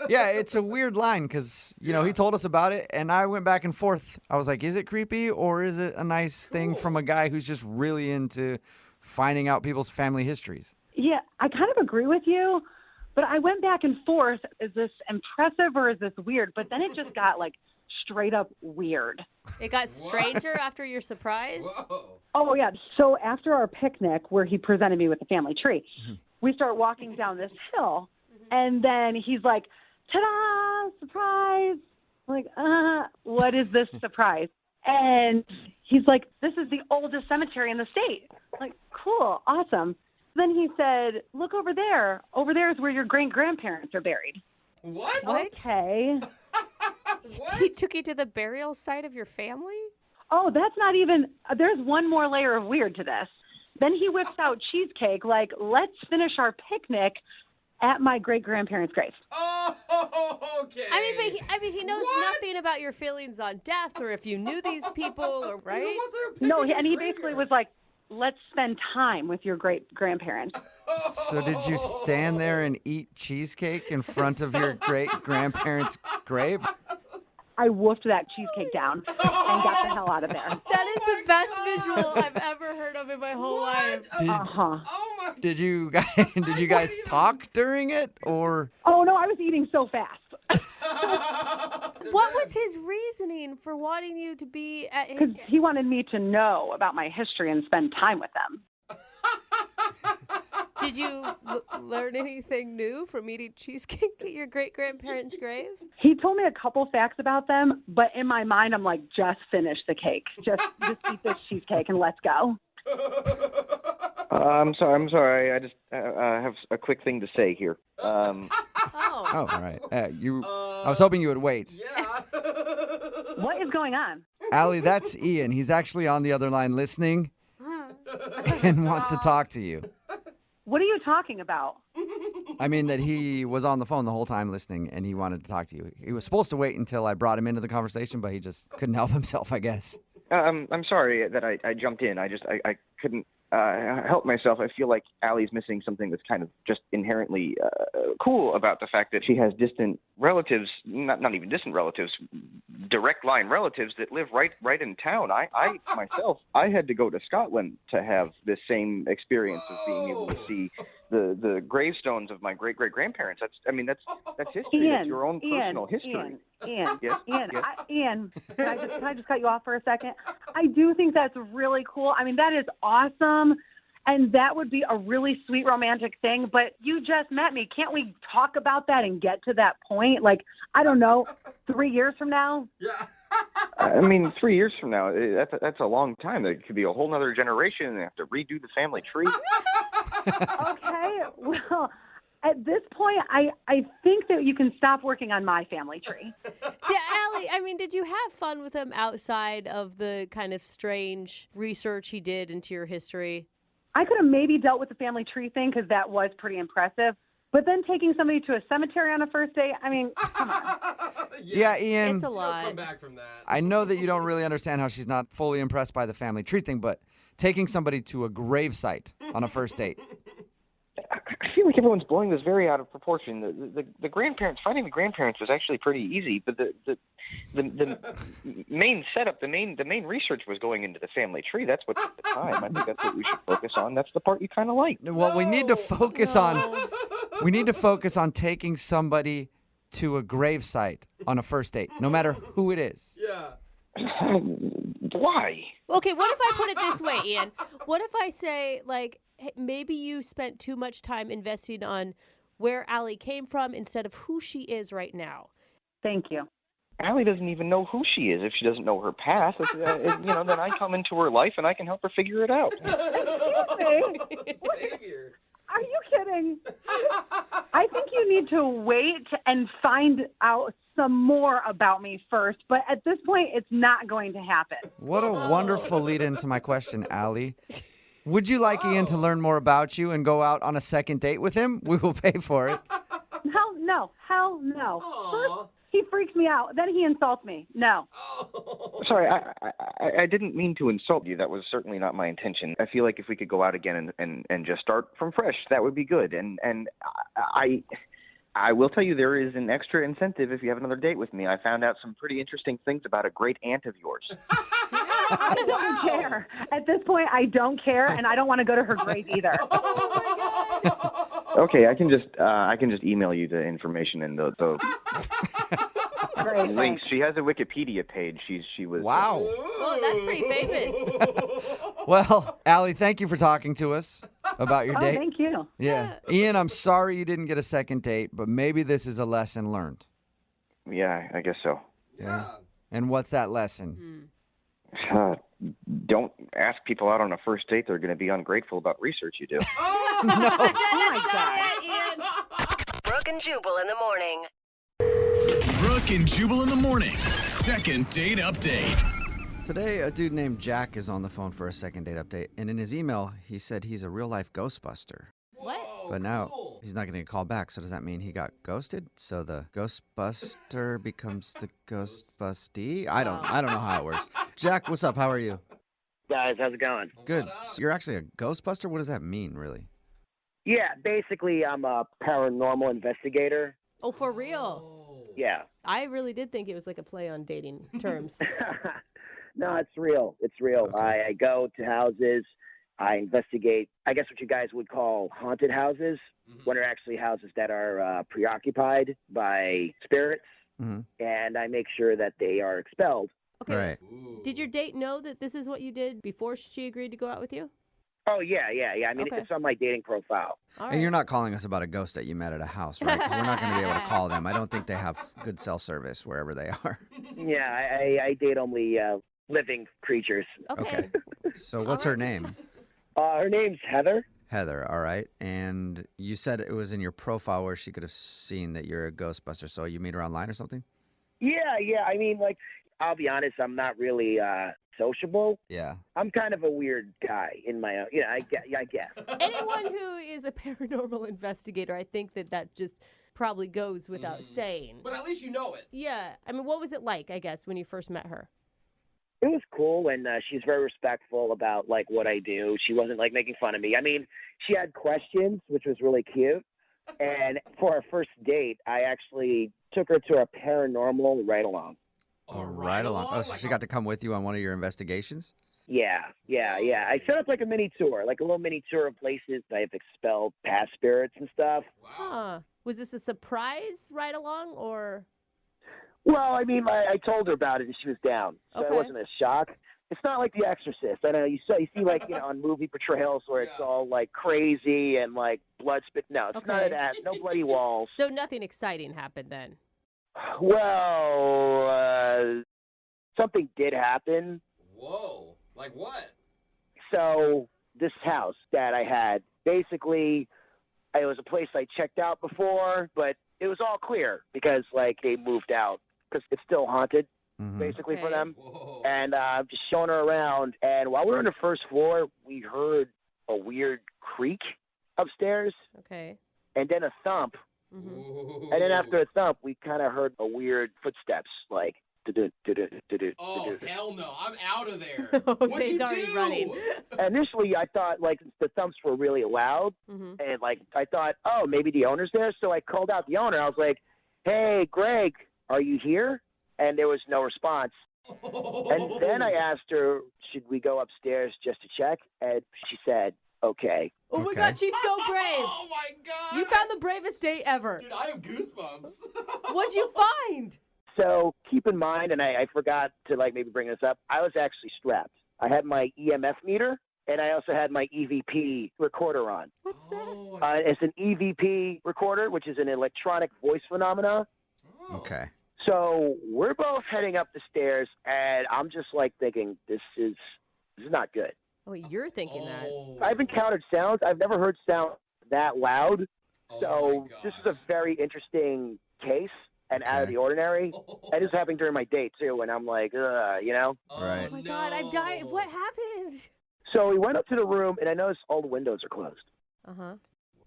Yeah, it's a weird line because, he told us about it, and I went back and forth. I was like, is it creepy or is it a nice thing from a guy who's just really into finding out people's family histories? Yeah, I kind of agree with you, but I went back and forth. Is this impressive or is this weird? But then it just got, straight up weird. It got stranger after your surprise? Oh, yeah. So after our picnic where he presented me with the family tree, we start walking down this hill, and then he's like, ta-da, surprise. I'm like, what is this surprise? And he's like, this is the oldest cemetery in the state. I'm like, cool, awesome. Then he said, look over there. Over there is where your great-grandparents are buried. What? Okay. He took you to the burial site of your family? Oh, that's not even, there's one more layer of weird to this. Then he whips out cheesecake, like, let's finish our picnic at my great-grandparents' grave. Oh, okay. I mean, he knows nothing about your feelings on death or if you knew these people, or right? No, and he basically was like, let's spend time with your great-grandparents. So did you stand there and eat cheesecake in front of your great-grandparents' grave? I woofed that cheesecake down and got the hell out of there. That is the best visual I've ever heard of in my whole life. Did you guys talk during it, or? Oh no, I was eating so fast. What was his reasoning for wanting you to be at his... Because he wanted me to know about my history and spend time with them. Did you learn anything new from eating cheesecake at your great-grandparents' grave? He told me a couple facts about them, but in my mind, I'm like, just finish the cake. Just eat this cheesecake and let's go. I'm sorry. I just have a quick thing to say here. Oh, all right. I was hoping you would wait. Yeah. What is going on? Allie, that's Ian. He's actually on the other line listening and wants to talk to you. What are you talking about? I mean that he was on the phone the whole time listening, and he wanted to talk to you. He was supposed to wait until I brought him into the conversation, but he just couldn't help himself, I guess. I'm sorry that I jumped in. I couldn't help myself. I feel like Allie's missing something that's kind of just inherently cool about the fact that she has distant relatives, not even distant relatives, direct line relatives that live right in town. I myself, I had to go to Scotland to have this same experience of being able to see the gravestones of my great-great-grandparents. That's history. Ian, That's your own personal history. Ian, Yes? Ian, Yes? Ian, can I just cut you off for a second? I do think that's really cool. I mean, that is awesome, and that would be a really sweet romantic thing, but you just met me. Can't we talk about that and get to that point? Like, I don't know, 3 years from now? Yeah. 3 years from now, that's a long time. It could be a whole other generation, and they have to redo the family tree. Okay, well, at this point, I think that you can stop working on my family tree. Yeah, Allie, did you have fun with him outside of the kind of strange research he did into your history? I could have maybe dealt with the family tree thing because that was pretty impressive. But then taking somebody to a cemetery on a first date, come on. Yeah, Ian. It's a lot. Come back from that. I know that you don't really understand how she's not fully impressed by the family tree thing, but taking somebody to a gravesite on a first date. I feel like everyone's blowing this very out of proportion. The grandparents, finding the grandparents was actually pretty easy, but the main setup, the main research was going into the family tree. That's what took the time. I think that's what we should focus on. That's the part you kind of like. Well, we need to focus on taking somebody to a gravesite on a first date, no matter who it is. Yeah. Why? Okay, what if I put it this way, Ian? What if I say, like, hey, maybe you spent too much time investing on where Allie came from instead of who she is right now? Thank you. Allie doesn't even know who she is if she doesn't know her past. Then I come into her life and I can help her figure it out. Savior. Are you kidding? I think you need to wait and find out some more about me first, but at this point, it's not going to happen. What a wonderful lead into my question, Allie. Would you like Ian to learn more about you and go out on a second date with him? We will pay for it. Hell no. First, he freaks me out. Then he insults me. No. Sorry, I didn't mean to insult you. That was certainly not my intention. I feel like if we could go out again and just start from fresh, that would be good. And I will tell you there is an extra incentive if you have another date with me. I found out some pretty interesting things about a great aunt of yours. I don't care. At this point, I don't care, and I don't want to go to her grave either. Okay, I can just email you the information and the Great, links. She has a Wikipedia page. She was Wow. Oh, that's pretty famous. Well, Allie, thank you for talking to us about your Oh, date. thank you. Yeah. Ian, I'm sorry you didn't get a second date, but maybe this is a lesson learned. Yeah, I guess so. Yeah. And what's that lesson? Don't ask people out on a first date. They're going to be ungrateful about research you do. Oh my God. Brooke and Jubal in the morning. Brooke and Jubal in the mornings. Second date update. Today, a dude named Jack is on the phone for a second date update, and in his email, he said he's a real-life Ghostbuster. What? But now he's not going to call back, so does that mean he got ghosted? So the Ghostbuster becomes the Ghostbustee? I don't know how it works. Jack, what's up? How are you? Guys, how's it going? Good. So you're actually a Ghostbuster? What does that mean, really? Yeah, basically, I'm a paranormal investigator. Oh, for real? Yeah. I really did think it was like a play on dating terms. No, it's real. It's real. Okay. I go to houses. I investigate, I guess what you guys would call haunted houses, when they're actually houses that are preoccupied by spirits, and I make sure that they are expelled. Okay. Right. Did your date know that this is what you did before she agreed to go out with you? Oh, yeah. I mean, it's on my dating profile. And you're not calling us about a ghost that you met at a house, right? 'Cause we're not going to be able to call them. I don't think they have good cell service wherever they are. Yeah, I date only living creatures. Okay. So what's her name? Her name's Heather. Heather, all right. And you said it was in your profile where she could have seen that you're a Ghostbuster, so you meet her online or something? Yeah. I mean, like, I'll be honest, I'm not really sociable. Yeah. I'm kind of a weird guy in my own. I guess. Anyone who is a paranormal investigator, I think that just probably goes without saying. But at least you know it. Yeah. I mean, what was it like, I guess, when you first met her? It was cool, and she's very respectful about, like, what I do. She wasn't, like, making fun of me. I mean, she had questions, which was really cute. And for our first date, I actually took her to a paranormal ride-along. Right along. Oh, so she got to come with you on one of your investigations? Yeah. I set up, like, a mini tour, like a little mini tour of places that I've expelled past spirits and stuff. Huh. Was this a surprise ride along, or? Well, I mean, I told her about it, and she was down, so it wasn't a shock. It's not like The Exorcist. I know you see like on movie portrayals where it's all like crazy and like blood spit. No, it's none of that. No bloody walls. So nothing exciting happened then. Well, something did happen. Whoa! Like what? So this house that I had, basically, it was a place I checked out before, but it was all clear because like they moved out. Because it's still haunted, basically, for them. Whoa. And just showing her around. And while we were on the first floor, we heard a weird creak upstairs. Okay. And then a thump. And then after a thump, we kind of heard a weird footsteps, like, oh, hell no. I'm out of there. What'd you already do? Running. Initially, I thought, like, the thumps were really loud. And, like, I thought, oh, maybe the owner's there. So I called out the owner. I was like, hey, Greg, are you here? And there was no response. And then I asked her, should we go upstairs just to check? And she said, okay. Oh my God, she's so brave. Oh my God. You found the bravest date ever. Dude, I have goosebumps. What'd you find? So keep in mind, and I forgot to like maybe bring this up, I was actually strapped. I had my EMF meter, and I also had my EVP recorder on. What's that? It's an EVP recorder, which is an electronic voice phenomena. Okay. So we're both heading up the stairs, and I'm just like thinking, this is not good. Oh, you're thinking that. I've encountered sounds. I've never heard sound that loud. So this is a very interesting case and out of the ordinary. And this is happening during my date, too, and I'm like, you know? Right. Oh, my God, I'm dying. What happened? So we went up to the room, and I noticed all the windows are closed. Uh-huh.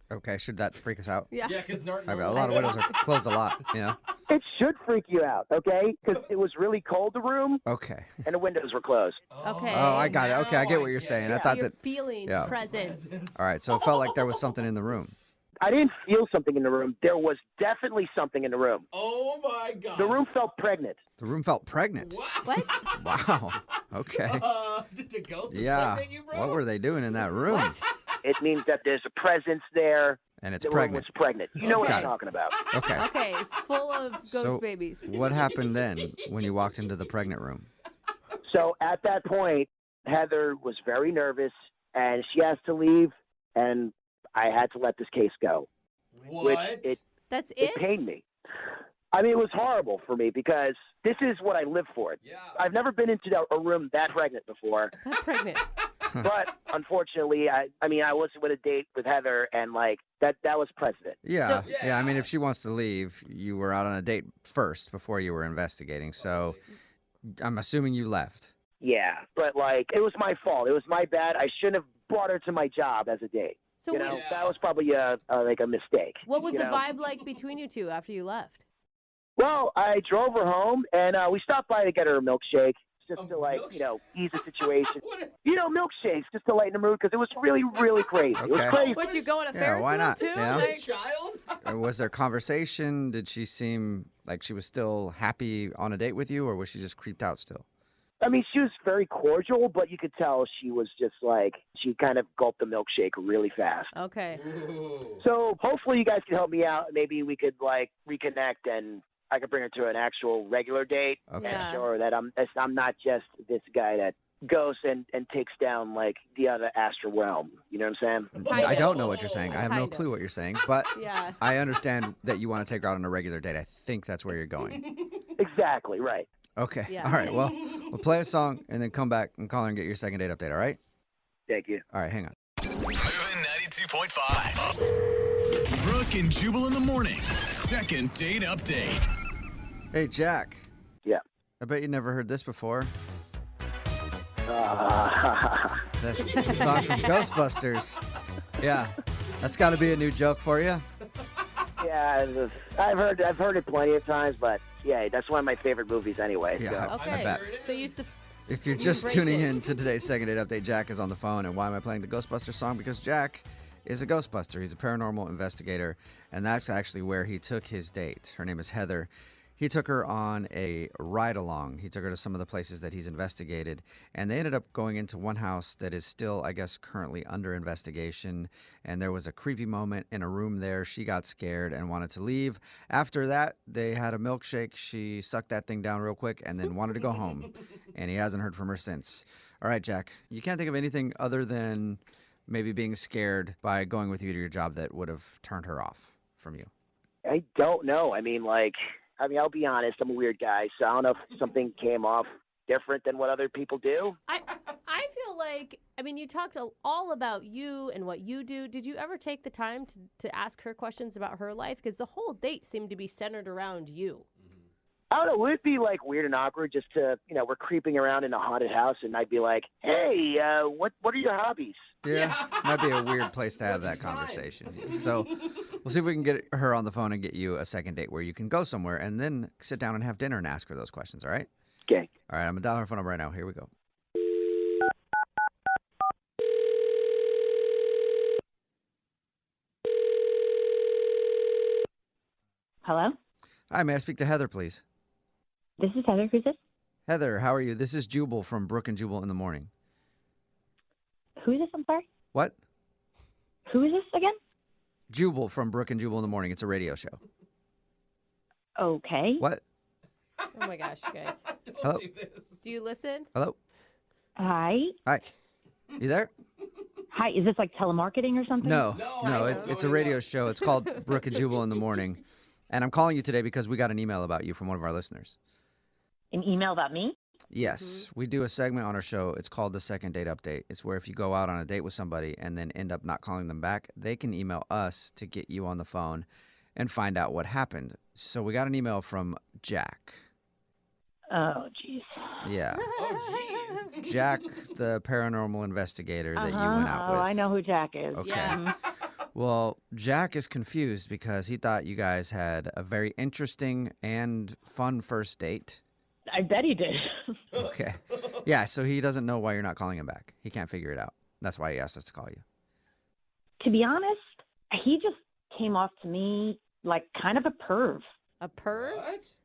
Okay, should that freak us out? Yeah. Yeah, because I mean, a lot of windows are closed a lot, you know? It should freak you out, okay? Because it was really cold, the room, Okay. and the windows were closed. Okay. Oh, I got it. Okay, I get what you're saying. I So thought you're that. feeling Yeah. presence. All right, so it felt like there was something in the room. I didn't feel something in the room. There was definitely something in the room. Oh my God. The room felt pregnant. The room felt pregnant. What? Wow. Okay. Did the ghost Yeah. impregnate you, bro? What were they doing in that room? It means that there's a presence there. And it's the pregnant. room was pregnant. You know what Got I'm it. talking about. Okay. Okay, it's full of ghost So babies. what happened then when you walked into the pregnant room? So at that point, Heather was very nervous, and she has to leave, and I had to let this case go. What? That's it pained me. I mean, it was horrible for me because this is what I live for. Yeah. I've never been into a room that pregnant before. That pregnant. But unfortunately, I wasn't with a date with Heather, and like that was precedent. Yeah. I mean, if she wants to leave, you were out on a date first before you were investigating. So I'm assuming you left. Yeah, but like it was my fault. It was my bad. I shouldn't have brought her to my job as a date. So you know, that was probably a mistake. What was you the know? vibe like between you two after you left? Well, I drove her home, and we stopped by to get her a milkshake, just to like, ease the situation. Milkshakes, just to lighten the mood, because it was really, really crazy. It was Okay. crazy. Would you go on a Yeah, Ferris why wheel not? too? Yeah. Like- Child? Was there conversation? Did she seem like she was still happy on a date with you, or was she just creeped out still? I mean, she was very cordial, but you could tell she was just like, she kind of gulped the milkshake really fast. Okay. So hopefully you guys can help me out. Maybe we could like reconnect, and I could bring her to an actual regular date. Okay. And show her that I'm not just this guy that goes and takes down like the other astral realm. You know what I'm saying? I don't know what you're saying. I have no Kind of. clue what you're saying, but Yeah. I understand that you want to take her out on a regular date. I think that's where you're going. Exactly, right. Okay. Yeah. All right. Well, we'll play a song and then come back and call her and get your second date update, all right? Thank you. All right, hang on. Moving 92.5. Brooke and Jubal in the mornings. Second date update. Hey, Jack. Yeah. I bet you never heard this before. The song from Ghostbusters. Yeah. That's got to be a new joke for you. Yeah, I've heard it plenty of times, but yeah, that's one of my favorite movies anyway. Yeah, so. Okay. bet. So you If you're just embrace tuning it. in to today's second date update, Jack is on the phone. And why am I playing the Ghostbusters song? Because Jack is a Ghostbuster. He's a paranormal investigator, and that's actually where he took his date. Her name is Heather. He took her on a ride-along. He took her to some of the places that he's investigated, and they ended up going into one house that is still, I guess, currently under investigation, and there was a creepy moment in a room there. She got scared and wanted to leave. After that, they had a milkshake. She sucked that thing down real quick and then wanted to go home, and he hasn't heard from her since. All right, Jack, you can't think of anything other than maybe being scared by going with you to your job that would have turned her off from you. I don't know. I mean, I'll be honest. I'm a weird guy, so I don't know if something came off different than what other people do. I feel like, I mean, you talked all about you and what you do. Did you ever take the time to ask her questions about her life? Because the whole date seemed to be centered around you. I don't know. Would it be like weird and awkward just to, we're creeping around in a haunted house, and I'd be like, "Hey, what are your hobbies?" Yeah, might be a weird place to have that conversation. So we'll see if we can get her on the phone and get you a second date where you can go somewhere and then sit down and have dinner and ask her those questions, all right? Okay. All right, I'm going to dial her phone number right now. Here we go. Hello? Hi, may I speak to Heather, please? This is Heather. Who's this? Heather, how are you? This is Jubal from Brooke and Jubal in the morning. Who is this? I'm sorry. What? Who is this again? Jubal from Brooke and Jubal in the morning. It's a radio show. Okay. What? Oh my gosh, you guys. Hello? Do you listen? Hello? Hi. Hi. You there? Hi. Is this like telemarketing or something? No, it's a radio show. It's called Brooke and Jubal in the morning. And I'm calling you today because we got an email about you from one of our listeners. An email about me? Yes, we do a segment on our show. It's called the Second Date Update. It's where if you go out on a date with somebody and then end up not calling them back, they can email us to get you on the phone and find out what happened. So we got an email from Jack. Oh, jeez. Yeah. Oh, jeez. Jack, the paranormal investigator that you went out with. Oh, I know who Jack is. Okay. Yeah. Well, Jack is confused because he thought you guys had a very interesting and fun first date. I bet he did. Okay. Yeah, so he doesn't know why you're not calling him back. He can't figure it out. That's why he asked us to call you. To be honest, he just came off to me like kind of a perv. A perv?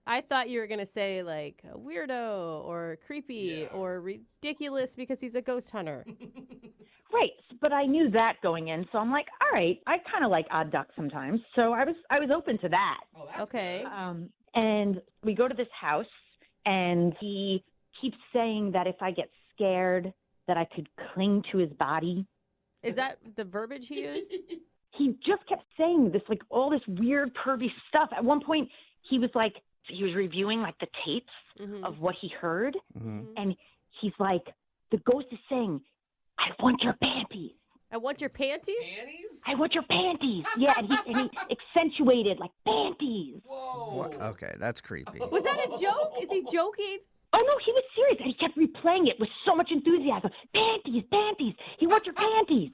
I thought you were going to say like a weirdo or creepy or ridiculous because he's a ghost hunter. Right, but I knew that going in, so I'm like, all right, I kind of like odd duck sometimes, so I was open to that. Oh, that's okay. And we go to this house, and he keeps saying that if I get scared, that I could cling to his body. Is that the verbiage he used? He just kept saying this, like all this weird pervy stuff. At one point, he was reviewing like the tapes of what he heard, and he's like, the ghost is saying, I want your panties. I want your panties? Panties? I want your panties. Yeah, and he accentuated like panties. Whoa. What? Okay, that's creepy. Was that a joke? Is he joking? Oh, no, he was serious, and he kept replaying it with so much enthusiasm. Panties, panties. He wants your panties.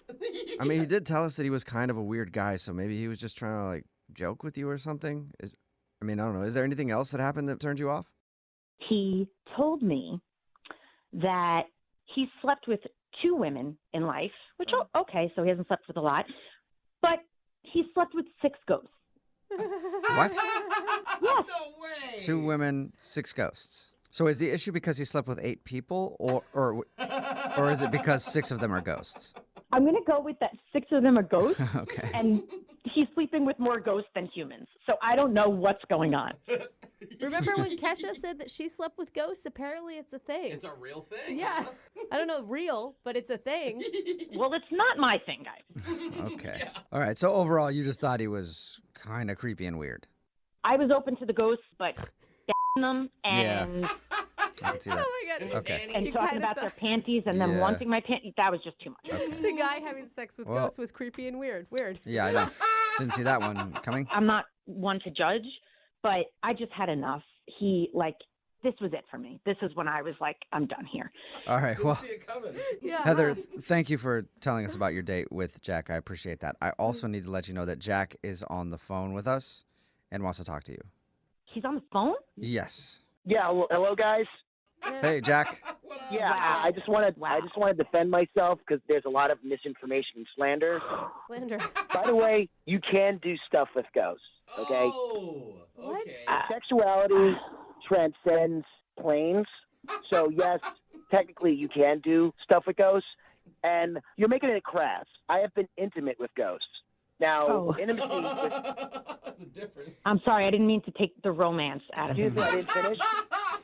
I mean, he did tell us that he was kind of a weird guy, so maybe he was just trying to, like, joke with you or something. I don't know. Is there anything else that happened that turned you off? He told me that he slept with 2 women in life, which, okay, so he hasn't slept with a lot, but he slept with 6 ghosts. What? Yes. No way. 2 women, 6 ghosts. So is the issue because he slept with 8 people, or is it because 6 of them are ghosts? I'm going to go with that 6 of them are ghosts, Okay. and he's sleeping with more ghosts than humans. So I don't know what's going on. Remember when Kesha said that she slept with ghosts? Apparently it's a thing. It's a real thing. Yeah. I don't know real, but it's a thing. Well, it's not my thing, guys. Okay. Yeah. All right. So overall, you just thought he was kind of creepy and weird. I was open to the ghosts, but them and I can see that. Oh my God. Okay. and talking about their panties and them wanting my panties, that was just too much. The guy having sex with ghosts was creepy and weird. Weird. Yeah, I know. Didn't see that one coming. I'm not one to judge, but I just had enough. This was it for me. This is when I was like, I'm done here. All right. Well, See it coming. Yeah. Heather, thank you for telling us about your date with Jack. I appreciate that. I also need to let you know that Jack is on the phone with us and wants to talk to you. He's on the phone? Yes. Yeah, well, hello guys. Hey, Jack. Yeah, Wow. I just want to defend myself because there's a lot of misinformation and slander. Slander. By the way, you can do stuff with ghosts. Okay. Oh, okay. Sexuality transcends planes. So yes, technically you can do stuff with ghosts, and you're making it crass. I have been intimate with ghosts. Now, intimacy with... That's a difference. I'm sorry, I didn't mean to take the romance out of Excuse it. me, I didn't finish.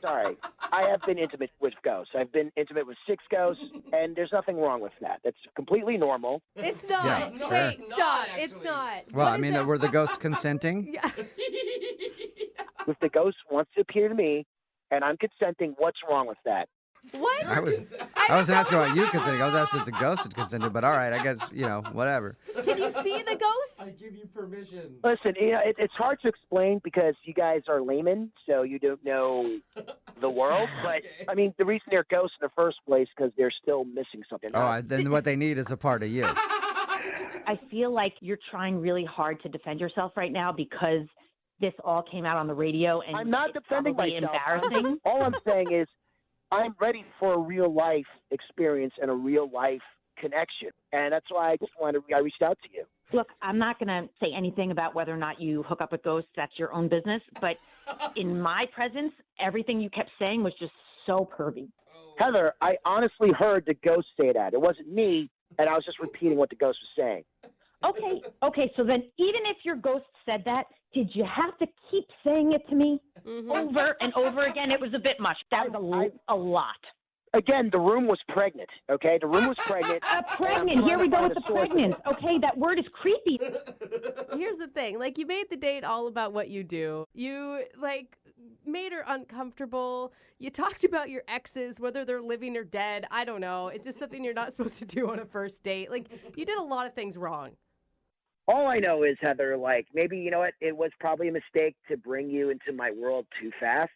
Sorry. I have been intimate with ghosts. I've been intimate with 6 ghosts, and there's nothing wrong with that. That's completely normal. It's not. Yeah, Wait, sure. stop. It's not. Well, What I is mean, it? were the ghosts consenting? Yeah. If the ghost wants to appear to me, and I'm consenting, what's wrong with that? What? I wasn't asking about you consenting. I was asking if the ghost had consented, but all right, I guess, whatever. Can you see the ghost? I give you permission. Listen, it's hard to explain because you guys are laymen, so you don't know the world. But, I mean, the reason they're ghosts in the first place because they're still missing something. Then what they need is a part of you. I feel like you're trying really hard to defend yourself right now because this all came out on the radio, and I'm not it's defending probably myself. embarrassing. All I'm saying is I'm ready for a real life experience and a real life connection. And that's why I reached out to you. Look, I'm not going to say anything about whether or not you hook up with ghosts. That's your own business. But in my presence, everything you kept saying was just so pervy. Heather, I honestly heard the ghost say that. It wasn't me, and I was just repeating what the ghost was saying. Okay, so then even if your ghost said that, did you have to keep saying it to me over and over again? It was a bit much. That was a lot. Again, the room was pregnant, okay? The room was pregnant. Pregnant. Here we go with the pregnant. Okay, that word is creepy. Here's the thing. Like, you made the date all about what you do. You, made her uncomfortable. You talked about your exes, whether they're living or dead. I don't know. It's just something you're not supposed to do on a first date. You did a lot of things wrong. All I know is, Heather, maybe, you know what, it was probably a mistake to bring you into my world too fast,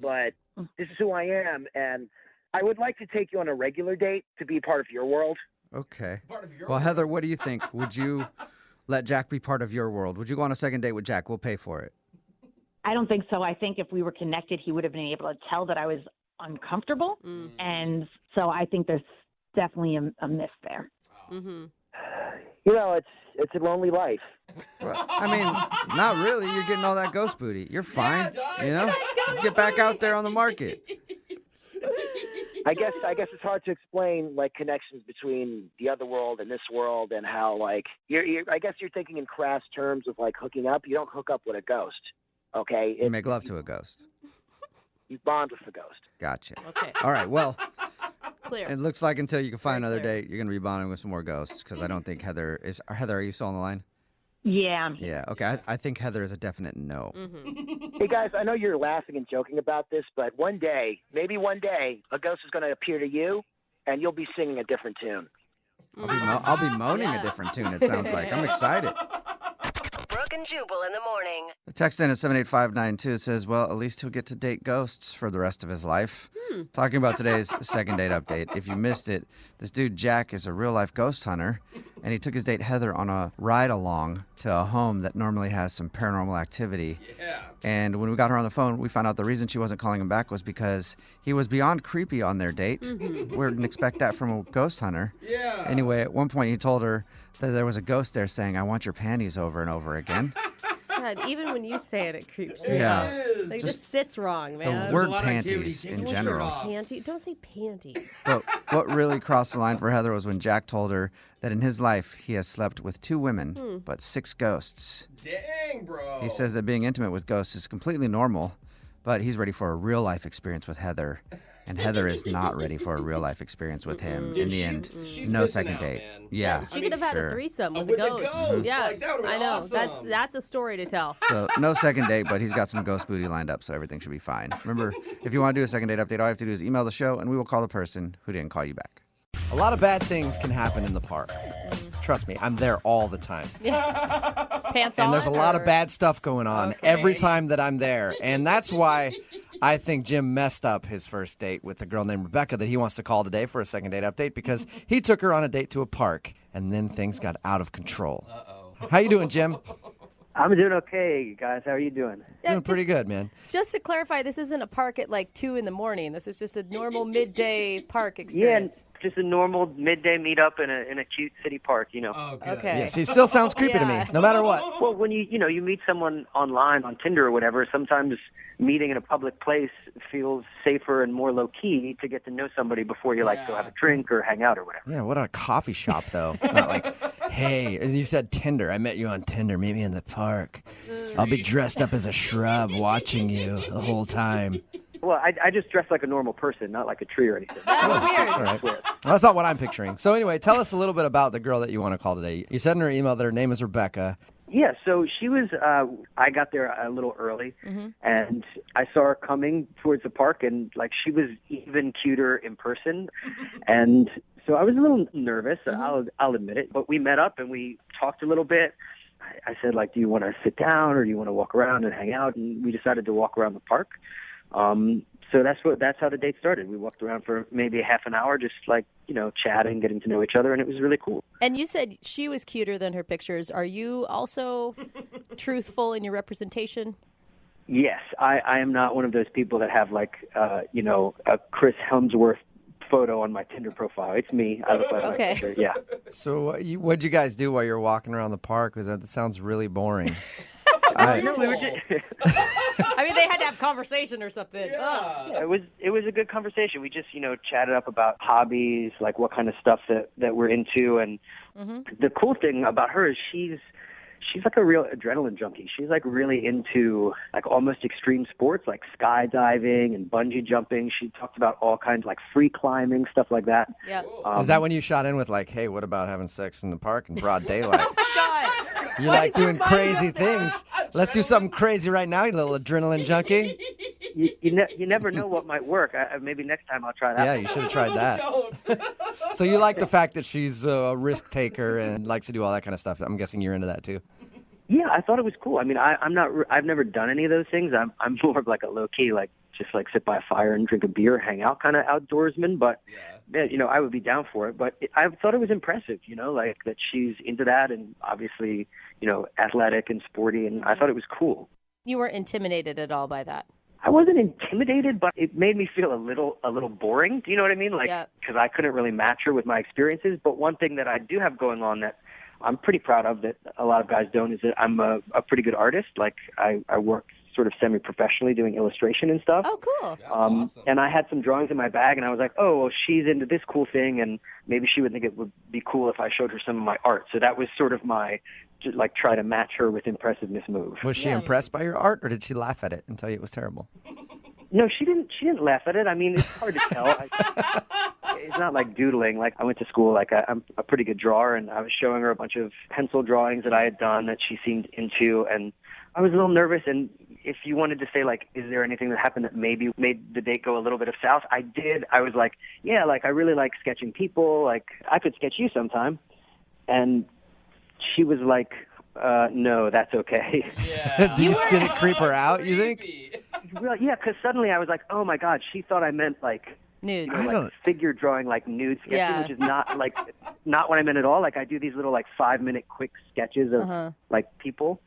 but this is who I am, and I would like to take you on a regular date to be part of your world. Okay. Part of your Well, Heather, what do you think? Would you let Jack be part of your world? Would you go on a second date with Jack? We'll pay for it. I don't think so. I think if we were connected, he would have been able to tell that I was uncomfortable. And so I think there's definitely a miss there. Mm-hmm. You know, it's a lonely life. Well, I mean, not really. You're getting all that ghost booty. You're fine. You know? Get back out there on the market. I guess it's hard to explain like connections between the other world and this world, and how like I guess you're thinking in crass terms of like hooking up. You don't hook up with a ghost, okay? You make love to a ghost. You bond with the ghost. Gotcha. Okay. All right. Well, Clear. it looks like until you can find another clear. date, you're going to be bonding with some more ghosts because I don't think Heather is. Heather, are you still on the line? Yeah. Yeah. Okay. I think Heather is a definite no. Hey guys, I know you're laughing and joking about this, but maybe one day, a ghost is going to appear to you, and you'll be singing a different tune. I'll be moaning a different tune. It sounds like I'm excited. Brooke and Jubal in the morning. The text in at 78592 says, well, at least he'll get to date ghosts for the rest of his life. Talking about today's second date update. If you missed it, this dude Jack is a real-life ghost hunter, and he took his date Heather on a ride-along to a home that normally has some paranormal activity. Yeah. And when we got her on the phone, we found out the reason she wasn't calling him back was because he was beyond creepy on their date. We didn't expect that from a ghost hunter. Yeah. Anyway, at one point he told her that there was a ghost there saying, I want your panties over and over again. God, even when you say it, it creeps me Yeah. out. Like, it just sits wrong, man. The word panties in general. Don't say panties. But what really crossed the line for Heather was when Jack told her that in his life he has slept with 2 women, but 6 ghosts. Dang, bro. He says that being intimate with ghosts is completely normal, but he's ready for a real-life experience with Heather. And Heather is not ready for a real-life experience with him. In the end, no second date. Yeah, She could have had a threesome with the ghost. Yeah, Like, that would've been I know. awesome. That's a story to tell. So no second date, but he's got some ghost booty lined up, so everything should be fine. Remember, if you want to do a second date update, all you have to do is email the show, and we will call the person who didn't call you back. A lot of bad things can happen in the park. Trust me, I'm there all the time. Pants And on? there's a lot or- of bad stuff going on every time that I'm there. And that's why I think Jim messed up his first date with a girl named Rebecca that he wants to call today for a second date update because he took her on a date to a park and then things got out of control. How you doing, Jim? I'm doing okay, guys. How are you doing? Doing pretty good, man. Just to clarify, this isn't a park at like 2 a.m. This is just a normal midday park Yeah, experience. just a normal midday meetup in a cute city park, you know. Okay. Yeah, see, it still sounds creepy to me, no matter what. Well, when you meet someone online on Tinder or whatever, sometimes meeting in a public place feels safer and more low key to get to know somebody before you like go have a drink or hang out or whatever. Yeah, what a coffee shop, though. Not like, hey, as you said Tinder. I met you on Tinder. Meet me in the park. I'll be dressed up as a shrub watching you the whole time. Well, I just dress like a normal person, not like a tree or anything. That's weird. All right. Well, that's not what I'm picturing. So anyway, tell us a little bit about the girl that you want to call today. You said in her email that her name is Rebecca. Yeah, so she was, I got there a little early, and I saw her coming towards the park, and, like, she was even cuter in person, and so I was a little nervous, I'll admit it, but we met up, and we talked a little bit. I said, like, do you want to sit down, or do you want to walk around and hang out, and we decided to walk around the park. So that's how the date started. We walked around for maybe a half an hour, just like, chatting, getting to know each other, and it was really cool. And you said she was cuter than her pictures. Are you also truthful in your representation? Yes, I am not one of those people that have like, a Chris Hemsworth photo on my Tinder profile. It's me. I look like my picture. Yeah. So what'd you guys do while you were walking around the park? Because that sounds really boring. I mean, they had to have conversation or something. Yeah, it was a good conversation. We just, chatted up about hobbies, like what kind of stuff that we're into. And the cool thing about her is she's like a real adrenaline junkie. She's like really into like almost extreme sports, like skydiving and bungee jumping. She talked about all kinds like free climbing, stuff like that. Yeah. Is that when you shot in with like, hey, what about having sex in the park in broad daylight? God. You like doing crazy things. Let's do something crazy right now, you little adrenaline junkie. You never know what might work. Maybe next time I'll try that. Yeah, you should have tried that. So you like the fact that she's a risk taker and likes to do all that kind of stuff. I'm guessing you're into that too. Yeah, I thought it was cool. I mean, I've never done any of those things. I'm more of like a low key, like just like sit by a fire and drink a beer, hang out kind of outdoorsman. But yeah, I would be down for it. But I thought it was impressive, like that she's into that, and obviously, athletic and sporty, and I thought it was cool. You weren't intimidated at all by that? I wasn't intimidated, but it made me feel a little boring. Do you know what I mean? Like, because I couldn't really match her with my experiences. But one thing that I do have going on that I'm pretty proud of that a lot of guys don't is that I'm a pretty good artist. Like, I work sort of semi-professionally doing illustration and stuff. Oh, cool. Awesome. And I had some drawings in my bag, and I was like, oh, well, she's into this cool thing, and maybe she would think it would be cool if I showed her some of my art. So that was sort of my, like, try to match her with impressiveness move. Was she impressed by your art, or did she laugh at it and tell you it was terrible? No, she didn't laugh at it. I mean, it's hard to tell. It's not like doodling. Like, I went to school, like, I'm a pretty good drawer, and I was showing her a bunch of pencil drawings that I had done that she seemed into, and I was a little nervous. And if you wanted to say, like, is there anything that happened that maybe made the date go a little bit of south, I did. I was like, yeah, like, I really like sketching people. Like, I could sketch you sometime. And she was like, no, that's okay. Yeah. Did it creep her out, you think? Well, yeah, because suddenly I was like, oh, my God, she thought I meant, like, nudes. Like figure drawing, like nude sketching, which is not what I meant at all. Like, I do these little, like, 5-minute quick sketches of, like, people.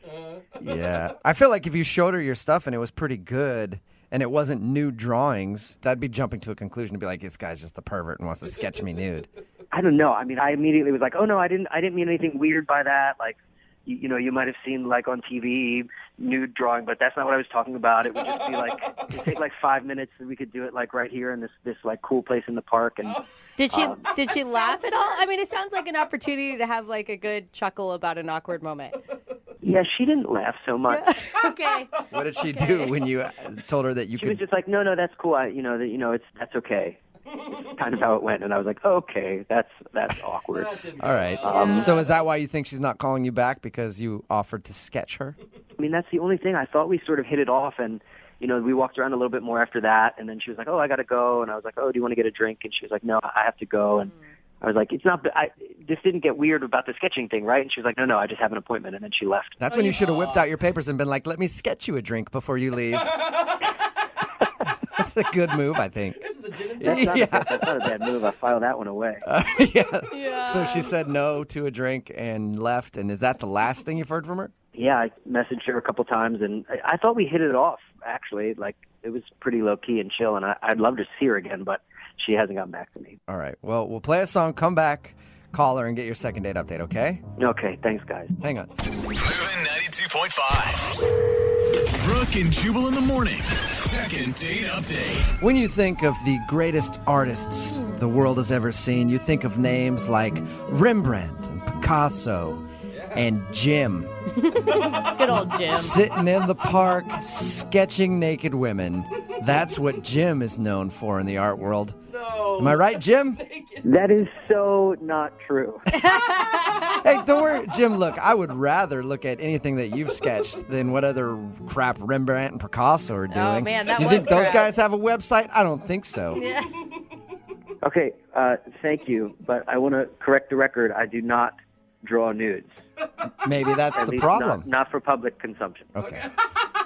Yeah. I feel like if you showed her your stuff and it was pretty good and it wasn't nude drawings, that'd be jumping to a conclusion to be like, this guy's just a pervert and wants to sketch me nude. I don't know. I mean, I immediately was like, oh, no, I didn't mean anything weird by that. Like, you might have seen, like, on TV nude drawing, but that's not what I was talking about. It would just be like, it'd take like 5 minutes, and we could do it like right here in this like cool place in the park. And did she laugh at all? I mean, it sounds like an opportunity to have like a good chuckle about an awkward moment. Yeah, she didn't laugh so much. Okay. What did she do when you told her that you could? She was just like, no, that's cool. That's okay. It's kind of how it went, and I was like, okay, that's awkward. All right. So is that why you think she's not calling you back, because you offered to sketch her? I mean, that's the only thing. I thought we sort of hit it off, and we walked around a little bit more after that, and then she was like, oh, I got to go, and I was like, oh, do you want to get a drink? And she was like, no, I have to go, and I was like, this didn't get weird about the sketching thing, right? And she was like, no, I just have an appointment, and then she left. That's when you should have whipped out your papers and been like, let me sketch you a drink before you leave. That's a good move, I think. That's not a bad move. I filed that one away. Yeah. So she said no to a drink and left, and is that the last thing you've heard from her? Yeah, I messaged her a couple times, and I thought we hit it off, actually. Like, it was pretty low-key and chill, and I'd love to see her again, but she hasn't gotten back to me. All right. Well, we'll play a song, come back, call her, and get your second date update, okay? Okay, thanks, guys. Hang on. Moving 92.5. Brooke and Jubal in the mornings. Second date update. When you think of the greatest artists the world has ever seen, you think of names like Rembrandt and Picasso and Jim. Good old Jim. Sitting in the park, sketching naked women. That's what Jim is known for in the art world. No. Am I right, Jim? That is so not true. Hey, don't worry, Jim, look, I would rather look at anything that you've sketched than what other crap Rembrandt and Picasso are doing. Oh, man, that You was think those crap. guys have a website? I don't think so. Yeah. Okay, thank you, but I want to correct the record. I do not draw nudes. Maybe that's At the least problem. Not for public consumption. Okay.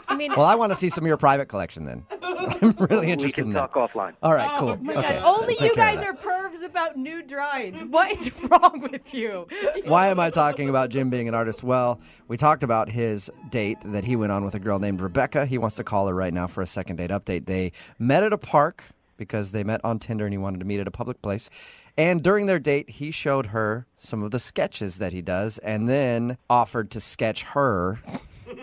I mean, Well, I want to see some of your private collection then. I'm really interested We can in that. talk offline. All right, cool. oh my Okay. God. Only Take you care of guys that. are pervs about nude drawings. What is wrong with you? Why am I talking about Jim being an artist? Well, we talked about his date that he went on with a girl named Rebecca. He wants to call her right now for a second date update. They met at a park because they met on Tinder and he wanted to meet at a public place. And during their date, he showed her some of the sketches that he does and then offered to sketch her.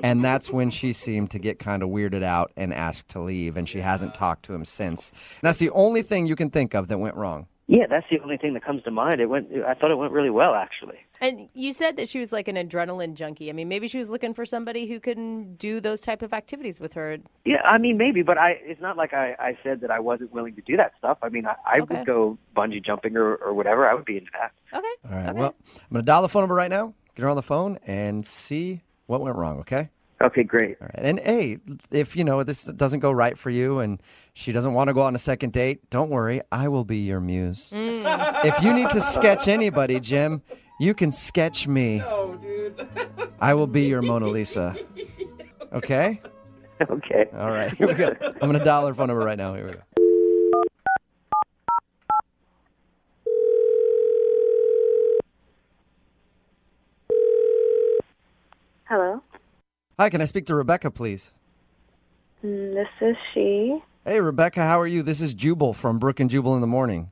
And that's when she seemed to get kind of weirded out and asked to leave. And she hasn't talked to him since. And that's the only thing you can think of that went wrong. Yeah, that's the only thing that comes to mind. I thought it went really well, actually. And you said that she was like an adrenaline junkie. I mean, maybe she was looking for somebody who can do those type of activities with her. Yeah, I mean, maybe, but it's not like I said that I wasn't willing to do that stuff. I mean, I Okay. would go bungee jumping or whatever. I would be into that. Okay. All right. Well, I'm going to dial the phone number right now, get her on the phone, and see what went wrong, okay? Okay, great. All right. And, hey, if, this doesn't go right for you and she doesn't want to go on a second date, don't worry. I will be your muse. If you need to sketch anybody, Jim, you can sketch me. No, dude. I will be your Mona Lisa. Okay? Okay. All right, here we go. I'm going to dial her phone number right now. Here we go. Hello. Hi, can I speak to Rebecca, please? This is she. Hey, Rebecca, how are you? This is Jubal from Brooke and Jubal in the Morning.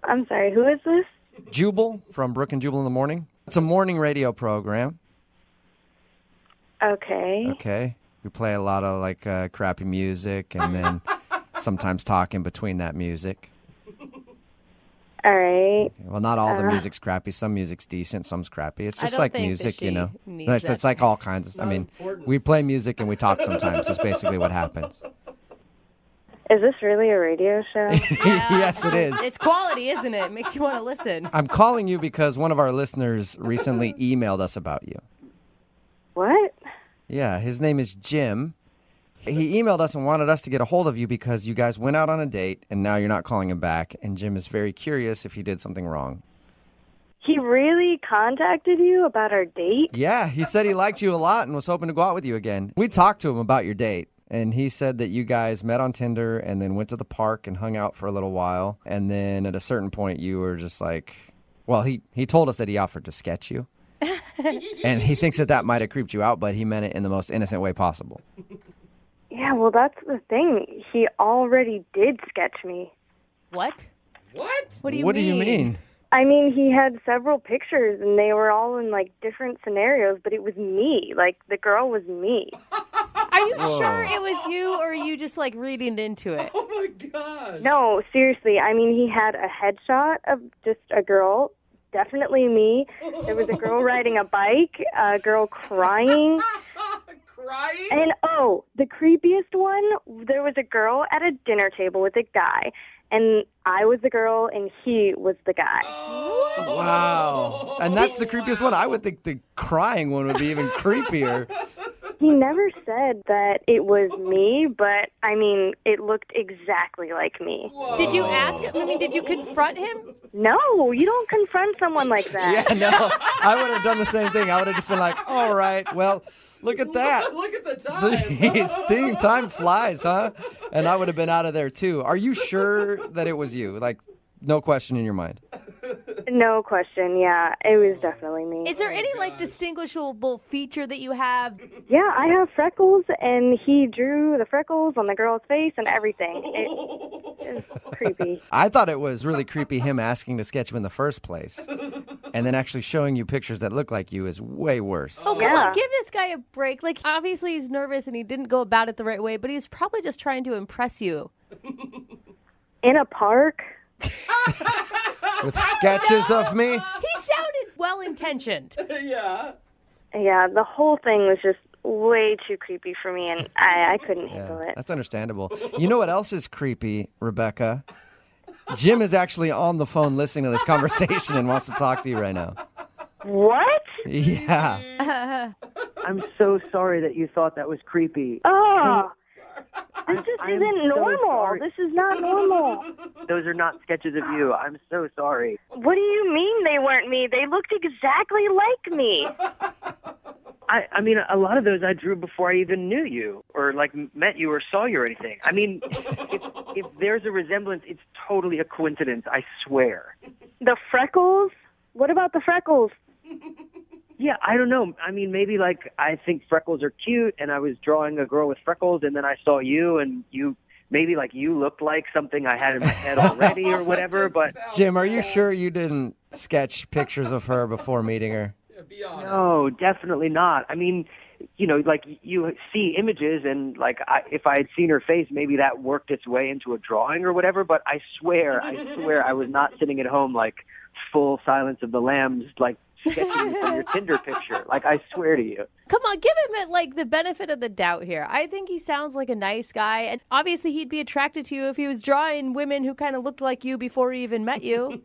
I'm sorry, who is this? Jubal from Brooke and Jubal in the Morning. It's a morning radio program. Okay. Okay. We play a lot of, like, crappy music and then sometimes talk in between that music. All right. Okay. Well, not all the music's crappy. Some music's decent, some's crappy. It's I just don't like think that music, she you know. needs It's that. like all kinds of. I mean, we play music and we talk sometimes. That's basically what happens. Is this really a radio show? Yes, it is. It's quality, isn't it? It makes you want to listen. I'm calling you because one of our listeners recently emailed us about you. What? Yeah, his name is Jim. He emailed us and wanted us to get a hold of you because you guys went out on a date and now you're not calling him back. And Jim is very curious if he did something wrong. He really contacted you about our date? Yeah, he said he liked you a lot and was hoping to go out with you again. We talked to him about your date. And he said that you guys met on Tinder and then went to the park and hung out for a little while. And then at a certain point, you were just like, well, he told us that he offered to sketch you. And he thinks that might have creeped you out, but he meant it in the most innocent way possible. Yeah, well, that's the thing. He already did sketch me. What? What? What do you What mean? do you mean? I mean, he had several pictures, and they were all in, like, different scenarios, but it was me. Like, the girl was me. Are you Whoa. sure it was you, or are you just, like, reading into it? Oh my gosh. No, seriously. I mean, he had a headshot of just a girl, definitely me. There was a girl riding a bike, a girl crying. Crying? And, oh, the creepiest one, there was a girl at a dinner table with a guy. And I was the girl, and he was the guy. Wow. And that's the creepiest one. I would think the crying one would be even creepier. He never said that it was me, but, I mean, it looked exactly like me. Did you ask him? I mean, did you confront him? No, you don't confront someone like that. Yeah, no. I would have done the same thing. I would have just been like, all right, well, look at that. Look at the time. Time flies, huh? And I would have been out of there, too. Are you sure that it was you? Like, no question in your mind? No question, yeah. It was definitely me. Is there any, like, distinguishable feature that you have? Yeah, I have freckles, and he drew the freckles on the girl's face and everything. It was creepy. I thought it was really creepy him asking to sketch you in the first place. And then actually showing you pictures that look like you is way worse. Oh, come on. Give this guy a break. Like, obviously he's nervous and he didn't go about it the right way, but he was probably just trying to impress you. In a park? With sketches of me? He sounded well-intentioned. Yeah. Yeah, the whole thing was just way too creepy for me, and I couldn't handle it. That's understandable. You know what else is creepy, Rebecca? Jim is actually on the phone listening to this conversation and wants to talk to you right now. What? Yeah. I'm so sorry that you thought that was creepy. Oh, this just I'm isn't so normal. sorry. This is not normal. Those are not sketches of you. I'm so sorry. What do you mean they weren't me? They looked exactly like me. I mean, a lot of those I drew before I even knew you or, like, met you or saw you or anything. I mean, if there's a resemblance, it's totally a coincidence, I swear. The freckles? What about the freckles? Yeah, I don't know. I mean, maybe, like, I think freckles are cute, and I was drawing a girl with freckles, and then I saw you, and you... Maybe, like, you looked like something I had in my head already or whatever, but... Jim, are you sure you didn't sketch pictures of her before meeting her? No, definitely not. I mean, you know, like, you see images, and, like, if I had seen her face, maybe that worked its way into a drawing or whatever, but I swear I was not sitting at home, like, full Silence of the Lambs, like, sketching from your Tinder picture. Like, I swear to you. Come on, give him like the benefit of the doubt here. I think he sounds like a nice guy, and obviously he'd be attracted to you if he was drawing women who kind of looked like you before he even met you.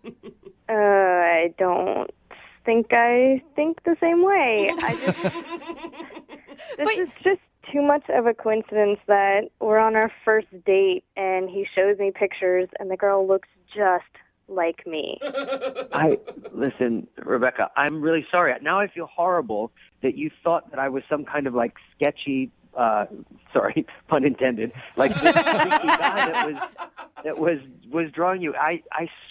I don't think I think the same way. This is just too much of a coincidence that we're on our first date and he shows me pictures and the girl looks just like me. Listen, Rebecca, I'm really sorry. Now I feel horrible that you thought that I was some kind of like sketchy, sorry, pun intended, like this freaky guy that was drawing you. I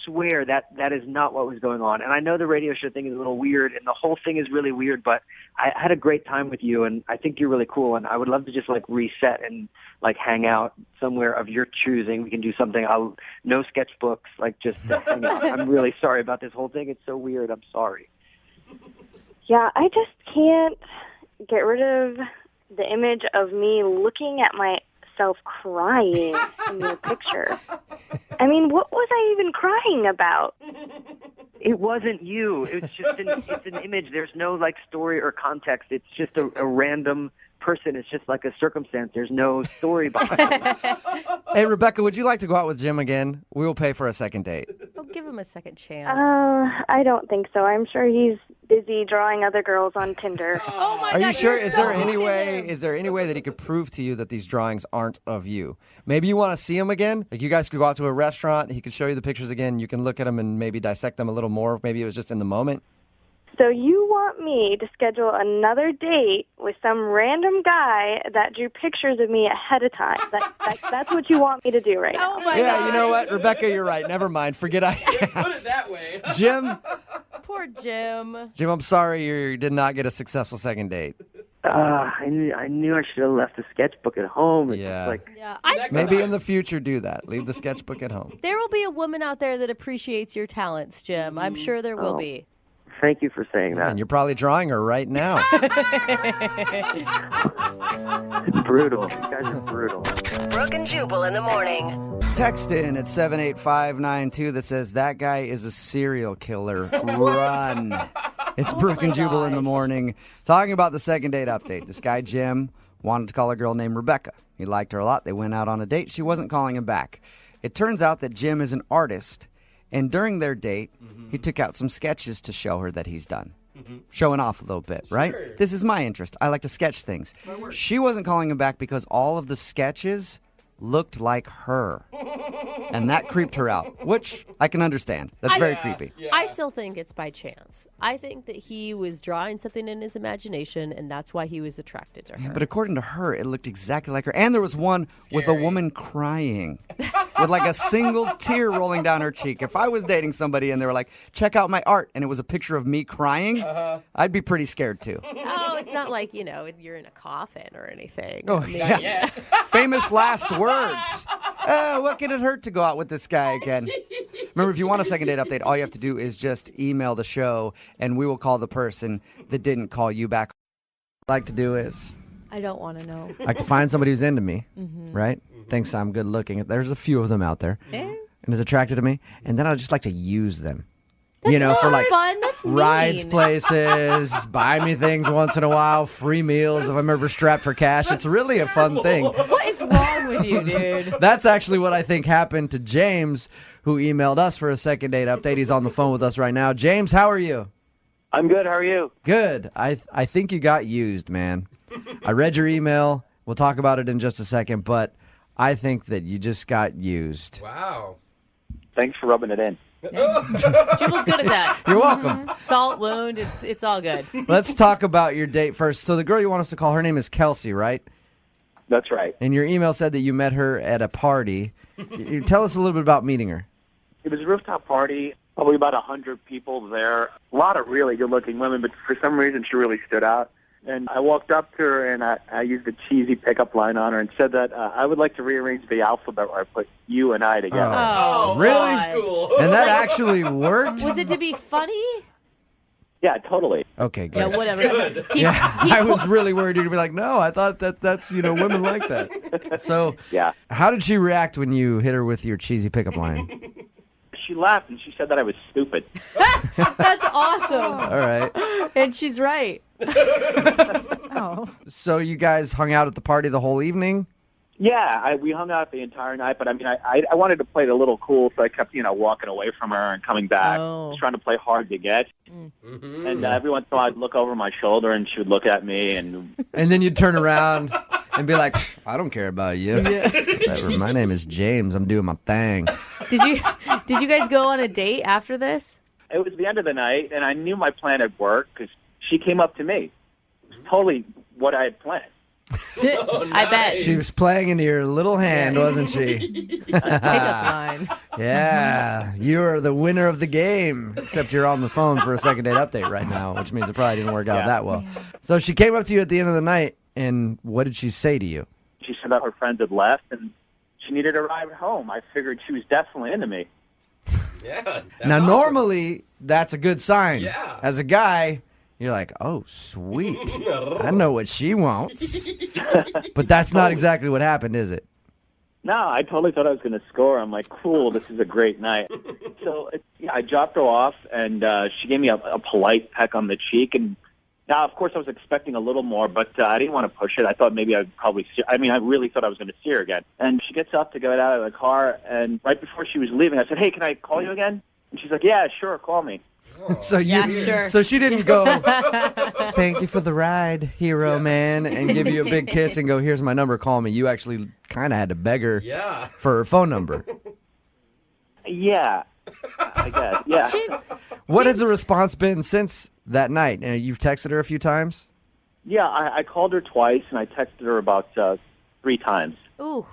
swear that is not what was going on. And I know the radio show thing is a little weird, and the whole thing is really weird, but I had a great time with you, and I think you're really cool, and I would love to just like reset and like hang out somewhere of your choosing. We can do something. No sketchbooks, like just hang out. I'm really sorry about this whole thing. It's so weird. I'm sorry. Yeah, I just can't get rid of the image of me looking at myself crying in your picture. I mean, what was I even crying about? It wasn't you. It's just it's an image. There's no like story or context. It's just a random person. It's just like a circumstance. There's no story behind it. Hey, Rebecca, would you like to go out with Jim again? We will pay for a second date. Oh, give him a second chance. I don't think so. I'm sure he's busy drawing other girls on Tinder. Oh my Are God, you sure? you're Is there so any mean to way? him. Is there any way that he could prove to you that these drawings aren't of you? Maybe you want to see him again. Like you guys could go out to a restaurant. He could show you the pictures again. You can look at them and maybe dissect them a little more. Maybe it was just in the moment. So you want me to schedule another date with some random guy that drew pictures of me ahead of time? That's what you want me to do right now? Oh my Yeah, God. you know what, Rebecca, you're right. Never mind. Forget I asked. Put it that way. Jim, Poor Jim. I'm sorry you did not get a successful second date. I knew I should have left the sketchbook at home. It's Yeah. just like Yeah, Maybe in the future do that. Leave the sketchbook at home. there will be a woman out there that appreciates your talents, Jim. I'm sure there will be. Thank you for saying that. And you're probably drawing her right now. It's brutal. You guys are brutal. Brooke and Jubal in the morning. Text in at 78592 that says, that guy is a serial killer. Run. It's Brooke and Jubal in the morning. Talking about the second date update. This guy, Jim, wanted to call a girl named Rebecca. He liked her a lot. They went out on a date. She wasn't calling him back. It turns out that Jim is an artist. And during their date, he took out some sketches to show her that he's done. Showing off a little bit, right? Sure. This is my interest. I like to sketch things. She wasn't calling him back because all of the sketches looked like her. And that creeped her out, which I can understand. That's very creepy. I still think it's by chance. I think that he was drawing something in his imagination, and that's why he was attracted to her. But according to her, it looked exactly like her. And there was one with a woman crying with like a single tear rolling down her cheek. If I was dating somebody and they were like, check out my art, and it was a picture of me crying, I'd be pretty scared too. No, it's not like, you're in a coffin or anything. Oh, I mean, yeah. Famous last words. What can it hurt to go out with this guy again? Remember, if you want a second date update, all you have to do is just email the show, and we will call the person that didn't call you back. What I like to do is I don't want to know. I like to find somebody who's into me, Mhm. right? Thinks I'm good looking. There's a few of them out there. Eh? And is attracted to me. And then I just like to use them. That's for like fun. That's rides mean. places, buy me things once in a while, free meals if I'm ever strapped for cash. It's really a fun thing. What is wrong with you, dude? That's actually what I think happened to James, who emailed us for a second date update. He's on the phone with us right now. James, how are you? I'm good. How are you? Good. I think you got used, man. I read your email. We'll talk about it in just a second, but I think that you just got used. Wow. Thanks for rubbing it in. Jubal's good at that. You're welcome. Salt wound. It's all good. Let's talk about your date first. So the girl you want us to call, her name is Kelsey, right? That's right. And your email said that you met her at a party. You tell us a little bit about meeting her. It was a rooftop party, probably about 100 people there. A lot of really good-looking women, but for some reason she really stood out. And I walked up to her, and I used a cheesy pickup line on her and said that I would like to rearrange the alphabet where I put you and I together. Oh, really? And that actually worked? Was it to be funny? Yeah, totally. Okay, good. Yeah, whatever. I was really worried you'd be like, no, I thought that's, women like that. So, yeah. How did she react when you hit her with your cheesy pickup line? She laughed, and she said that I was stupid. That's awesome. All right. And she's right. So you guys hung out at the party the whole evening? Yeah, we hung out the entire night, but I mean, I wanted to play it a little cool, so I kept, walking away from her and coming back. Oh. I was trying to play hard to get. And every once in a while I'd look over my shoulder, and she would look at me, and And then you'd turn around and be like, I don't care about you. Whatever, my name is James. I'm doing my thing. Did you Did you guys go on a date after this? It was the end of the night, and I knew my plan had worked because she came up to me. It was totally what I had planned. I bet. She was playing into your little hand, wasn't she? Pickup line. Yeah, you're the winner of the game. Except you're on the phone for a second date update right now, which means it probably didn't work out that well. So she came up to you at the end of the night, and what did she say to you? She said that her friends had left, and she needed a ride home. I figured she was definitely into me. Yeah. Now, normally, that's a good sign. Yeah. As a guy, you're like, oh, sweet. I know what she wants. But that's not exactly what happened, is it? No, I totally thought I was going to score. I'm like, cool, this is a great night. So I dropped her off, and she gave me a polite peck on the cheek. And now, of course, I was expecting a little more, but I didn't want to push it. I thought maybe I'd probably see. I mean, I really thought I was going to see her again. And she gets up to get out of the car, and right before she was leaving, I said, hey, can I call you again? And she's like, yeah, sure, call me. So sure. So she didn't go, thank you for the ride, hero man, and give you a big kiss and go, here's my number, call me. You actually kind of had to beg her for her phone number. Yeah, I guess, yeah. What has the response been since that night? You've texted her a few times? Yeah, I called her twice, and I texted her about 3 times. Ooh.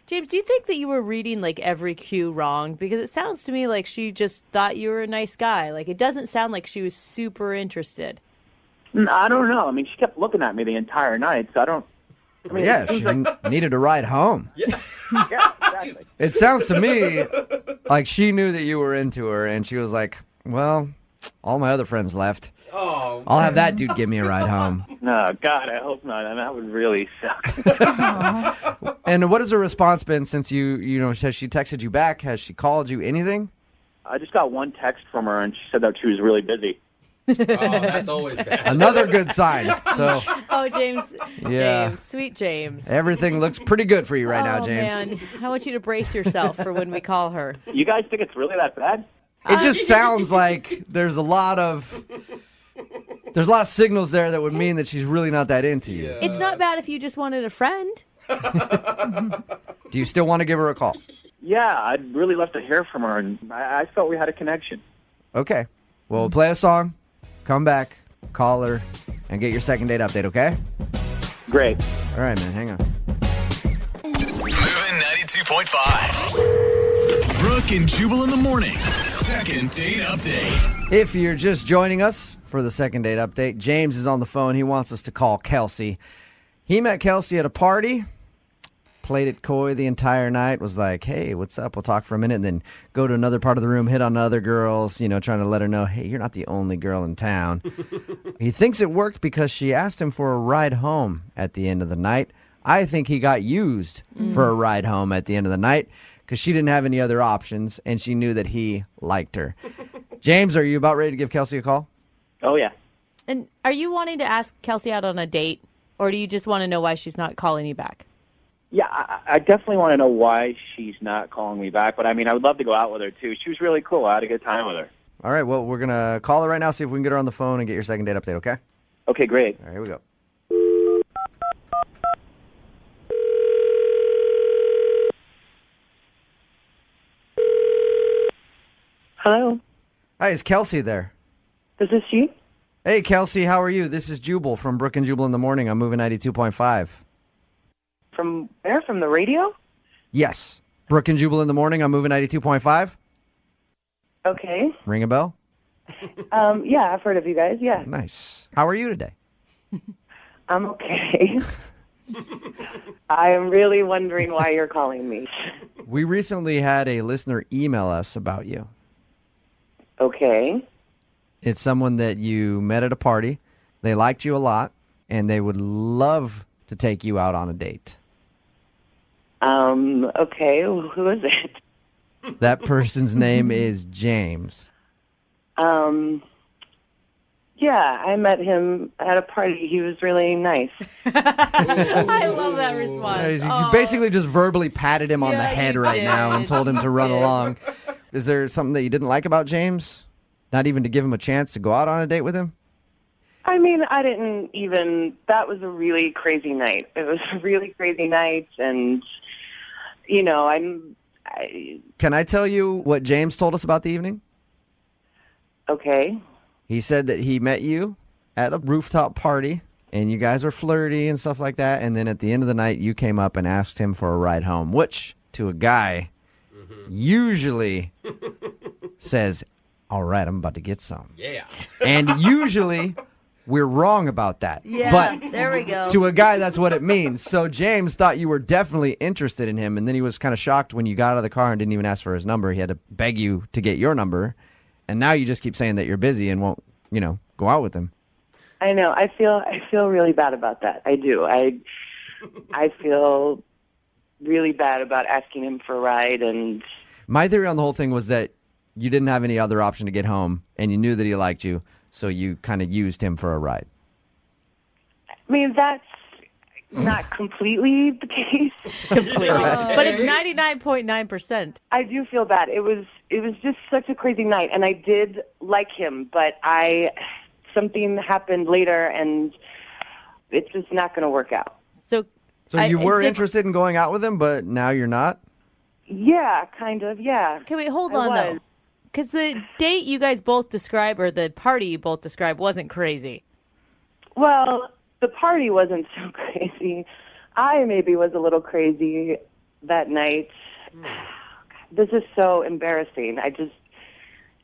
James, do you think that you were reading like every cue wrong? Because it sounds to me like she just thought you were a nice guy. Like it doesn't sound like she was super interested. I don't know. I mean, she kept looking at me the entire night, so I don't. I mean, Yeah, she needed a ride home. Yeah, exactly. It sounds to me like she knew that you were into her, and she was like, well, all my other friends left. Oh, I'll have that dude give me a ride home. No, God, I hope not. I mean, that would really suck. And what has her response been since has she texted you back? Has she called you anything? I just got one text from her, and she said that she was really busy. Oh, that's always bad. Another good sign. So, Oh, James. Yeah. James. Sweet James. everything looks pretty good for you right now, James. Man. I want you to brace yourself for when we call her. You guys think it's really that bad? It just sounds like there's a lot of signals there that would mean that she's really not that into you. It's not bad if you just wanted a friend. Do you still want to give her a call? Yeah, I'd really love to hear from her, and I felt we had a connection. Okay. Well, we'll play a song, come back, call her, and get your second date update, okay? Great. All right, man, hang on. Moving 92.5. Brooke and Jubal in the mornings. Second date update. If you're just joining us for the second date update, James is on the phone. He wants us to call Kelsey. He met Kelsey at a party, played it coy the entire night, was like, hey, what's up? We'll talk for a minute, and then go to another part of the room, hit on other girls, trying to let her know, hey, you're not the only girl in town. He thinks it worked because she asked him for a ride home at the end of the night. I think he got used for a ride home at the end of the night because she didn't have any other options, and she knew that he liked her. James, are you about ready to give Kelsey a call? Oh, yeah. And are you wanting to ask Kelsey out on a date, or do you just want to know why she's not calling you back? Yeah, I definitely want to know why she's not calling me back, but I mean, I would love to go out with her, too. She was really cool. I had a good time with her. All right, well, we're going to call her right now, see if we can get her on the phone and get your second date update, okay? Okay, great. All right, here we go. Hello, Hi, is Kelsey there? is this she? Hey, Kelsey, how are you? This is Jubal from Brooke and Jubal in the morning. I'm moving 92.5. From where? From the radio? Yes. Brooke and Jubal in the morning. I'm moving 92.5. Okay. Ring a bell? Yeah, I've heard of you guys. Yeah, Nice. How are you today? I'm okay. I am really wondering why you're calling me. We recently had a listener email us about you. Okay. It's someone that you met at a party. They liked you a lot, and they would love to take you out on a date. Okay. Who is it? That person's name is James. Yeah, I met him at a party. He was really nice. I love that response. You basically just verbally patted him on the head right did. now and told him to run You did. along. Is there something that you didn't like about James? Not even to give him a chance to go out on a date with him? I mean, I didn't even, that was a really crazy night. It was a really crazy night, and, Can I tell you what James told us about the evening? Okay. He said that he met you at a rooftop party, and you guys were flirty and stuff like that, and then at the end of the night, you came up and asked him for a ride home, which, to a guy, usually says, all right, I'm about to get some. Yeah. And usually, we're wrong about that. Yeah, but there we go. To a guy, that's what it means. So James thought you were definitely interested in him, and then he was kind of shocked when you got out of the car and didn't even ask for his number. He had to beg you to get your number, and now you just keep saying that you're busy and won't, go out with him. I know. I feel really bad about that. I do. I feel really bad about asking him for a ride, and My theory on the whole thing was that you didn't have any other option to get home, and you knew that he liked you, so you kind of used him for a ride. I mean, that's not completely the case. Completely. But it's 99.9%. I do feel bad. It was just such a crazy night, and I did like him, but something happened later, and it's just not going to work out. So you were interested in going out with him, but now you're not? Yeah, kind of, yeah. Okay, wait, hold on, though. Because the date you guys both describe, or the party you both describe, wasn't crazy. Well, the party wasn't so crazy. I maybe was a little crazy that night. This is so embarrassing.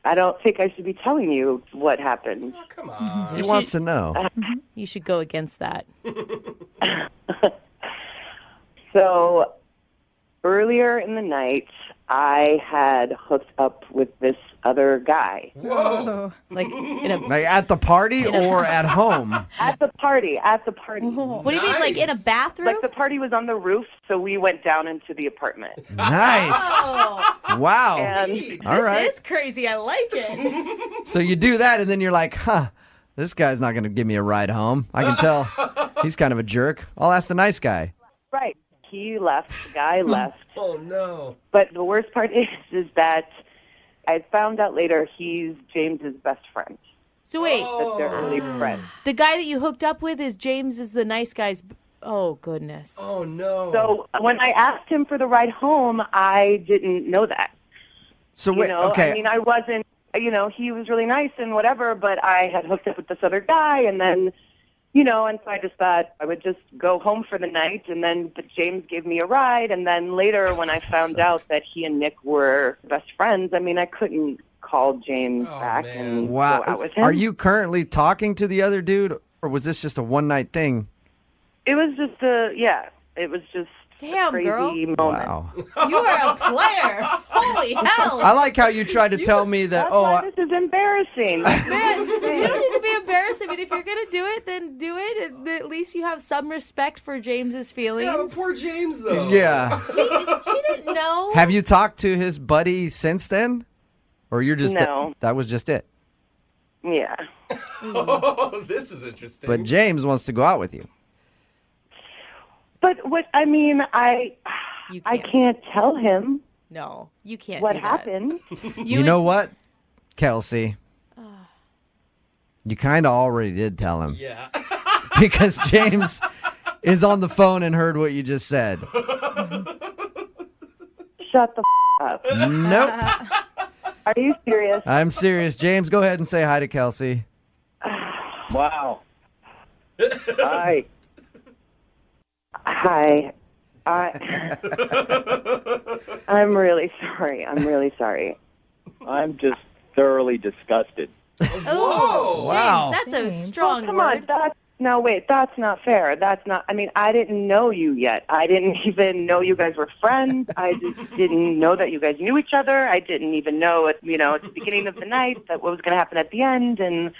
I don't think I should be telling you what happened. Oh, come on. He wants to know. You should go against that. So, earlier in the night, I had hooked up with this other guy. Whoa. Like at the party or at home? At the party. What do you mean, like in a bathroom? Like the party was on the roof, so we went down into the apartment. Nice. Oh, Wow. And All right. this is crazy. I like it. So you do that, and then you're like, this guy's not going to give me a ride home. I can tell he's kind of a jerk. I'll ask the nice guy. right. He left. The guy left. Oh, no. But the worst part is that I found out later he's James's best friend. So wait, That they're really friends. the guy that you hooked up with is James is the nice guy's... Oh, goodness. Oh, no. So when I asked him for the ride home, I didn't know that. So wait, okay. I mean, I wasn't, he was really nice and whatever, but I had hooked up with this other guy, and then, and so I just thought I would just go home for the night, and then James gave me a ride, and then later when I found out that he and Nick were best friends, I mean, I couldn't call James back and go out with him. Are you currently talking to the other dude, or was this just a one-night thing? It was just it was just Damn, a crazy girl. moment. Wow. You are a player. Holy hell. I like how you tried to tell me that, That's why this is embarrassing. Man, you don't need to be embarrassed. I mean, if you're going to do it, then do it. And at least you have some respect for James's feelings. Yeah, but poor James, though. Yeah. She didn't know. Have you talked to his buddy since then? Or you're just... No. That was just it? Yeah. Oh, this is interesting. But James wants to go out with you. But I can't tell him No, you can't what do that. happened. You know what, Kelsey? You kind of already did tell him. Yeah. Because James is on the phone and heard what you just said. Shut the up. Nope. Are you serious? I'm serious. James, go ahead and say hi to Kelsey. Wow. Hi. I'm really sorry. I'm just thoroughly disgusted. Oh, Wow. James, that's a strong come word. on. That's not fair. I didn't know you yet. I didn't even know you guys were friends. I just didn't know that you guys knew each other. I didn't even know at the beginning of the night that what was going to happen at the end. And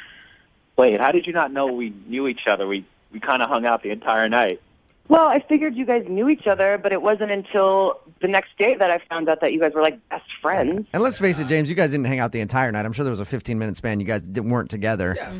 Wait, how did you not know we knew each other? We kind of hung out the entire night. well, I figured you guys knew each other, but it wasn't until the next day that I found out that you guys were like best friends. And let's face it, James, you guys didn't hang out the entire night. I'm sure there was a 15-minute span you guys weren't together. Yeah.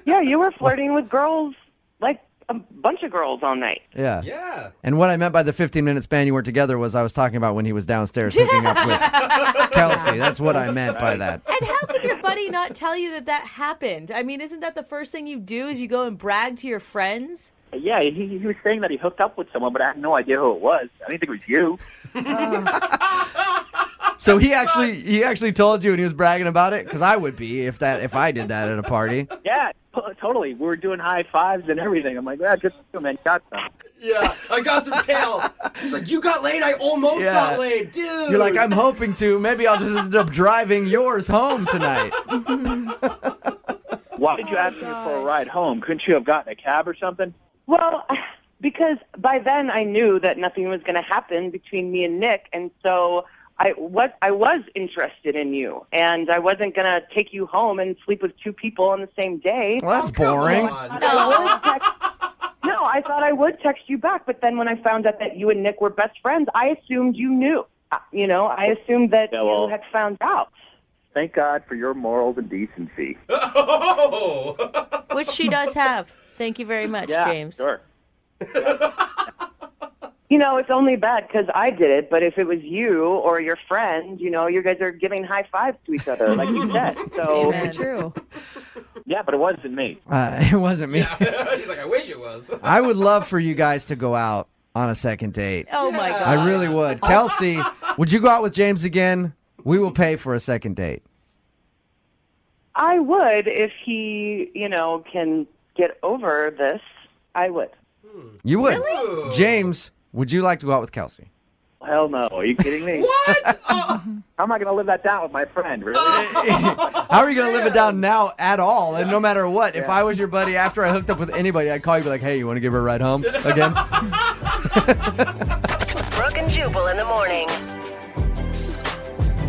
Yeah, you were flirting with girls, like a bunch of girls all night. Yeah. Yeah. And what I meant by the 15-minute span you weren't together was I was talking about when he was downstairs hooking up with Kelsey. That's what I meant by that. And how could your buddy not tell you that happened? I mean, isn't that the first thing you do is you go and brag to your friends? Yeah, he was saying that he hooked up with someone, but I had no idea who it was. I didn't think it was you. So he actually told you and he was bragging about it? Because I would be if I did that at a party. Yeah, totally. We were doing high fives and everything. I'm like, yeah, good for you, man. Got some. Yeah, I got some tail. He's like, you got laid? I almost got laid, dude. You're like, I'm hoping to. Maybe I'll just end up driving yours home tonight. Why did you ask me for a ride home? Couldn't you have gotten a cab or something? Well, because by then I knew that nothing was going to happen between me and Nick, and so I was interested in you, and I wasn't going to take you home and sleep with two people on the same day. Well, that's boring. No, I thought I would text you back, but then when I found out that you and Nick were best friends, I assumed you knew. I assumed that you had found out. Thank God for your morals and decency. Which she does have. Thank you very much, James. Sure. It's only bad because I did it, but if it was you or your friend, you guys are giving high fives to each other, like you said. So true. Yeah, but it wasn't me. It wasn't me. Yeah. He's like, I wish it was. I would love for you guys to go out on a second date. Oh, my God. I really would. Kelsey, would you go out with James again? We will pay for a second date. I would if he, can get over this. I would. You would? Really? James, would you like to go out with Kelsey? Hell no. Are you kidding me? What? How am I going to live that down with my friend? Really? How are you going to live it down now at all? And no matter what, if I was your buddy after I hooked up with anybody, I'd call you and be like, hey, you want to give her a ride home again? Brooke and Jubal in the morning.